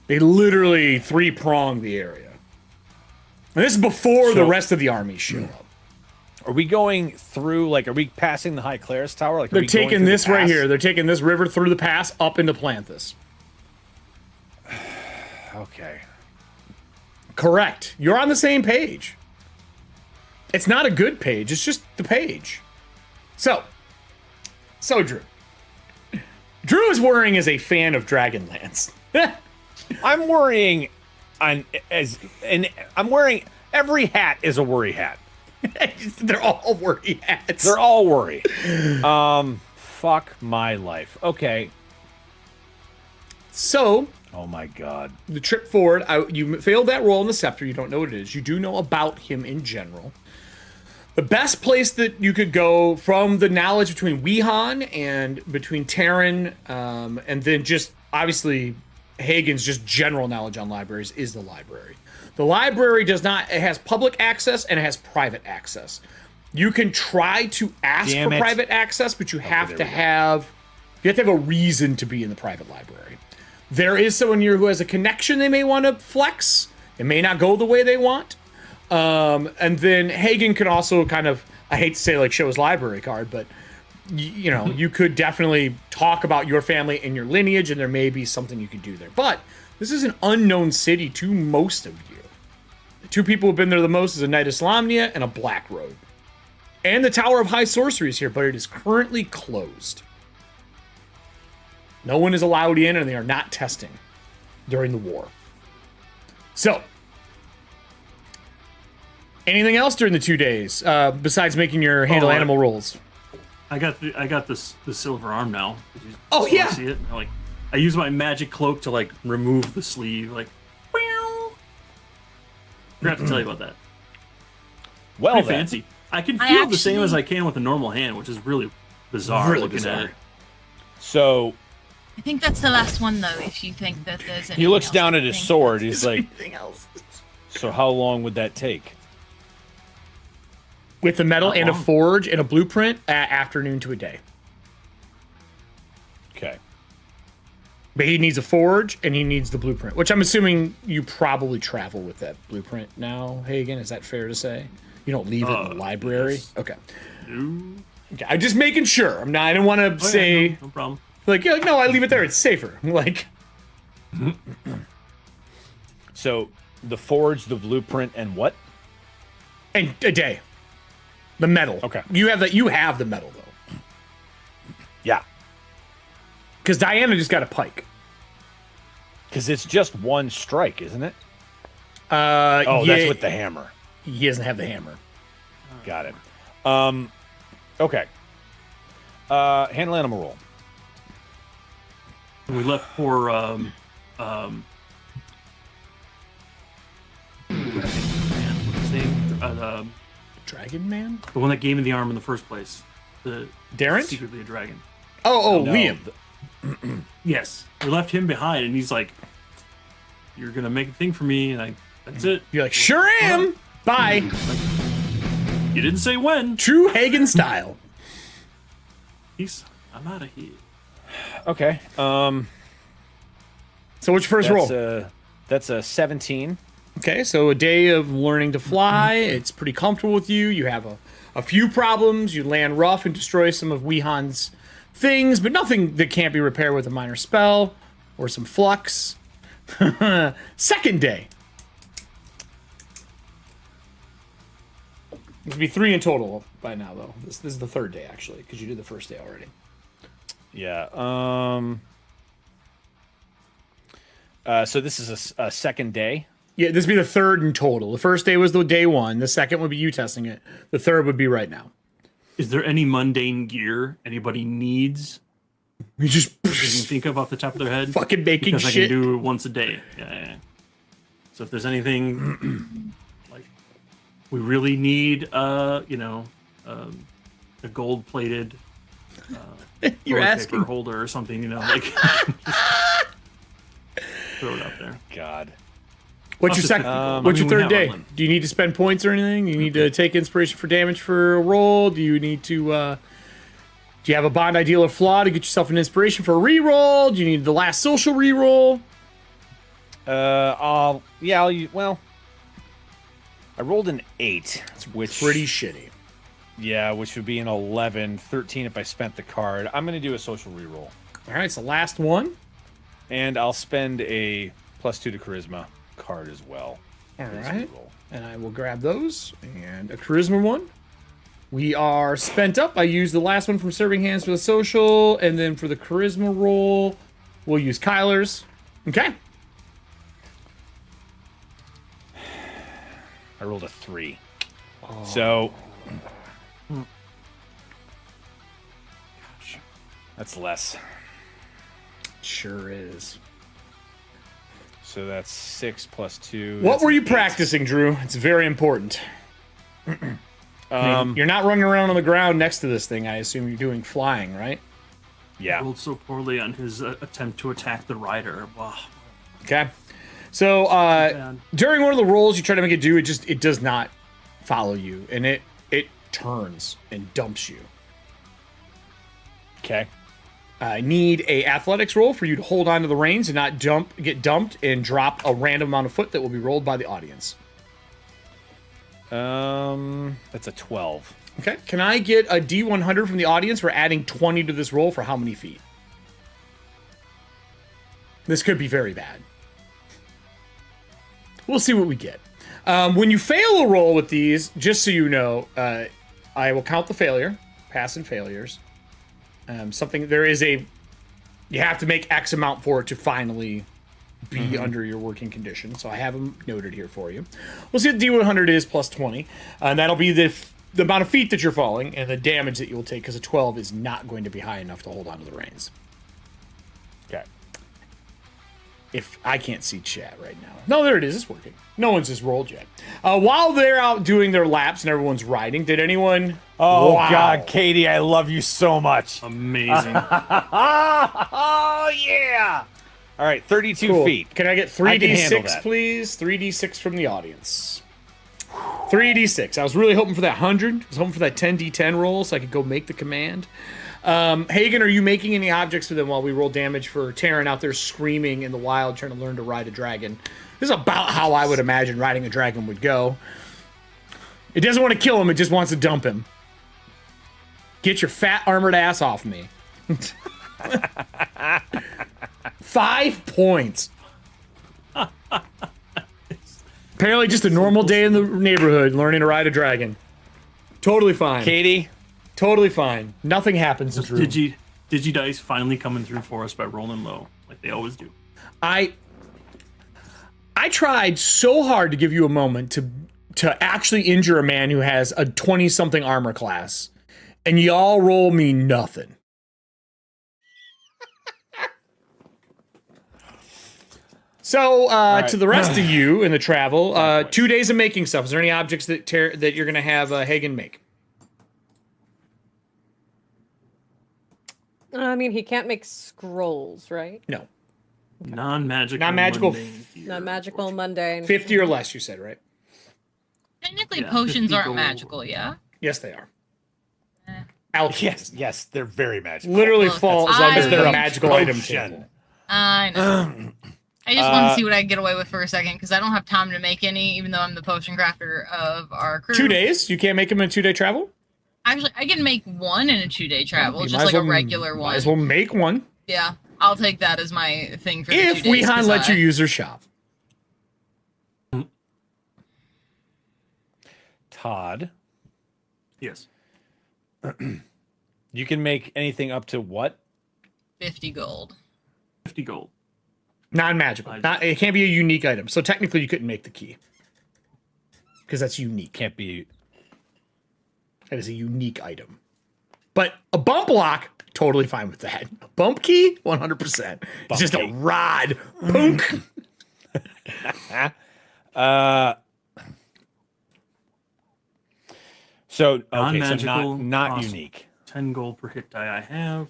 A: They literally three-prong the area. And this is before the
B: So-
A: rest of the armies show up.
B: Are we going through, like, are we passing the High Claris Tower? Like, are
A: They're
B: we going
A: taking
B: through the
A: this right
B: pass?
A: here. They're taking this river through the pass up into Palanthas.
B: Okay.
A: Correct. You're on the same page. It's not a good page. It's just the page. So Drew. Drew is worrying as a fan of Dragonlance.
B: I'm worrying I'm wearing every hat is a worry hat.
A: They're all worry hats.
B: They're all worry. Fuck my life. Okay.
A: So
B: Oh my god.
A: the trip forward, you failed that roll in the scepter. You don't know what it is. You do know about him in general. The best place that you could go from the knowledge between Weehan and between Terran, and then just obviously Hagen's just general knowledge on libraries is the library. The library it has public access and it has private access. You can try to ask
B: Damn
A: for
B: it.
A: private access, but you have
B: there
A: to
B: we go.
A: have a reason to be in the private library. There is someone here who has a connection they may want to flex. It may not go the way they want. And then Hagen could also kind of, I hate to say like show his library card, but you know, you could definitely talk about your family and your lineage, and there may be something you could do there. But this is an unknown city to most of you. The two people who've been there the most is a Knight of Solamnia and a Black Road. And the Tower of High Sorcery is here, but it is currently closed. No one is allowed in, and they are not testing during the war. So, anything else during the 2 days besides making your handle animal rolls?
E: I got the silver arm now. Did you
A: Oh,
E: still
A: yeah.
E: see it? I use my magic cloak to like remove the sleeve. Like, I forgot to tell you about that.
B: Well
E: Pretty
B: then.
E: fancy. I can
D: I
E: feel the same
D: actually-
E: as I can with a normal hand, which is really bizarre
A: Really
E: looking
A: bizarre.
E: at it.
B: So
D: I think that's the last one, though, if you think that there's
B: he looks
D: anything
B: down
D: else
B: at
D: to
B: his
D: think.
B: sword. He's like,
A: Anything else?
B: so how long would that take?
A: With the metal
E: Not
A: and a
E: long.
A: forge and a blueprint, afternoon to a day.
B: Okay.
A: But he needs a forge and he needs the blueprint, which I'm assuming you probably travel with that blueprint now, Hagen. Is that fair to say? You don't leave it in the library?
E: yes.
A: Okay.
E: Ooh.
A: Okay. I'm just making sure. I didn't want to
E: Oh, yeah,
A: say,
E: no problem.
A: like, no, I leave it there. It's safer. Like,
B: So the forge, the blueprint, and what?
A: And a day. The metal.
B: Okay.
A: You have that. You have the metal though.
B: Yeah.
A: Because Diana just got a pike.
B: Because it's just one strike, isn't it?
A: Yeah,
B: That's with the hammer.
A: He doesn't have the hammer.
B: Got it. Okay. Handle animal roll.
E: We left for what's his name?
A: Dragon Man?
E: The one that gave me the arm in the first place. The
A: Darren?
E: secretly a dragon.
A: Oh,
B: No.
A: Liam.
E: Yes, we left him behind, and he's like, "You're gonna make a thing for me," and that's it.
A: You're like, sure am. Bye.
E: You didn't say when.
A: True Hagen style.
E: I'm out of here.
B: Okay.
A: So what's your first roll?
B: That's a 17.
A: Okay, so a day of learning to fly. It's pretty comfortable with you. You have a few problems. You land rough and destroy some of Weehan's things, but nothing that can't be repaired with a minor spell or some flux. Second day. This would be 3 in total by now, though. This is the third day, actually, because you did the first day already.
B: Yeah. So this is a second day.
A: Yeah, this would be the third in total. The first day was the day 1. The second would be you testing it. The third would be right now.
E: Is there any mundane gear anybody needs?
A: You just
E: They can think of off the top of their head.
A: fucking making
E: Because
A: shit.
E: I can do it once a day. Yeah. So if there's anything like we really need, a gold-plated
A: You're
E: toilet
A: asking.
E: paper holder or something, like throw it out there.
B: God.
A: What's your
E: Just
A: second?
E: technical.
A: What's
E: I
A: your
E: mean, we
A: third
E: have
A: day?
E: our limit.
A: Do you need to spend points or anything? Do you need to take inspiration for damage for a roll? Do you need to? Do you have a bond, ideal, or flaw to get yourself an inspiration for a reroll? Do you need the last social reroll?
B: I'll use. Well, I rolled an 8, which
A: Pretty shitty.
B: Yeah, which would be an 11, 13 if I spent the card. I'm going to do a social reroll.
A: All right, it's the last one.
B: And I'll spend a +2 to charisma card as well.
A: All
B: for this
A: right,
B: reroll.
A: and I will grab those and a charisma one. We are spent up. I used the last one from Serving Hands for the social, and then for the charisma roll, we'll use Kyler's. Okay.
B: I rolled a 3. So that's less.
A: Sure is.
B: So that's 6 + 2.
A: What
B: That's
A: were
B: an
A: you
B: 8.
A: practicing, Drew? It's very important. You're not running around on the ground next to this thing. I assume you're doing flying, right?
B: Yeah.
E: Rolled so poorly on his attempt to attack the rider. Wow.
A: Okay. So during one of the rolls you try to make it do, it does not follow you, and it turns and dumps you.
B: Okay.
A: I need a athletics roll for you to hold on to the reins and not get dumped, and drop a random amount of foot that will be rolled by the audience.
B: That's a 12.
A: Okay. Can I get a D100 from the audience? We're adding 20 to this roll for how many feet? This could be very bad. We'll see what we get. When you fail a roll with these, just so you know, I will count the failure, pass and failures. You have to make X amount for it to finally be under your working condition. So I have them noted here for you. We'll see what D100 is plus 20. And that'll be the amount of feet that you're falling and the damage that you'll take, because a 12 is not going to be high enough to hold onto the reins.
B: Okay.
A: If I can't see chat right now. No, there it is. It's working. No one's just rolled yet. While they're out doing their laps and everyone's riding, did anyone...
B: Oh,
A: Wow.
B: God, Katie, I love you so much.
E: Amazing.
B: Oh, yeah. All right, 32
A: Cool.
B: feet.
A: Can I get
B: I can handle
A: 3d6,
B: that.
A: please? 3d6 from the audience. 3d6. I was really hoping for that 100. I was hoping for that 10d10 roll so I could go make the command. Hagen, are you making any objects for them while we roll damage for Terran out there screaming in the wild trying to learn to ride a dragon? This is about how I would imagine riding a dragon would go. It doesn't want to kill him, it just wants to dump him. Get your fat armored ass off me. 5 points. Apparently, just a normal day in the neighborhood, learning to ride a dragon. Totally fine.
B: Katie,
A: Totally fine. Nothing happens to Drew.
E: Digidice finally coming through for us by rolling low, like they always do.
A: I tried so hard to give you a moment to actually injure a man who has a 20-something armor class, and y'all roll me nothing. So,
B: right.
A: to the rest of you in the travel, 2 days of making stuff. Is there any objects that you're going to have Hagen make?
C: I mean, he can't make scrolls, right?
A: No.
E: Non-magical.
A: Non-magical.
E: Mundane gear,
C: Not magical, mundane.
A: 50 or less, you said, right?
D: Technically,
E: Yeah,
D: potions
E: 50
D: aren't
E: gold.
D: magical, yeah?
A: Yes, they are.
D: Eh.
A: Alchemy.
B: yes, they're very magical.
A: Literally
D: Well,
A: falls
D: that's
A: under
D: obvious.
A: the magical item
B: Potion.
A: table.
D: I know. I just want to see what I can get away with for a second, because I don't have time to make any, even though I'm the potion crafter of our crew.
A: 2 days? You can't make them in a 2-day travel?
D: Actually, I can make one in a 2-day travel,
A: You
D: just
A: might
D: like
A: as
D: a
A: well-
D: regular
A: Might
D: one.
A: as well make one.
D: Yeah, I'll take that as my thing for the 2
A: If
D: days.
A: Weehan
D: 'cause
A: lets you
D: I-
A: use her shop.
B: Todd,
E: Yes.
B: you can make anything up to what?
D: 50 gold.
E: 50 gold.
A: Non-magical. It can't be a unique item. So technically you couldn't make the key. Because that's unique.
B: Can't be.
A: That is a unique item. But a bump lock, totally fine with that. A bump key, 100%. It's just
B: key.
A: a rod. Punk.
B: So okay, so
E: Non-magical
B: not
E: cost
B: unique.
E: 10 gold per hit die I have.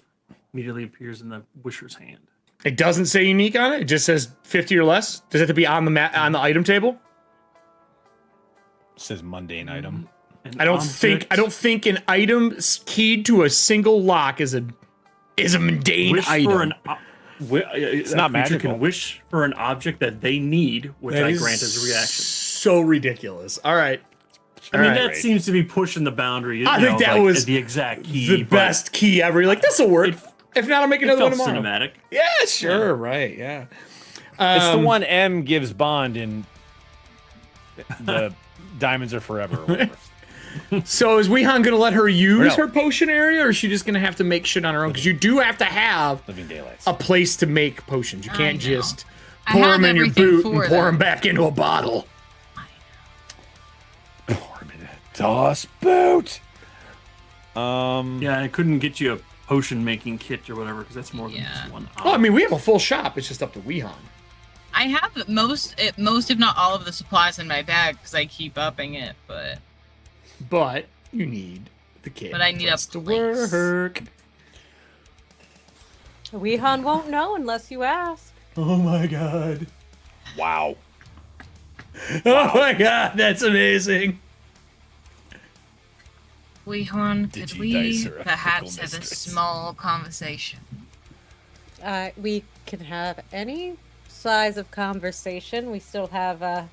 E: Immediately appears in the wisher's hand.
A: It doesn't say unique on it. It just says 50 or less. Does it have to be on the on the item table?
B: It says mundane item.
E: An
A: I don't
E: object
A: think an item keyed to a single lock is a mundane
E: wish
A: item.
E: for an it's
B: not magical.
E: can wish for an object that they need, which
A: That
E: I
A: is
E: grant as a reaction.
A: So ridiculous. All right.
E: I mean,
A: All
E: that
A: right.
E: seems to be pushing the boundary.
A: I
E: you
A: think
E: know,
A: that
E: like,
A: was
E: the exact key.
A: The
E: but
A: best key ever. You're like, this will work. If not, I'll make
E: It
A: another
E: felt
A: one tomorrow.
E: cinematic.
A: Yeah, sure. Right. Yeah.
B: It's the one M gives Bond in the Diamonds Are Forever. Or whatever.
A: So is Weehan going to let her use
B: no.
A: her potion area, or is she just going to have to make shit on her own? Because you do have to have
B: Living Daylights.
A: a place to make potions. You can't
D: know.
A: just
D: I
A: pour
D: have
A: them in your
D: everything
A: boot
D: for
A: and pour
D: them.
A: them back into a bottle.
B: Toss boot.
E: Yeah, I couldn't get you a potion making kit or whatever because that's more than
D: Yeah.
E: just one.
A: Well, I mean, we have a full shop. It's just up to Weehan.
D: I have most, if not all, of the supplies in my bag because I keep upping it, but
A: But you need the kit.
D: But I need a
A: to
D: place.
A: work.
C: Weehan won't know unless you ask.
A: Oh my god.
B: Wow.
A: Oh my god, that's amazing.
D: Weehan, could we
B: Digidice are a
D: perhaps
B: fickle
D: have a
B: mistress.
D: small conversation?
C: We can have any size of conversation. We still have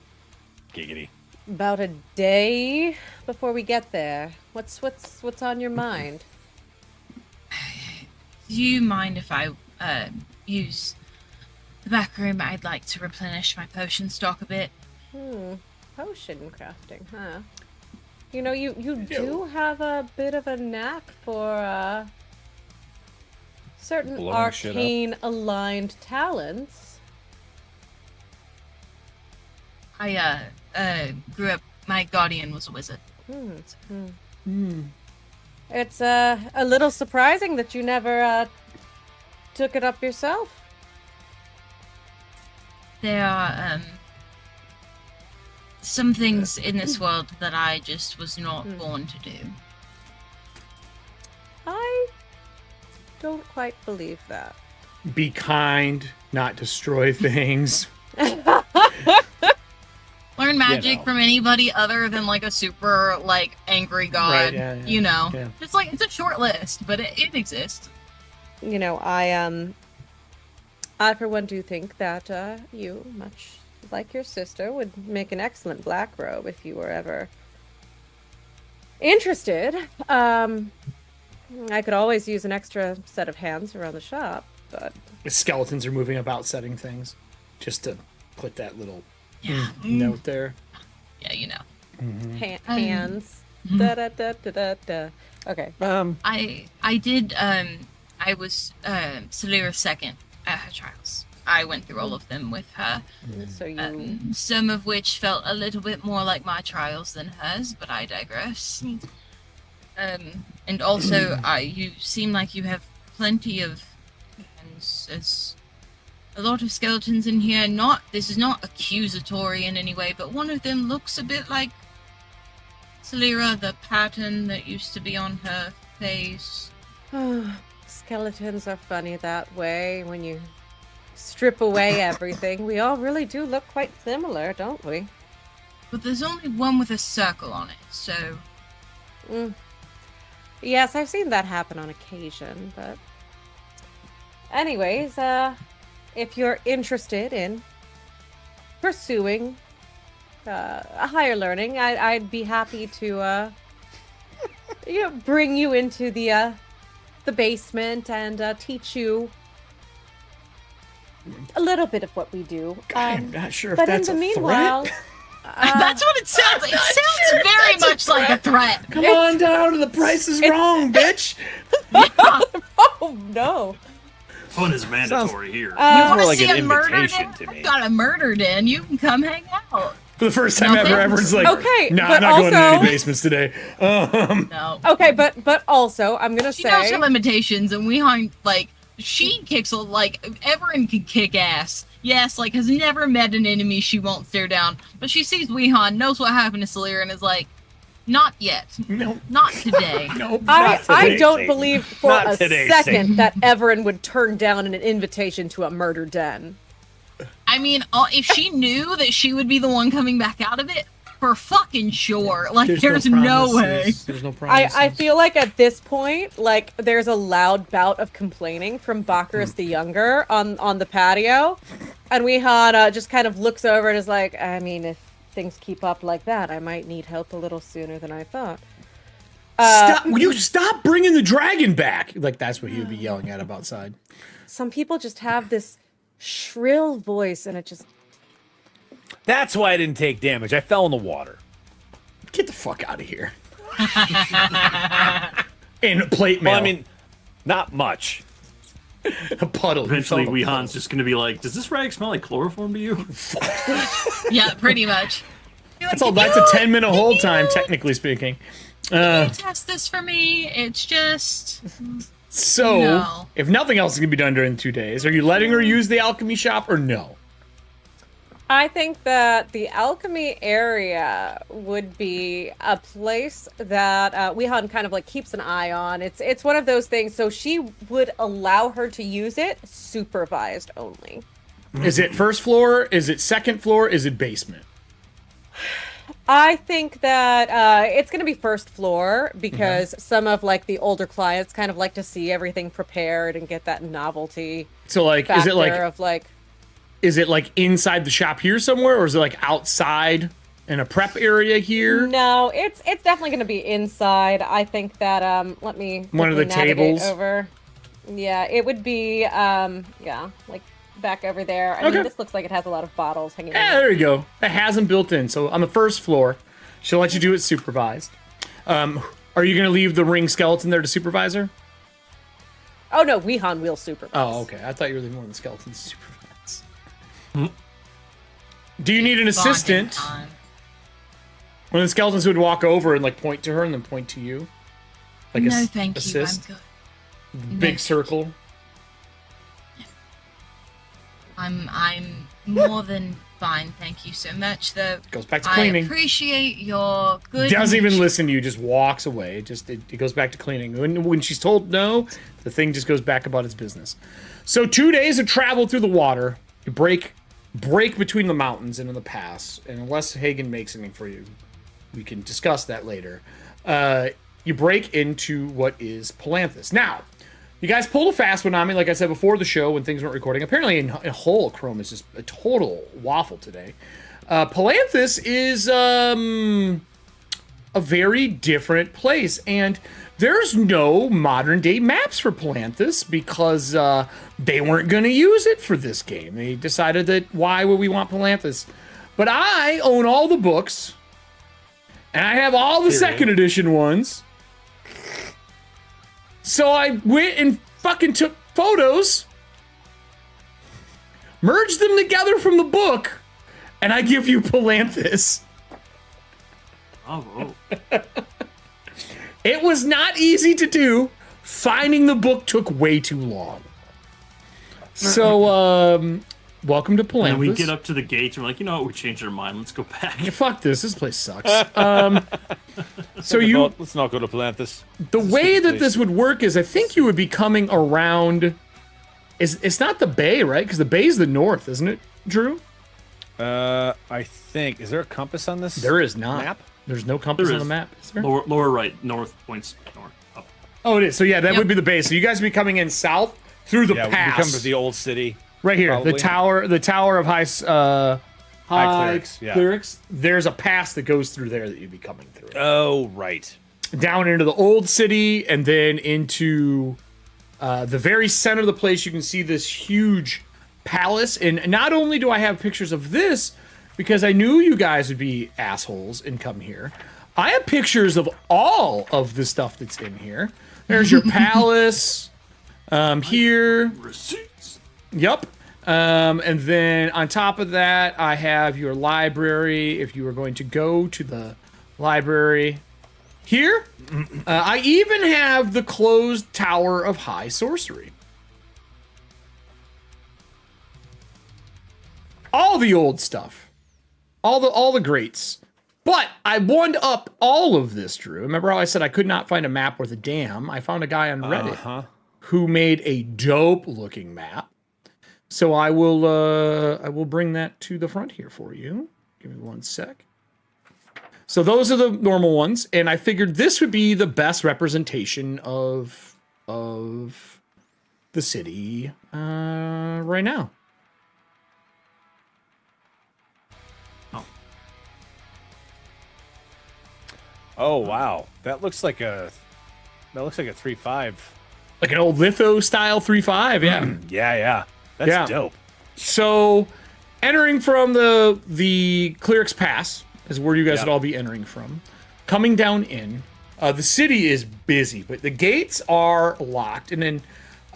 B: Giggity.
C: about a day before we get there. What's on your mind?
D: Do you mind if I use the back room? I'd like to replenish my potion stock a bit.
C: Potion crafting, huh? You know, you do have a bit of a knack for certain
B: Blowing shit up.
C: arcane aligned talents.
D: I grew up. My guardian was a wizard.
C: It's a little surprising that you never took it up yourself.
D: There are some things in this world that I just was not born to do.
C: I don't quite believe that.
A: Be kind, not destroy things.
D: Learn magic
B: know.
D: from anybody other than like a super like angry god.
A: Right, yeah, yeah,
D: you know,
A: yeah.
D: it's like it's a short list, but it exists.
C: You know, I for one do think that you, much like your sister, would make an excellent black robe if you were ever interested. I could always use an extra set of hands around the shop, but
A: The skeletons are moving about setting things just to put that little
D: Yeah.
A: note there.
D: Yeah, you know.
C: Hands. Da da da da da da. Okay.
D: I did I was Celera's second at her trials. I went through all of them with her.
C: So you.
D: Some of which felt a little bit more like my trials than hers, but I digress. And also, you seem like you have plenty of as a lot of skeletons in here. This is not accusatory in any way, but one of them looks a bit like Celera, the pattern that used to be on her face.
C: Skeletons are funny that way. When you strip away everything, we all really do look quite similar, don't we?
D: But there's only one with a circle on it, so...
C: Yes, I've seen that happen on occasion, but... Anyways, if you're interested in pursuing a higher learning, I'd be happy to bring you into the basement and teach you a little bit of what we do.
A: I'm not sure if
C: but
A: that's
C: in the
A: a
C: meanwhile,
A: threat.
D: That's what it sounds like. It sounds very much like a threat.
A: Come on down to the Price is Wrong, bitch.
C: oh no.
E: Fun is mandatory here.
D: You want
B: more
D: to
B: like
D: see
B: an
D: a murder
B: invitation
D: den?
B: to me.
D: I've got a murder den. You can come hang out.
A: For the first time
D: No,
A: ever,
D: thanks.
A: everyone's like,
C: Okay,
A: nah,
C: but
A: I'm not going to
C: also-
A: any basements today.
D: No.
C: Okay, but also I'm gonna
D: She knows
C: say
D: her limitations, and she kicks Everin can kick ass. Yes, has never met an enemy she won't stare down. But she sees Weehan, knows what happened to Celera, and is like, not yet.
A: No.
D: Not today.
A: No.
C: I
B: today,
C: don't
B: Satan.
C: believe for
B: Not
C: a
B: today,
C: second
B: Satan.
C: that Everin would turn down an invitation to a murder den.
D: I mean, if she knew that she would be the one coming back out of it, for fucking sure. There's no way.
A: There's no promises.
C: I feel like at this point, there's a loud bout of complaining from Bacchus the Younger on the patio, and Weehan just kind of looks over and is like, I mean, if things keep up like that, I might need help a little sooner than I thought.
A: Stop bringing the dragon back. That's what he would be yelling at him outside.
C: Some people just have this shrill voice, and it just...
B: That's why I didn't take damage. I fell in the water.
A: Get the fuck out of here. And plate mail.
B: Well, I mean, not much.
A: a puddle.
E: Eventually,
A: You fell in a
E: Weehan's just going to be like, does this rag smell like chloroform to you?
D: Yeah, pretty much.
A: That's a 10-minute hold time, technically speaking.
D: Test this for me. It's just...
A: So,
D: No.
A: if nothing else is going to be done during the 2 days, are you letting her use the alchemy shop or no?
C: I think that the alchemy area would be a place that Weehan kind of keeps an eye on. It's one of those things, so she would allow her to use it supervised only.
A: Is it first floor? Is it second floor? Is it basement?
C: I think that it's going to be first floor because some of the older clients kind of like to see everything prepared and get that novelty.
A: So is it
C: of
A: is it inside the shop here somewhere, or is it outside in a prep area here?
C: No, it's definitely going to be inside. I think that let me
A: One of the
C: navigate
A: tables?
C: over. Yeah, it would be back over there. I mean, this looks like it has a lot of bottles hanging
A: Yeah,
C: out.
A: there you go. It has them built in. So on the first floor, she'll let you do it supervised. Are you going to leave the ring skeleton there to supervise her?
C: Oh no, Weehan will supervise.
A: Oh, okay. I thought you were leaving one of the skeletons to supervise. Do you need an assistant?
D: Bonding time.
A: One of the skeletons would walk over and point to her and then point to you.
D: No, thank
A: assist?
D: you. I'm good.
A: Big
D: No.
A: circle.
D: I'm more than fine. Thank you so much. Though
A: Goes back to
D: I
A: cleaning.
D: appreciate your good.
A: Doesn't even listen to you, just walks away. It goes back to cleaning. When she's told no, the thing just goes back about its business. So 2 days of travel through the water. You break between the mountains into the pass, and unless Hagen makes anything for you, we can discuss that later. You break into what is Palanthus. Now, you guys pulled a fast one on me, like I said before the show when things weren't recording. Apparently, in whole Chrome is just a total waffle today. Palanthus is a a very different place. And there's no modern day maps for Palanthas because they weren't going to use it for this game. They decided that why would we want Palanthas? But I own all the books, and I have all the second edition ones. So I went and fucking took photos, merged them together from the book, and I give you Palanthas.
E: Oh.
A: It was not easy to do. Finding the book took way too long. So, welcome to Palanthas.
E: And we get up to the gates and we're like, you know what? We changed our mind. Let's go back.
A: Yeah, fuck this. This place sucks.
B: Let's not go to Palanthas.
A: The way that this would work is I think you would be coming around... It's not the bay, right? Because the bay's the north, isn't it, Drew?
B: I think. Is there a compass on this?
A: There is not.
B: Map?
A: There's no compass on the map. Is there?
E: Lower right, north points north. Up.
A: Oh, it is. So yeah, that would be the base. So you guys would be coming in south through the pass.
B: We come to the old city.
A: Right here,
B: probably.
A: the tower of high
B: clerics. Yeah.
A: Clerics. There's a pass that goes through there that you'd be coming through.
B: Oh, right.
A: Down into the old city, and then into the very center of the place. You can see this huge palace. And not only do I have pictures of this, because I knew you guys would be assholes and come here, I have pictures of all of the stuff that's in here. There's your palace here.
E: Receipts.
A: Yep. And then on top of that, I have your library. If you were going to go to the library here, I even have the closed Tower of High Sorcery. All the old stuff. All the greats. But I one up all of this, Drew. Remember how I said I could not find a map worth a damn? I found a guy on Reddit who made a dope looking map. So I will bring that to the front here for you. Give me one sec. So those are the normal ones, and I figured this would be the best representation of the city right now.
B: Oh wow, that looks like a 3.5.
A: Like an old litho style 3.5, yeah.
B: Yeah. That's dope.
A: So entering from the Clerics Pass is where you guys would all be entering from. Coming down in, the city is busy, but the gates are locked. And then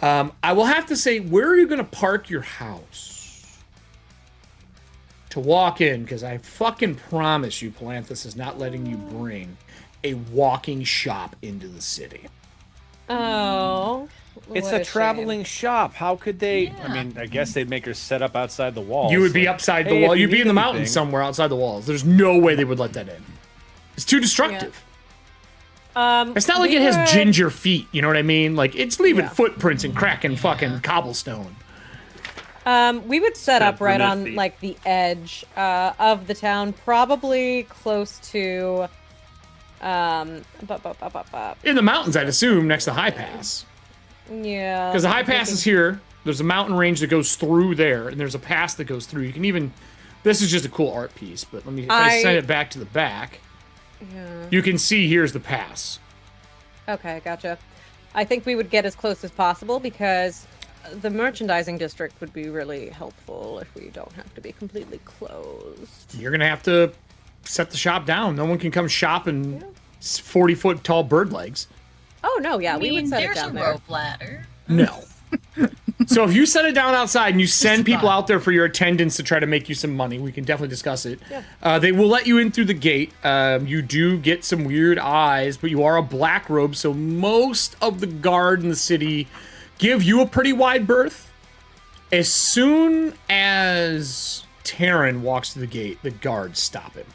A: I will have to say, where are you going to park your house to walk in? Because I fucking promise you, Palanthas is not letting you bring a walking shop into the city.
C: Oh.
B: It's
C: what
B: a traveling shop. How could they? I mean, I guess they'd make her set up outside the walls.
A: You would be upside the wall. You'd be in the mountains
B: anything.
A: somewhere outside the walls. There's no way they would let that in. It's too destructive. It's not like it has ginger feet. You know what I mean? Like, it's leaving footprints and cracking fucking cobblestone.
C: We would set up right on
E: feet.
C: like the edge of the town, probably close to
A: In the mountains, I'd assume, next to High Pass.
C: Yeah.
A: Because the High Pass is here. There's a mountain range that goes through there, and there's a pass that goes through. You can even... This is just a cool art piece, but let me... If I send it back to the back, you can see here's the pass.
C: Okay, gotcha. I think we would get as close as possible because the merchandising district would be really helpful if we don't have to be completely closed.
A: You're going to have to set the shop down. No one can come shop in 40-foot tall bird legs.
C: Oh, no, yeah, we would set it
D: there's
C: down
D: a
C: there.
D: rope ladder.
A: No. So if you set it down outside and you send people out there for your attendance to try to make you some money, we can definitely discuss it. Yeah. They will let you in through the gate. You do get some weird eyes, but you are a black robe, so most of the guard in the city give you a pretty wide berth. As soon as Terran walks to the gate, the guards stop him.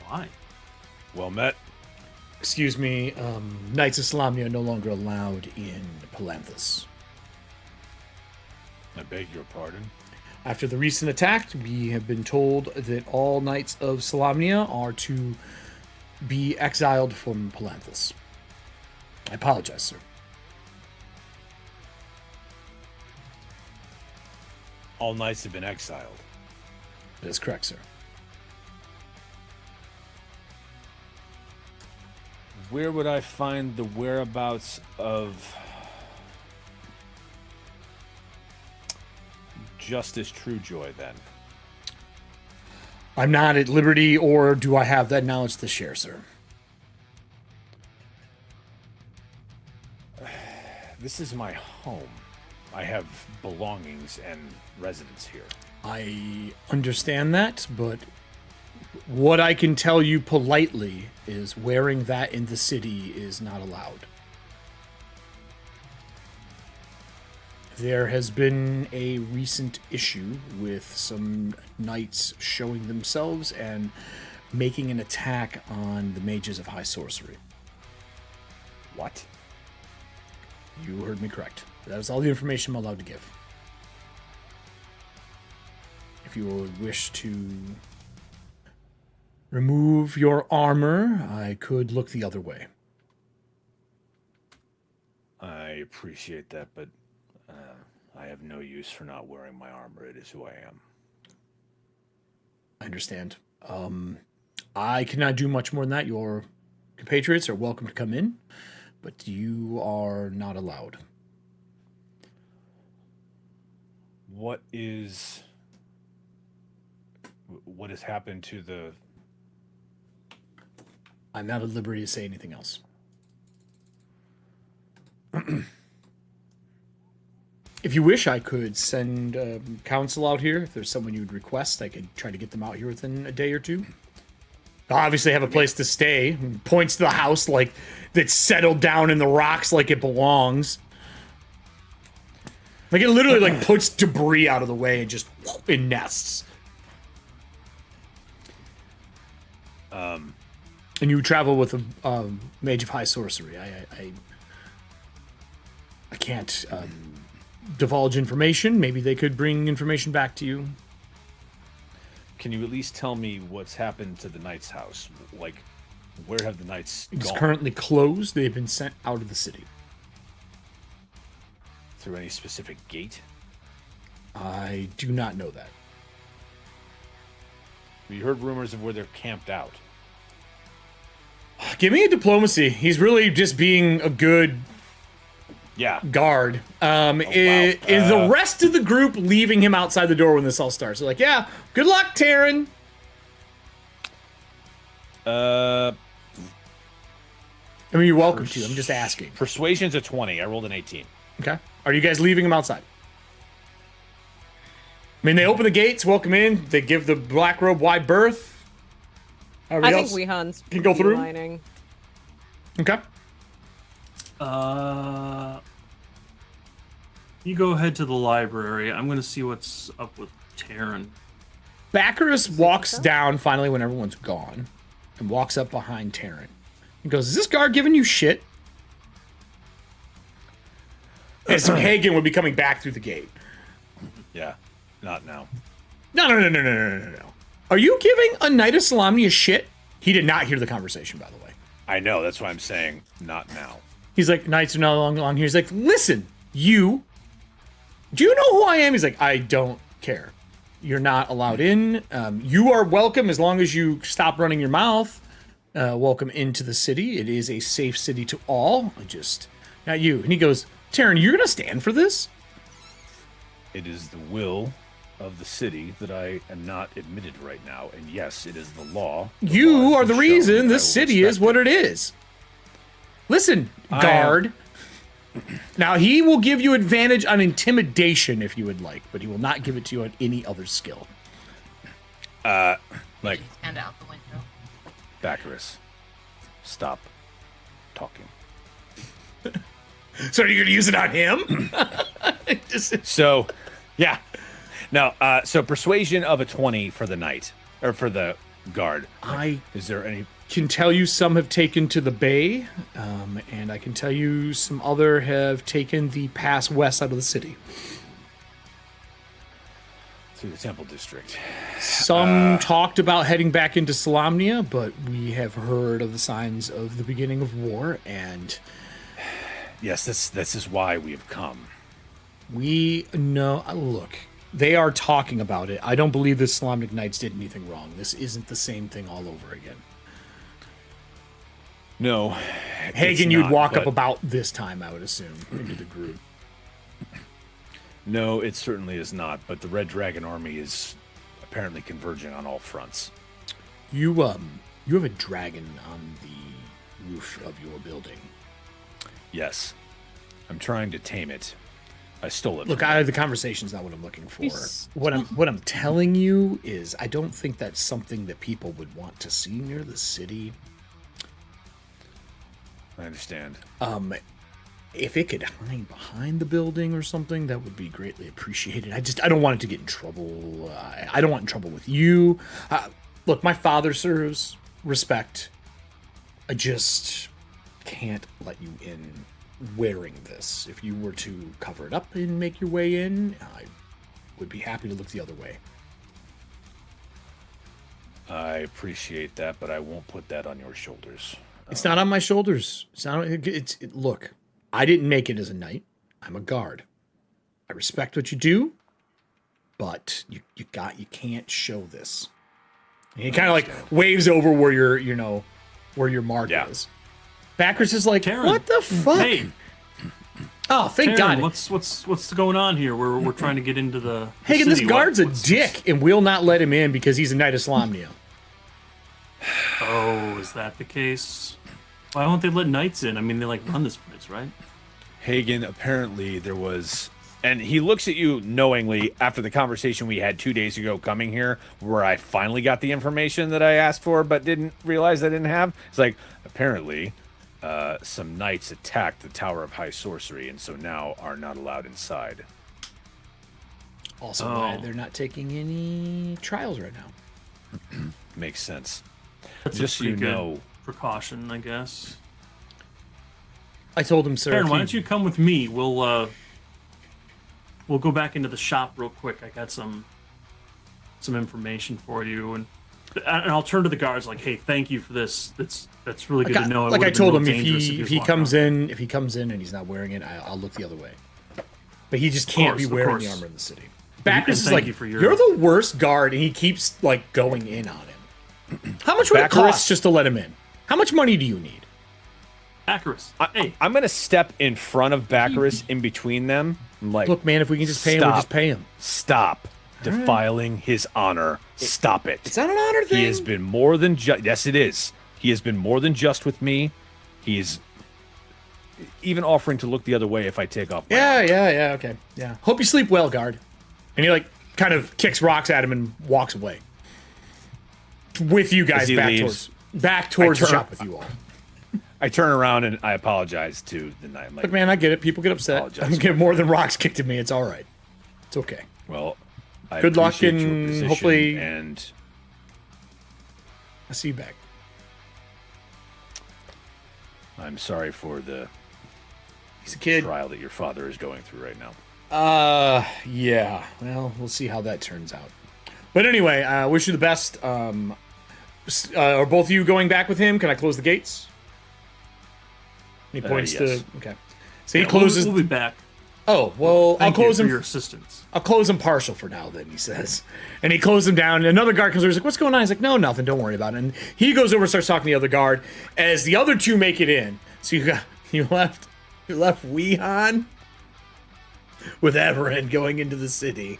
E: Why?
B: Well met.
A: Excuse me, Knights of Solamnia are no longer allowed in Palanthas.
B: I beg your pardon.
A: After the recent attack, we have been told that all Knights of Solamnia are to be exiled from Palanthas. I apologize, sir.
B: All knights have been exiled.
A: That is correct, sir.
B: Where would I find the whereabouts of Justice Truejoy then?
A: I'm not at liberty, or do I have that knowledge to share, sir?
B: This is my home. I have belongings and residence here.
A: I understand that, but what I can tell you politely is wearing that in the city is not allowed. There has been a recent issue with some knights showing themselves and making an attack on the mages of high sorcery.
B: What?
A: You heard me correct. That is all the information I'm allowed to give. If you would wish to remove your armor, I could look the other way.
B: I appreciate that, but I have no use for not wearing my armor. It is who I am.
A: I understand. I cannot do much more than that. Your compatriots are welcome to come in, but you are not allowed.
B: What has happened to the...
A: I'm not at liberty to say anything else. If you wish, I could send counsel out here. If there's someone you would request, I could try to get them out here within a day or two. They'll obviously have a place to stay. Points to the house like that's settled down in the rocks like it belongs. Like it literally like puts debris out of the way and just in nests. And you travel with a mage of high sorcery. I can't divulge information. Maybe they could bring information back to you.
B: Can you at least tell me what's happened to the knight's house? Like, where have the knights gone?
A: It's currently closed. They've been sent out of the city.
B: Through any specific gate?
A: I do not know that.
B: We heard rumors of where they're camped out.
A: Give me a diplomacy. He's really just being a good guard. Is the rest of the group leaving him outside the door when this all starts? They're like, yeah, good luck, Taryn. I mean, you're welcome to. I'm just asking.
B: Persuasion's a 20. I rolled an 18.
A: Okay. Are you guys leaving him outside? I mean, they open the gates, welcome in. They give the black robe wide berth.
C: I think Weehan's
A: can go through.
C: Lining.
A: Okay.
E: You go ahead to the library. I'm going to see what's up with Taryn.
A: Baccarus walks down finally when everyone's gone and walks up behind Taryn. He goes, is this guard giving you shit? As Hagen would be coming back through the gate.
B: Yeah, not now.
A: No. Are you giving a Knight of Solamnia shit? He did not hear the conversation, by the way.
B: I know, that's why I'm saying not now.
A: He's like, Knights are not long here. He's like, listen, do you know who I am? He's like, I don't care. You're not allowed in. You are welcome as long as you stop running your mouth. Welcome into the city. It is a safe city to all. Not you. And he goes, Taryn, you're going to stand for this?
B: It is the will of the city that I am not admitted right now. And yes, it is the law.
A: You are the reason this city is what it is. Listen, guard. Now, he will give you advantage on intimidation if you would like, but he will not give it to you on any other skill.
B: Like,
D: And out the window.
B: Baccarus, stop talking.
A: So are you going to use it on him?
B: So, yeah. No, so persuasion of a 20 for the knight, or for the guard. Is there any...
A: Can tell you some have taken to the bay, and I can tell you some other have taken the pass west out of the city.
B: Through the Temple District.
A: Some talked about heading back into Solamnia, but we have heard of the signs of the beginning of war, and...
B: Yes, this is why we have come.
A: We know... Look, they are talking about it. I don't believe the Solamnic Knights did anything wrong. This isn't the same thing all over again.
B: No.
A: Hagen, you'd
B: not,
A: walk up
B: but-
A: about this time, I would assume, into the group.
B: No, it certainly is not, but the Red Dragon army is apparently converging on all fronts.
A: You have a dragon on the roof of your building.
B: Yes. I'm trying to tame it. I stole it.
A: Look,
B: from
A: the conversation's not what I'm looking for.
C: Yes.
A: What I'm telling you is I don't think that's something that people would want to see near the city.
B: I understand.
A: If it could hide behind the building or something, that would be greatly appreciated. I don't want it to get in trouble. I don't want in trouble with you. Look, my father serves. Respect. I just can't let you in wearing this. If you were to cover it up and make your way in, I would be happy to look the other way.
B: I appreciate that, but I won't put that on your shoulders.
A: It's not on my shoulders. It's not. Look, I didn't make it as a knight. I'm a guard. I respect what you do, but you can't show this. And he kind of like waves over where where your mark is. Backwards is like,
E: Taryn,
A: what the fuck?
E: Hey,
A: Oh, thank
E: Taryn,
A: God.
E: what's going on here? We're trying to get into the
A: Hagen, this
E: city.
A: guard's
E: What's-
A: a dick and will not let him in because he's a Knight of Slomnia.
E: Oh, is that the case? Why won't they let knights in? I mean, they like run this place, right?
B: Hagen, apparently there was... And he looks at you knowingly after the conversation we had 2 days ago coming here, where I finally got the information that I asked for but didn't realize I didn't have. It's like, apparently, some knights attacked the Tower of High Sorcery, and so now are not allowed inside.
A: Also, why they're not taking any trials right now.
B: Makes sense.
E: That's
B: Just
E: a
B: so you
E: pretty good
B: know...
E: precaution, I guess.
A: I told him, sir.
E: Taryn,
A: if
E: why don't you come with me? We'll go back into the shop real quick. I got some information for you, and I'll turn to the guards like, "Hey, thank you for this. That's really good to know."
A: Like I told him, if he
E: walked
A: comes
E: out.
A: in and he's not wearing it, I'll look the other way. But he just can't be
E: Of
A: wearing the
E: course.
A: armor in the city. Backwards is
E: thank
A: like,
E: you for your-
A: you're the worst guard, and he keeps like going in on him. How much would it
B: Baccarus?
A: cost just to let him in? How much money do you need?
E: Baccarus. Hey,
B: I'm going to step in front of Baccarus in between them. I'm like,
A: Look, man, if we can just pay him, we'll
B: Stop.
A: just pay him.
B: stop defiling his honor. Stop it.
A: It's not an honor thing.
B: He has been more than just. Yes, it is. He has been more than just with me. He is even offering to look the other way if I take off. My armor.
A: Yeah, okay. Yeah. Hope you sleep well, guard. And he like kind of kicks rocks at him and walks away. With you guys
B: As he leaves,
A: back towards the
B: turn-
A: shop with you all.
B: I turn around and I apologize to the knight. I'm like,
A: Look, man, I get it. People get upset.
B: Apologize,
A: I'm getting more than rocks kicked at me. It's all right. It's okay.
B: well, I
A: Good luck
B: appreciate your
A: and
B: position,
A: hopefully-
B: And
A: I'll see you back.
B: I'm sorry for the
A: He's a kid.
B: trial that your father is going through right now.
A: Yeah. Well, we'll see how that turns out. But anyway, wish you the best. Are both of you going back with him? Can I close the gates? And he points
B: yes.
A: to. Okay. So he
E: yeah,
A: closes.
E: We'll be back.
A: Oh well,
E: Thank
A: I'll close
E: you for
A: him.
E: your assistance.
A: I'll close him partial for now. Then he says, and he closes him down. And another guard comes over. He's like, "What's going on?" He's like, "No, nothing. Don't worry about it." And he goes over and starts talking to the other guard. As the other two make it in, so you left Weehan with Everin going into the city.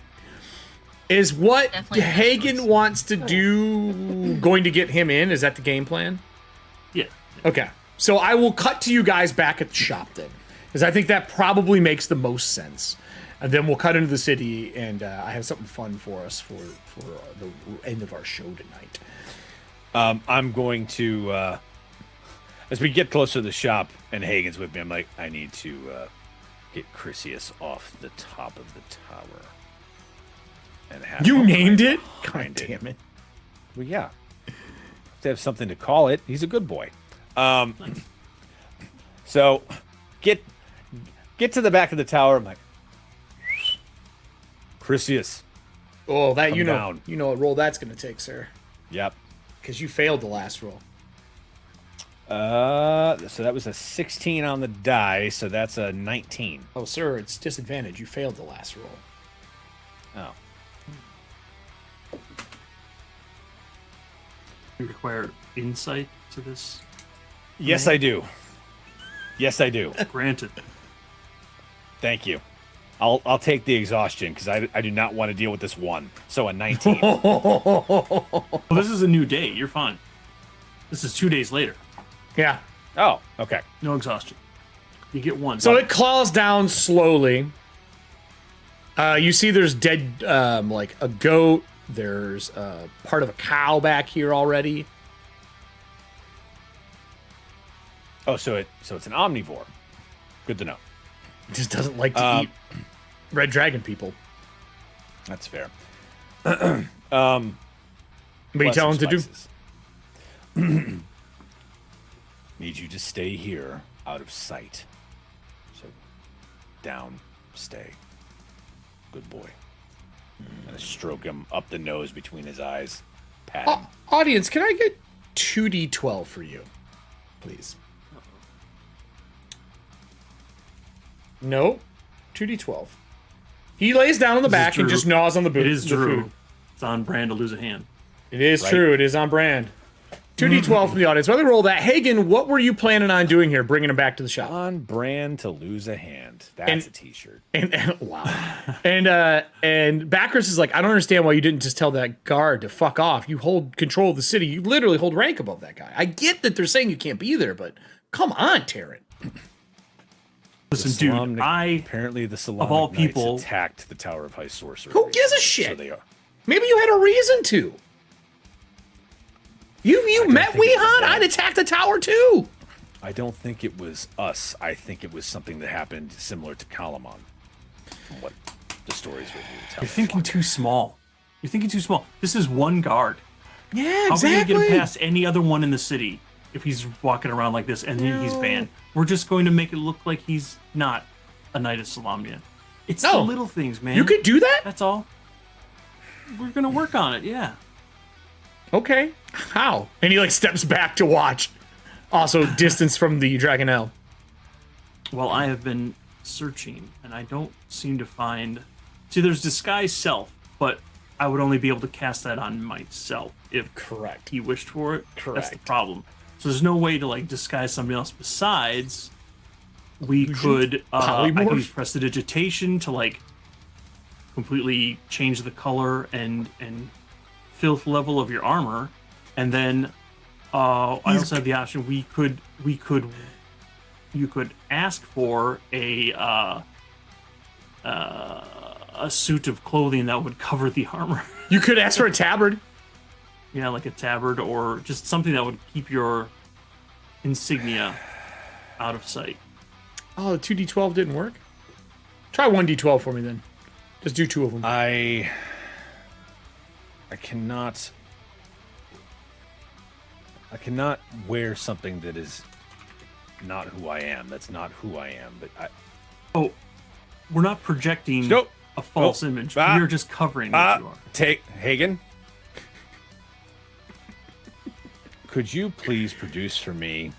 A: Is what
D: Definitely a
A: Hagen
D: choice.
A: wants to do going to get him in? Is that the game plan?
E: Yeah.
A: Okay. So I will cut to you guys back at the shop then, because I think that probably makes the most sense. And then we'll cut into the city, and I have something fun for us for the end of our show tonight.
B: I'm going to, as we get closer to the shop and Hagen's with me, I'm like, I need to get Chrysius off the top of the tower. And have
A: You
B: him
A: named
B: right
A: it? God
B: behind it.
A: damn it.
B: Well, yeah. Have to have something to call it. He's a good boy. So get to the back of the tower. I'm like, Chrysius.
A: Oh, that
B: Come
A: you know,
B: down.
A: you know what roll that's going to take, sir,
B: Yep.
A: because you failed the last roll.
B: So that was a 16 on the die, so that's a 19.
A: Oh, sir, it's disadvantage. You failed the last roll.
B: Oh.
E: You require insight to this.
B: Yes, I do. Yes, I do.
E: Granted.
B: Thank you. I'll take the exhaustion because I do not want to deal with this one. So a 19.
E: Well, this is a new day. You're fine. This is 2 days later.
A: Yeah.
B: Oh, okay.
E: No exhaustion. You get one.
A: So it claws down slowly. You see there's dead, like a goat. There's part of a cow back here already.
B: Oh, so it's an omnivore. Good to know.
A: It just doesn't like to eat red dragon people.
B: That's fair.
A: What are you telling him to do?
B: Need you to stay here, out of sight. So, down, stay. Good boy. I'm gonna stroke him up the nose between his eyes. Pat him.
A: Audience, can I get 2d12 for you, please? No, 2d12. He lays down on the back and just gnaws on the boot.
E: It is
A: the
E: Drew.
A: food.
E: It's on brand to lose a hand.
A: It is
B: Right?
A: true. It is on brand. 2d12 from the audience. While they roll that, Hagen, what were you planning on doing here? Bringing him back to the shop?
B: On brand to lose a hand. That's a t-shirt.
A: And wow. and Backers is like, I don't understand why you didn't just tell that guard to fuck off. You hold control of the city. You literally hold rank above that guy. I get that they're saying you can't be there, but come on, Taryn.
E: Listen, dude,
B: apparently the Solomon
E: of all
B: Knights
E: people
B: attacked the Tower of High Sorcery.
A: Who gives a
B: So
A: shit?
B: they are.
A: Maybe you had a reason to. You met
B: think it was
A: Weehan?
B: that.
A: I'd attack the tower too.
B: I don't think it was us. I think it was something that happened similar to Kalamon. From what the stories were being told.
E: You're thinking too small. You're thinking too small. This is one guard.
A: Yeah,
E: How are we gonna
A: exactly.
E: get him past any other one in the city if he's walking around like this and then he's banned? We're just going to make it look like he's not a Knight of Solamnia. It's the
A: No.
E: little things, man.
A: You could do that?
E: That's all. We're gonna work on it, yeah.
A: Okay. How? And he like steps back to watch. Also, distance from the Dragonelle.
E: Well, I have been searching and I don't seem to find. See, there's disguise self, but I would only be able to cast that on myself if
A: Correct.
E: he wished for it. That's the
A: Correct.
E: problem. So there's no way to like disguise somebody else besides we could I
A: Polymorph?
E: could use prestidigitation to like completely change the color and filth level of your armor, and then I also have the option you could ask for a suit of clothing that would cover the armor.
A: You could ask for a tabard.
E: Yeah, like a tabard or just something that would keep your insignia out of sight.
A: Oh, the 2d12 didn't work? Try 1d12 for me then. Just do 2 of them.
B: I cannot wear something that is not who I am. That's not who I am. But
E: Oh, we're not projecting
B: Nope.
E: a false
B: Nope.
E: image.
B: Ah.
E: We're just covering what you are.
B: Take Hagen. Could you please produce for me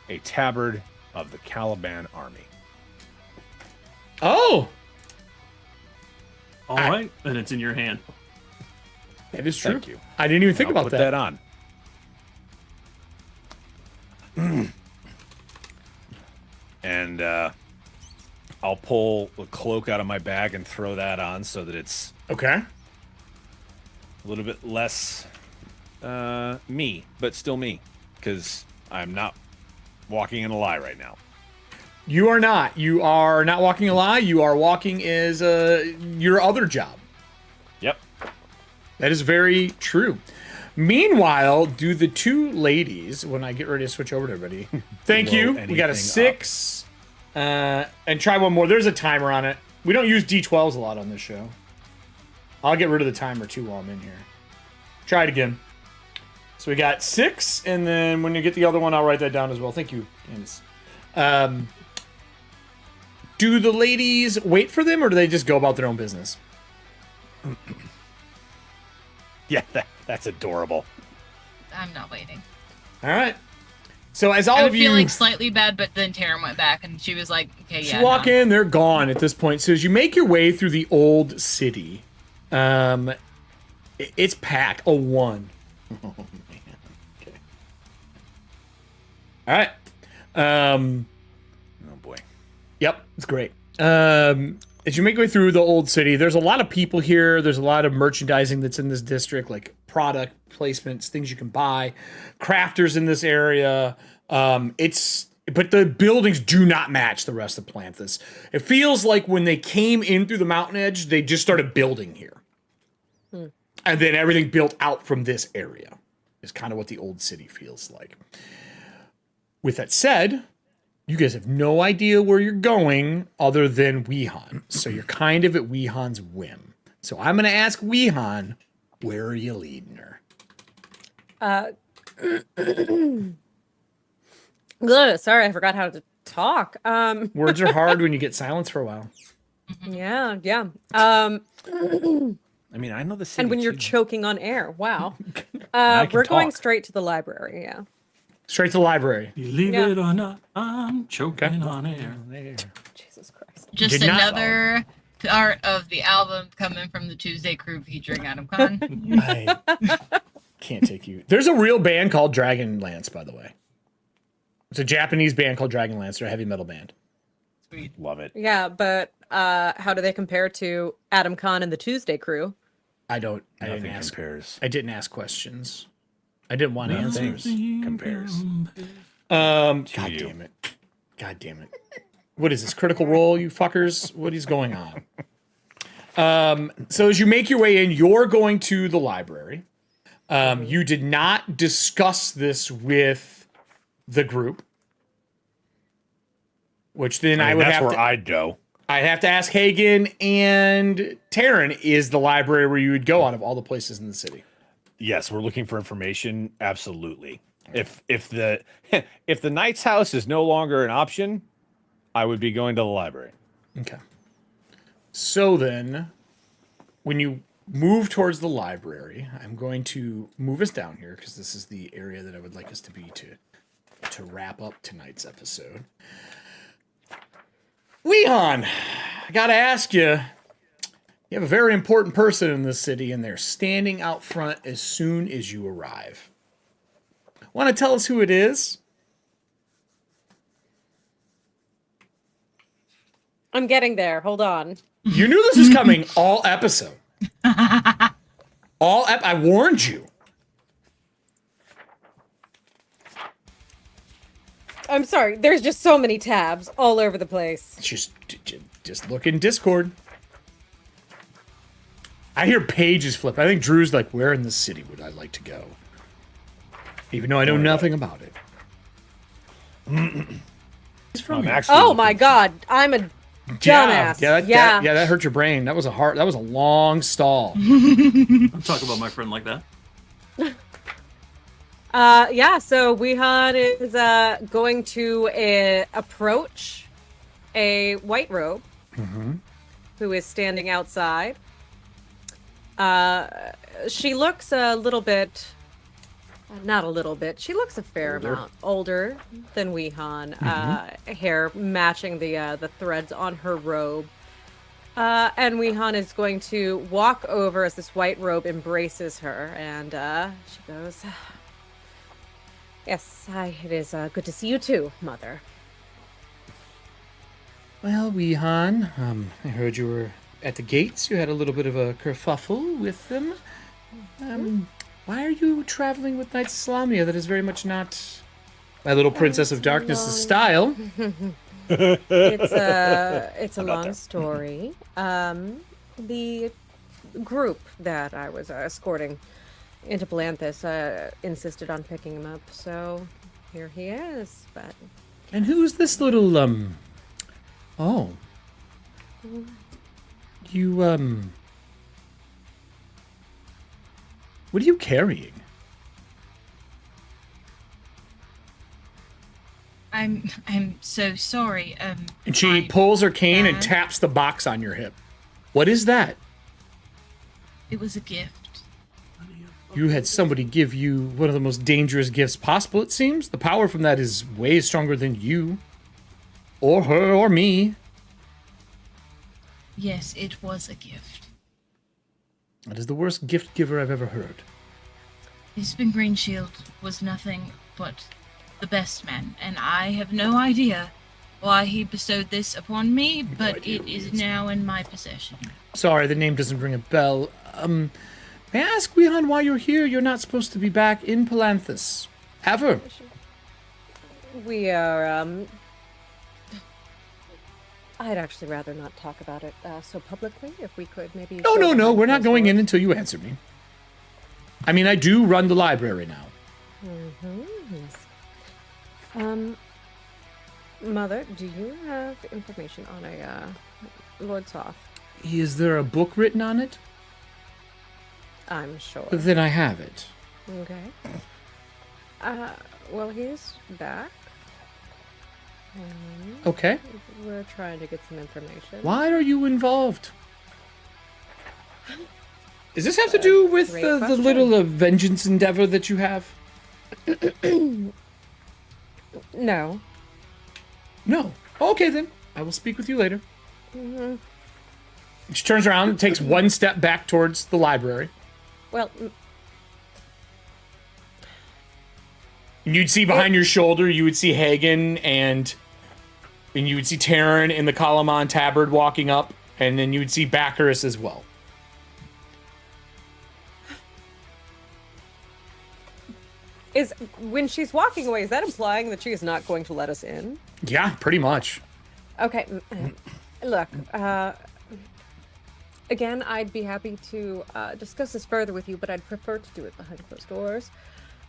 B: a tabard of the Caliban army?
A: Oh!
E: All right, then it's in your hand.
A: That is true.
B: Thank you.
A: I didn't even think
B: I'll
A: about
B: put
A: that.
B: that on. And I'll pull a cloak out of my bag and throw that on so that it's
A: Okay.
B: a little bit less me, but still me, because I'm not walking in a lie right now.
A: You are not. You are not walking a lie. You are walking as your other job.
B: Yep.
A: That is very true. Meanwhile, do the two ladies, when I get ready to switch over to everybody, thank
B: Blow
A: you. We got a
B: anything
A: 6. And try one more. There's a timer on it. We don't use D12s a lot on this show. I'll get rid of the timer too while I'm in here. Try it again. So we got 6, and then when you get the other one, I'll write that down as well. Thank you, Candace. Do the ladies wait for them, or do they just go about their own business?
B: Yeah, that's adorable.
D: I'm not waiting.
A: All right. So as all
D: I
A: of
D: would
A: you
D: feel like slightly bad, but then Taryn went back and she was like, okay, yeah.
A: walk
D: no.
A: in, they're gone at this point. So as you make your way through the old city, it's packed. A 1. Oh man. Okay. All right.
B: Oh boy.
A: Yep, it's great. As you make your way through the old city, there's a lot of people here. There's a lot of merchandising that's in this district, like product placements, things you can buy, crafters in this area. But the buildings do not match the rest of Planthus. It feels like when they came in through the mountain edge, they just started building here. And then everything built out from this area is kind of what the old city feels like. With that said, you guys have no idea where you're going other than Weehan. So you're kind of at Weehan's whim. So I'm going to ask Weehan, where are you leading her?
C: Good. Sorry, I forgot how to talk.
A: Words are hard when you get silence for a while.
C: Yeah.
B: I mean, I know the city.
C: And when you're
B: too.
C: choking on air. Wow.
B: can
C: We're going
B: talk.
C: straight to the library. Yeah.
A: Straight to the library.
E: Believe
C: Yeah.
E: it or not, I'm choking on air.
C: Jesus Christ.
D: Just
A: Did not-
D: another part of the album coming from the Tuesday Crew featuring Adam Conn.
A: I can't take you. There's a real band called Dragonlance, by the way. It's a Japanese band called Dragonlance. They're a heavy metal band.
D: Sweet.
B: Love it.
C: Yeah, but how do they compare to Adam Conn and the Tuesday Crew?
A: I didn't
B: Nothing
A: ask.
B: compares.
A: I didn't ask questions. I didn't want answers.
B: Compares.
A: God
B: you.
A: damn it. God damn it. What is this? Critical Role, you fuckers? What is going on? So as you make your way in, you're going to the library. You did not discuss this with the group. Which then I would
B: that's
A: have
B: where
A: to
B: I'd go.
A: I'd have to ask Hagen and Taryn, is the library where you would go out of all the places in the city?
B: Yes, we're looking for information. Absolutely. If the if the Knight's house is no longer an option, I would be going to the library.
A: Okay. So then, when you move towards the library, I'm going to move us down here because this is the area that I would like us to be to wrap up tonight's episode. Weehan, I gotta ask you. You have a very important person in this city, and they're standing out front as soon as you arrive. Want to tell us who it is?
C: I'm getting there. Hold on.
A: You knew this was coming all episode. I warned you.
C: I'm sorry. There's just so many tabs all over the place.
A: Just look in Discord. I hear pages flip. I think Drew's like, where in the city would I like to go? Even though I know nothing about it. He's from here.
C: Oh my god. I'm a dumbass.
A: Yeah, that hurt your brain. That was a long stall.
E: Don't talk about my friend like that.
C: So Weehan is going to approach a white robe who is standing outside. She looks a little bit, not a little bit, she looks a fair amount older than Weehan. Hair matching the threads on her robe. And Weehan is going to walk over as this white robe embraces her, and she goes, "Yes, it is good to see you too, Mother."
A: Well, Weehan, I heard you were at the gates. You had a little bit of a kerfuffle with them. Why are you traveling with Knights of Salamia? That is very much not my little Princess of Darkness' style.
C: It's a long story. The group that I was escorting into Blanthus insisted on picking him up, so here he is. But
A: And who's this little, Oh. You, What are you carrying?
D: I'm so sorry.
A: And she
D: my
A: pulls her cane and
D: dad-
A: taps the box on your hip. What is that?
D: It was a gift.
A: You had somebody give you one of the most dangerous gifts possible, it seems. The power from that is way stronger than you. Or her, or me.
D: Yes, it was a gift.
A: That is the worst gift giver I've ever heard.
D: This Green Shield was nothing but the best man, and I have no idea why he bestowed this upon me, but it is now in my possession.
A: Sorry, the name doesn't ring a bell. May I ask, Wehan, why you're here? You're not supposed to be back in Palanthas. Ever.
C: We are, I'd actually rather not talk about it so publicly, if we could maybe...
A: No, we're not going in until you answer me. I mean, I do run the library now.
C: Yes. Mother, do you have information on a, Lord Soth?
A: Is there a book written on it?
C: I'm sure.
A: Then I have it.
C: Okay. Well, he's back.
A: Okay.
C: We're trying to get some information.
A: Why are you involved? Does this have to do with the little vengeance endeavor that you have?
C: No.
A: No. Okay, then. I will speak with you later. She turns around and takes one step back towards the library.
C: Well...
A: And you'd see behind your shoulder, you would see Hagen and you would see Taryn in the Kalamon tabard walking up, and then you would see Baccharis as well.
C: When she's walking away, is that implying that she is not going to let us in?
A: Yeah, pretty much.
C: Okay, look, again, I'd be happy to discuss this further with you, but I'd prefer to do it behind closed doors.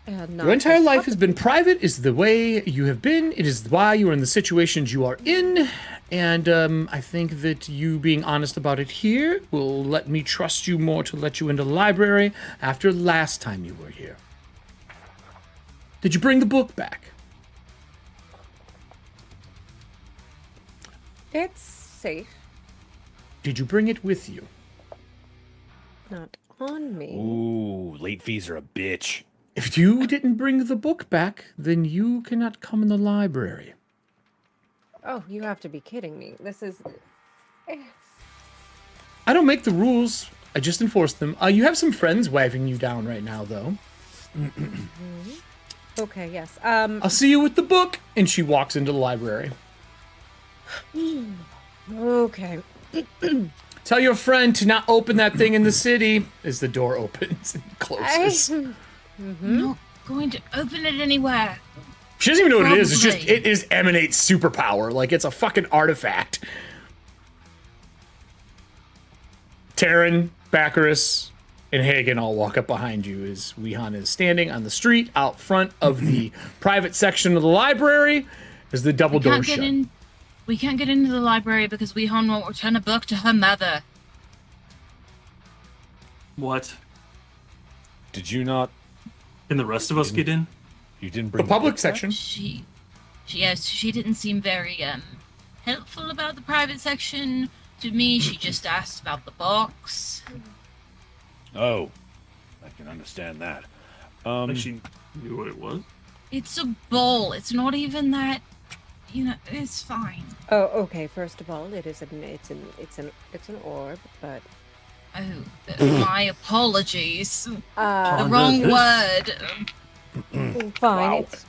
C: And not
A: Your entire life has been private, is the way you have been. It is why you are in the situations you are in. And I think that you being honest about it here will let me trust you more to let you into the library after last time you were here. Did you bring the book back?
C: It's safe.
A: Did you bring it with you?
C: Not on me.
B: Ooh, late fees are a bitch.
A: If you didn't bring the book back, then you cannot come in the library.
C: Oh, you have to be kidding me. This is...
A: I don't make the rules. I just enforce them. You have some friends waving you down right now, though.
C: Okay, yes.
A: I'll see you with the book. And she walks into the library.
C: Okay.
A: Tell your friend to not open that thing in the city as the door opens and closes.
D: Not going to open it anywhere.
A: She doesn't even know what it is. It's just,
D: Probably.
A: it is emanates superpower. Like, it's a fucking artifact. Taryn, Baccharis, and Hagen all walk up behind you as Wehan is standing on the street out front of the private section of the library as the double door shut.
D: We can't get into the library because Wehan won't return a book to her mother.
E: What?
B: Did you not?
E: Can the rest of us get in?
B: You didn't
A: The
B: bring
A: public
B: book back?
A: section.
D: She didn't seem very helpful about the private section to me. She just asked about the box.
B: Oh, I can understand that.
E: Like she knew what it was?
D: It's a bowl. It's not even that. It's fine.
C: Oh, okay. First of all, it's an orb, but
D: Oh, my apologies. The wrong
E: this.
D: word.
C: fine.
B: Wow.
C: It's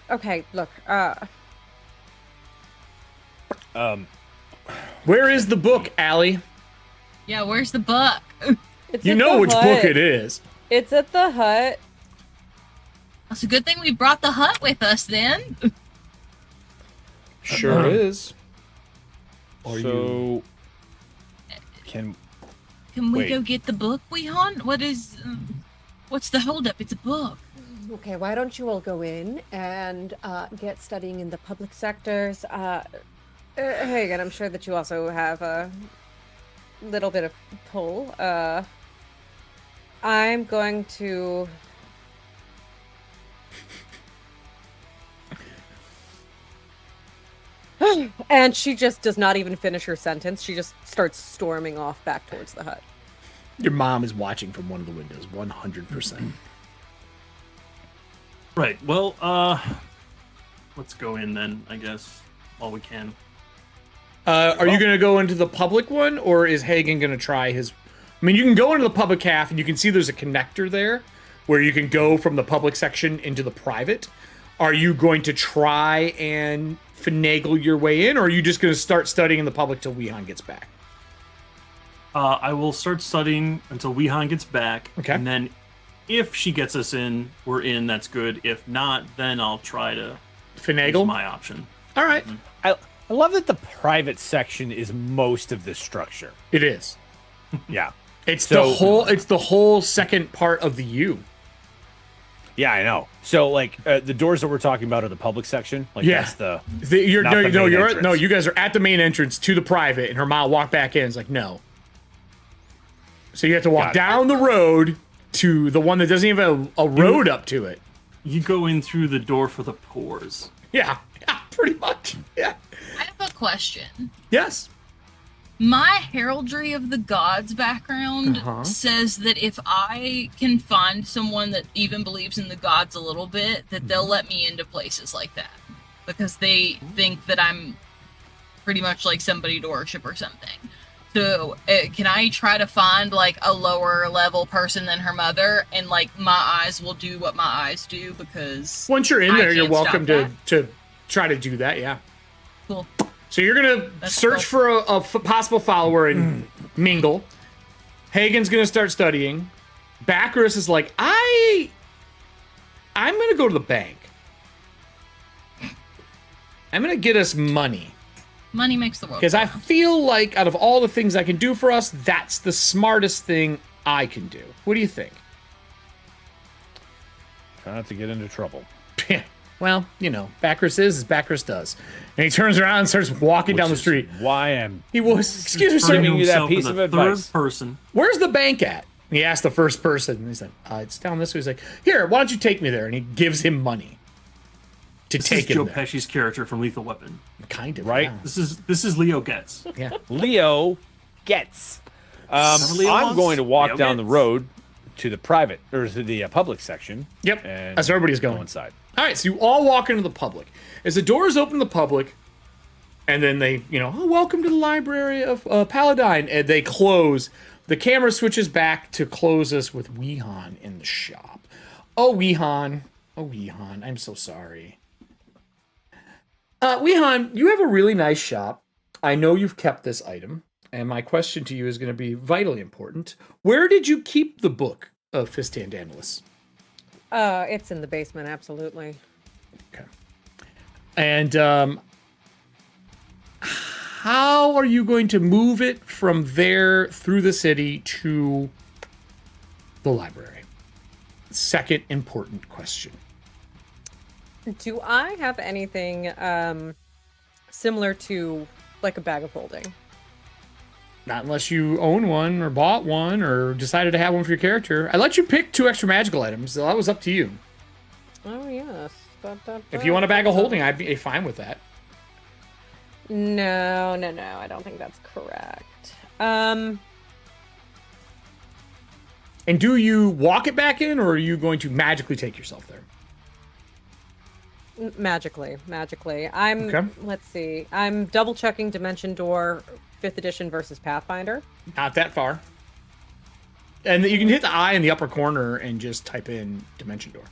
C: okay. Look,
A: Where is the book, Allie?
D: Yeah, where's the book?
C: it's
A: You
C: at
A: know
C: the
A: which
C: hut.
A: book it is.
C: It's at the hut.
D: It's a good thing we brought the hut with us then.
A: Sure is.
B: So, can
D: Can we
B: Wait.
D: go get the book, Wehan? What's the holdup? It's a book.
C: Okay, why don't you all go in and get studying in the public sectors? Hagen, I'm sure that you also have a little bit of pull. I'm going to... And she just does not even finish her sentence. She just starts storming off back towards the hut.
A: Your mom is watching from one of the windows, 100%.
E: Right. Well, let's go in then, I guess, while we can.
A: Are you going to go into the public one, or is Hagen going to try his... I mean, you can go into the public half, and you can see there's a connector there, where you can go from the public section into the private. Are you going to try and finagle your way in, or are you just going to start studying in the public till Weehan gets back?
E: I will start studying until Weehan gets back.
A: Okay.
E: And then if she gets us in, we're in, that's good. If not, then I'll try to
A: Finagle?
E: use my option.
A: All right.
B: I love that the private section is most of the structure.
A: It is.
B: Yeah.
A: It's the whole second part of the U.
B: Yeah, I know. So, like, the doors that we're talking about are the public section. Like,
A: Yeah.
B: that's the.
A: You're
B: not the main entrance.
A: no. You guys are at the main entrance to the private, and her mom walked back in. It's like no. So you have to walk
B: Got it.
A: down the road to the one that doesn't even have a road up to it.
E: You go in through the door for the pores.
A: Yeah, pretty much. Yeah.
D: I have a question.
A: Yes.
D: My heraldry of the gods background says that if I can find someone that even believes in the gods a little bit, that they'll let me into places like that because they think that I'm pretty much like somebody to worship or something. So can I try to find like a lower level person than her mother, and like my eyes will do what my eyes do because
A: Once you're in
D: I
A: there, you're
D: can't
A: welcome
D: stop
A: to try to do that. Yeah.
D: Cool.
A: So you're gonna search for a possible follower and mingle. Hagen's gonna start studying. Bacchus is like, I'm gonna go to the bank. I'm gonna get us money.
D: Money makes the world.
A: Because I
D: go round.
A: feel like out of all the things I can do for us, that's the smartest thing I can do. What do you think?
B: Try not to get into trouble.
A: Well, you know, Bacchus is as Bacchus does. And he turns around and starts walking down the
B: Which is
A: street.
B: Why I'm
A: He was, excuse me, sir,
B: Giving you that
E: Himself
B: piece
E: as
B: of
E: a
B: advice.
E: Third person.
A: where's the bank at? And he asked the first person. And he's like, it's down this way. He's like, here, why don't you take me there? And he gives him money to
E: This
A: take
E: is
A: him
E: Joe
A: there.
E: Pesci's character from Lethal Weapon.
A: Kind of,
B: Right?
A: yeah.
E: This is Leo Getz.
A: Yeah.
B: Leo gets.
E: Leo
B: I'm
E: wants?
B: going to walk
E: Leo
B: down the
E: gets.
B: road to the private or to the public section.
A: Yep.
B: And
A: That's where everybody's
B: go
A: going.
B: inside.
A: All right, so you all walk into the public. As the doors open to the public, and then they, welcome to the library of Paladine, and they close. The camera switches back to close us with Weehan in the shop. Oh, Weehan. I'm so sorry. Weehan, you have a really nice shop. I know you've kept this item, and my question to you is going to be vitally important. Where did you keep the book of Fistan Danilus?
C: It's in the basement, absolutely.
A: Okay. And how are you going to move it from there through the city to the library? Second important question.
C: Do I have anything similar to like a bag of holding?
A: Not unless you own one or bought one or decided to have one for your character. I let you pick 2 extra magical items, so that was up to you.
C: Oh, yes.
A: If you want a bag of holding, I'd be fine with that.
C: No, I don't think that's correct.
A: And do you walk it back in, or are you going to magically take yourself there?
C: Magically. I'm,
A: Okay.
C: Let's see. I'm double checking Dimension Door 5th edition versus Pathfinder.
A: Not that far. And you can hit the eye in the upper corner and just type in Dimension Door.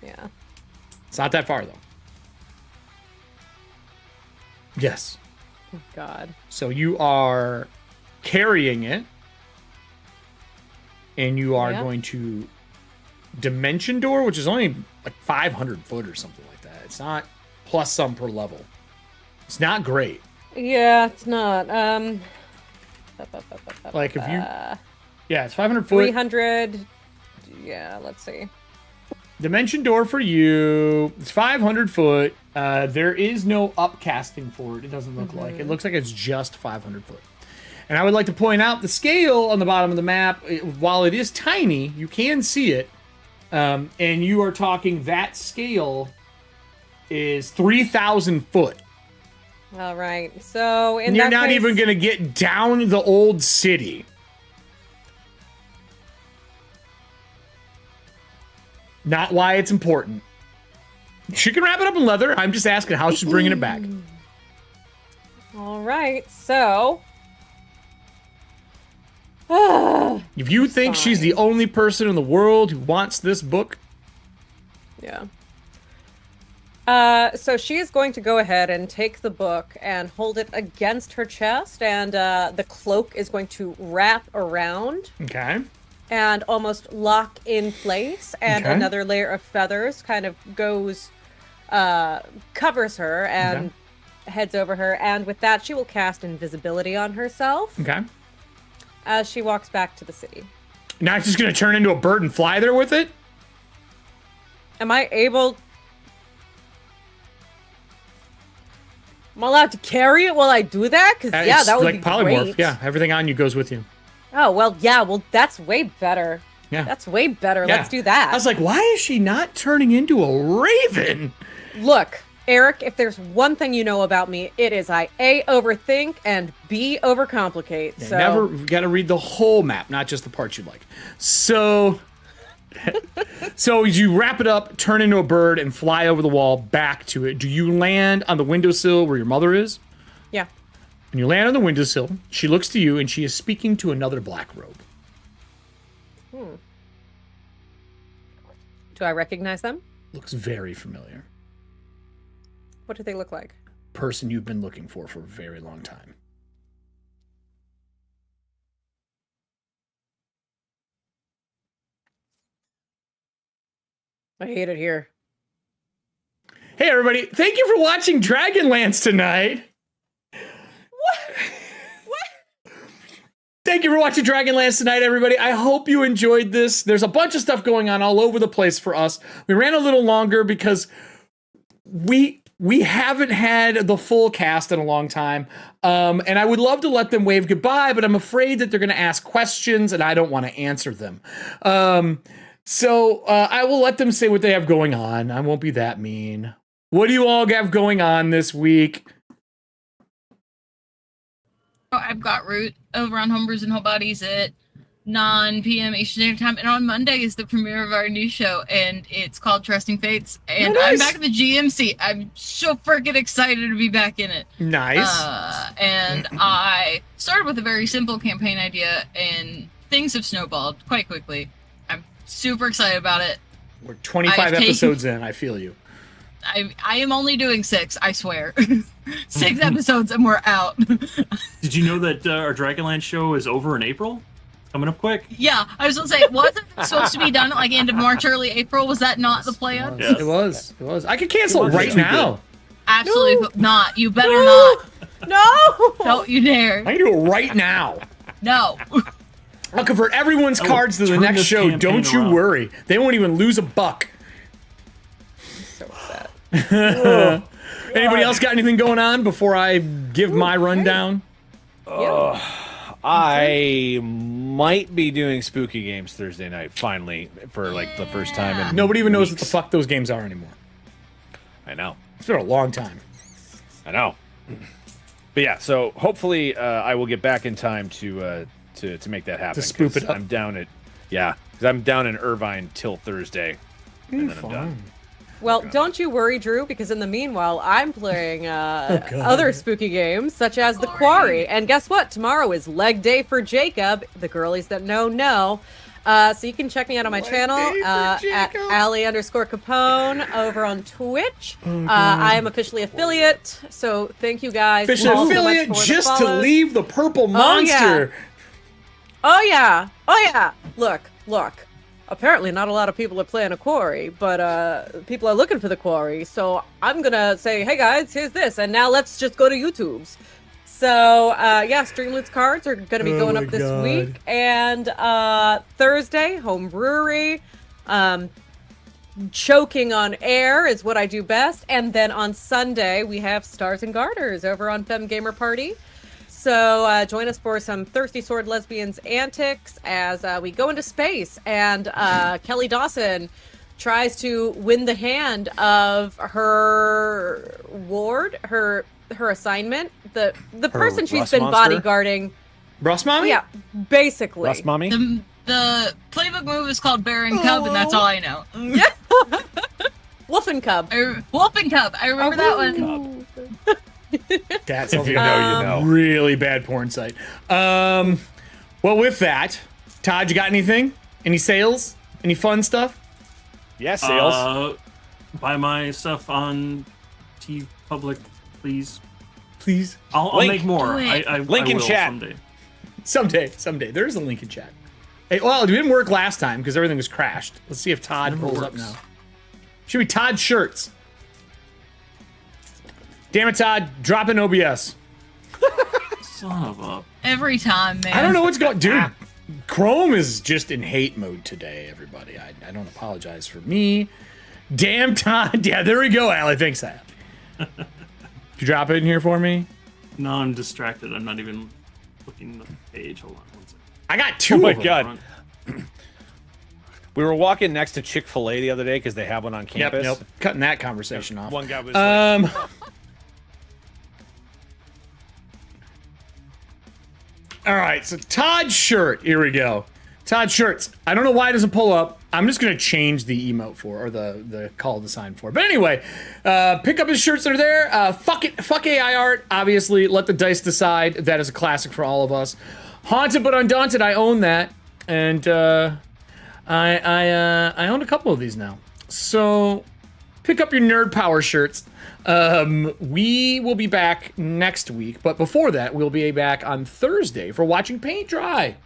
C: Yeah.
A: It's not that far, though. Yes.
C: Oh, God.
A: So you are carrying it, and you are
C: Yeah.
A: going to Dimension Door, which is only like 500 foot or something like that. It's not plus some per level. It's not great.
C: Yeah, it's not.
A: Like if you, yeah, it's 500 foot.
C: 300. Yeah, let's see.
A: Dimension Door for you. It's 500 foot. There is no upcasting for it. It doesn't look like. It looks like it's just 500 foot. And I would like to point out the scale on the bottom of the map. While it is tiny, you can see it. And you are talking that scale is 3,000 foot.
C: All right. So in
A: And you're
C: that
A: not
C: case,
A: even going to get down the old city. Not why it's important. She can wrap it up in leather. I'm just asking how she's bringing it back.
C: All right. So.
A: If you think she's the only person in the world who wants this book,
C: Yeah. So she is going to go ahead and take the book and hold it against her chest, and the cloak is going to wrap around.
A: Okay.
C: And almost lock in place, and another layer of feathers kind of goes, covers her and heads over her, and with that she will cast invisibility on herself.
A: Okay.
C: As she walks back to the city.
A: Now it's just gonna turn into a bird and fly there with it?
C: Am I allowed to carry it while I do that? Because that would
A: like
C: be
A: polymorph.
C: great.
A: Yeah, everything on you goes with you.
C: Oh, well, that's way better.
A: Yeah.
C: That's way better.
A: Yeah.
C: Let's do that.
A: I was like, why is she not turning into a raven?
C: Look, Eric, if there's one thing you know about me, it is I A, overthink, and B, overcomplicate.
A: Yeah,
C: so
A: never got to read the whole map, not just the parts you like. So, so you wrap it up, turn into a bird, and fly over the wall back to it. Do you land on the windowsill where your mother is?
C: Yeah.
A: And you land on the windowsill. She looks to you, and she is speaking to another black robe.
C: Do I recognize them?
A: Looks very familiar.
C: What do they look like?
A: Person you've been looking for a very long time.
C: I hate it here.
A: Hey, everybody. Thank you for watching Dragonlance tonight. Thank you for watching Dragonlance tonight, everybody. I hope you enjoyed this. There's a bunch of stuff going on all over the place for us. We ran a little longer because we haven't had the full cast in a long time. And I would love to let them wave goodbye, but I'm afraid that they're going to ask questions and I don't want to answer them. So I will let them say what they have going on. I won't be that mean. What do you all have going on this week?
D: I've got Root over on Homebrews and Whole Bodies at 9 p.m. Eastern Standard Time, and on Monday is the premiere of our new show, and it's called Trusting Fates, and I'm back at the GMC. I'm so freaking excited to be back in it.
A: Nice.
D: And I started with a very simple campaign idea, and things have snowballed quite quickly. I'm super excited about it.
A: We're 25 episodes in. I feel you.
D: I am only doing 6, I swear. 6 episodes and we're out.
E: Did you know that our Dragonlance show is over in April? Coming up quick.
D: Yeah, I was going to say, wasn't it supposed to be done at like end of March, early April? Was that not the plan?
E: Yes.
A: It was. I could cancel it right now.
D: Absolutely not. You better not.
C: No!
D: Don't you dare.
A: I can do it right now.
D: No.
A: I'll convert everyone's cards to the
E: turn
A: next
E: this
A: show.
E: campaign
A: Don't you
E: around.
A: worry. They won't even lose a buck.
C: So sad.
A: Anybody else got anything going on before I give my rundown?
B: I might be doing spooky games Thursday night, finally, for like the first time in
A: Nobody even knows what the
B: weeks.
A: fuck those games are anymore.
B: I know.
A: It's been a long time.
B: I know. But yeah, so hopefully I will get back in time to make that happen.
A: To spoop
B: 'cause
A: it up.
B: I'm down at because I'm down in Irvine till Thursday, and then I'm done.
C: Well, don't you worry, Drew, because in the meanwhile, I'm playing other spooky games, such as The Quarry. And guess what? Tomorrow is leg day for Jacob. The girlies that know. So you can check me out on my channel at Ali_Capwn over on Twitch. I am officially affiliate, so thank you guys.
A: Official
C: all so much
A: affiliate
C: for the
A: just to
C: follows.
A: leave the purple monster.
C: Oh yeah. Look. Apparently not a lot of people are playing a quarry, but people are looking for the quarry. So I'm gonna say, hey guys, here's this, and now let's just go to YouTube's. So yeah, StreamLoots cards are gonna be going up this week, and Thursday, home brewery. Choking on air is what I do best, and then on Sunday we have Stars and Garters over on Femme Gamer Party. So join us for some Thirsty Sword Lesbians antics as we go into space, and Kelly Dawson tries to win the hand of her ward, her assignment, the person she's been
B: monster?
C: bodyguarding.
A: Ross Mommy?
C: Yeah, basically.
B: Russ Mommy?
D: The playbook move is called Bear and Cub, and that's all I know.
C: Wolf and Cub.
D: Wolf and Cub. I remember that one.
A: That's
B: If you know, you know.
A: really bad porn site. Well, with that, Todd, you got anything? Any sales? Any fun stuff?
B: Yeah, sales.
E: buy my stuff on TeePublic, please.
A: Please.
E: I'll make more.
D: Do it.
E: I
B: Link in
E: will
B: chat.
E: someday.
A: There's a link in chat. Hey, well, it didn't work last time because everything was crashed. Let's see if Todd pulls up now. Should be Todd shirts. Damn it, Todd. Drop in OBS.
E: Son of a...
D: Every time, man.
A: I don't know what's going... Dude, Chrome is just in hate mode today, everybody. I don't apologize for me. Damn, Todd. Yeah, there we go, Allie. Thanks, that. Could you drop it in here for me?
E: No, I'm distracted. I'm not even looking at the page. Hold on one second.
A: I got two
B: Oh my
A: of them.
B: god. We were walking next to Chick-fil-A the other day because they have one on campus.
A: Yep. Cutting that conversation off.
B: One guy was like,
A: All right, so Todd's shirt. Here we go. Todd shirts. I don't know why it doesn't pull up. I'm just gonna change the emote for, or the call to sign for. But anyway, pick up his shirts that are there. Fuck AI art. Obviously, let the dice decide. That is a classic for all of us. Haunted but Undaunted. I own that, and I own a couple of these now. So pick up your Nerd Power shirts. We will be back next week, but before that, we'll be back on Thursday for watching paint dry.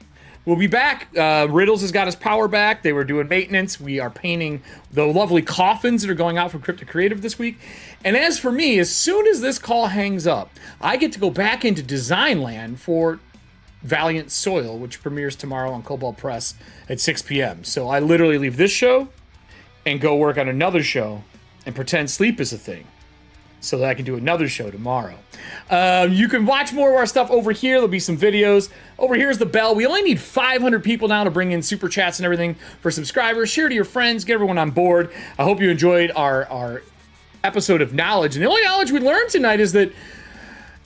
A: We'll be back. Riddles has got his power back. They were doing maintenance. We are painting the lovely coffins that are going out from Cryptic Creative this week. And as for me, as soon as this call hangs up, I get to go back into design land for Valiant Soil, which premieres tomorrow on Cobalt Press at 6 p.m. So I literally leave this show and go work on another show and pretend sleep is a thing, so that I can do another show tomorrow. You can watch more of our stuff over here. There'll be some videos. Over here's the bell. We only need 500 people now to bring in super chats and everything for subscribers. Share to your friends. Get everyone on board. I hope you enjoyed our episode of knowledge. And the only knowledge we learned tonight is that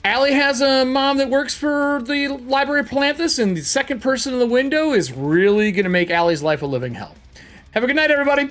A: Allie has a mom that works for the Library of Palanthus, and the second person in the window is really going to make Allie's life a living hell. Have a good night, everybody.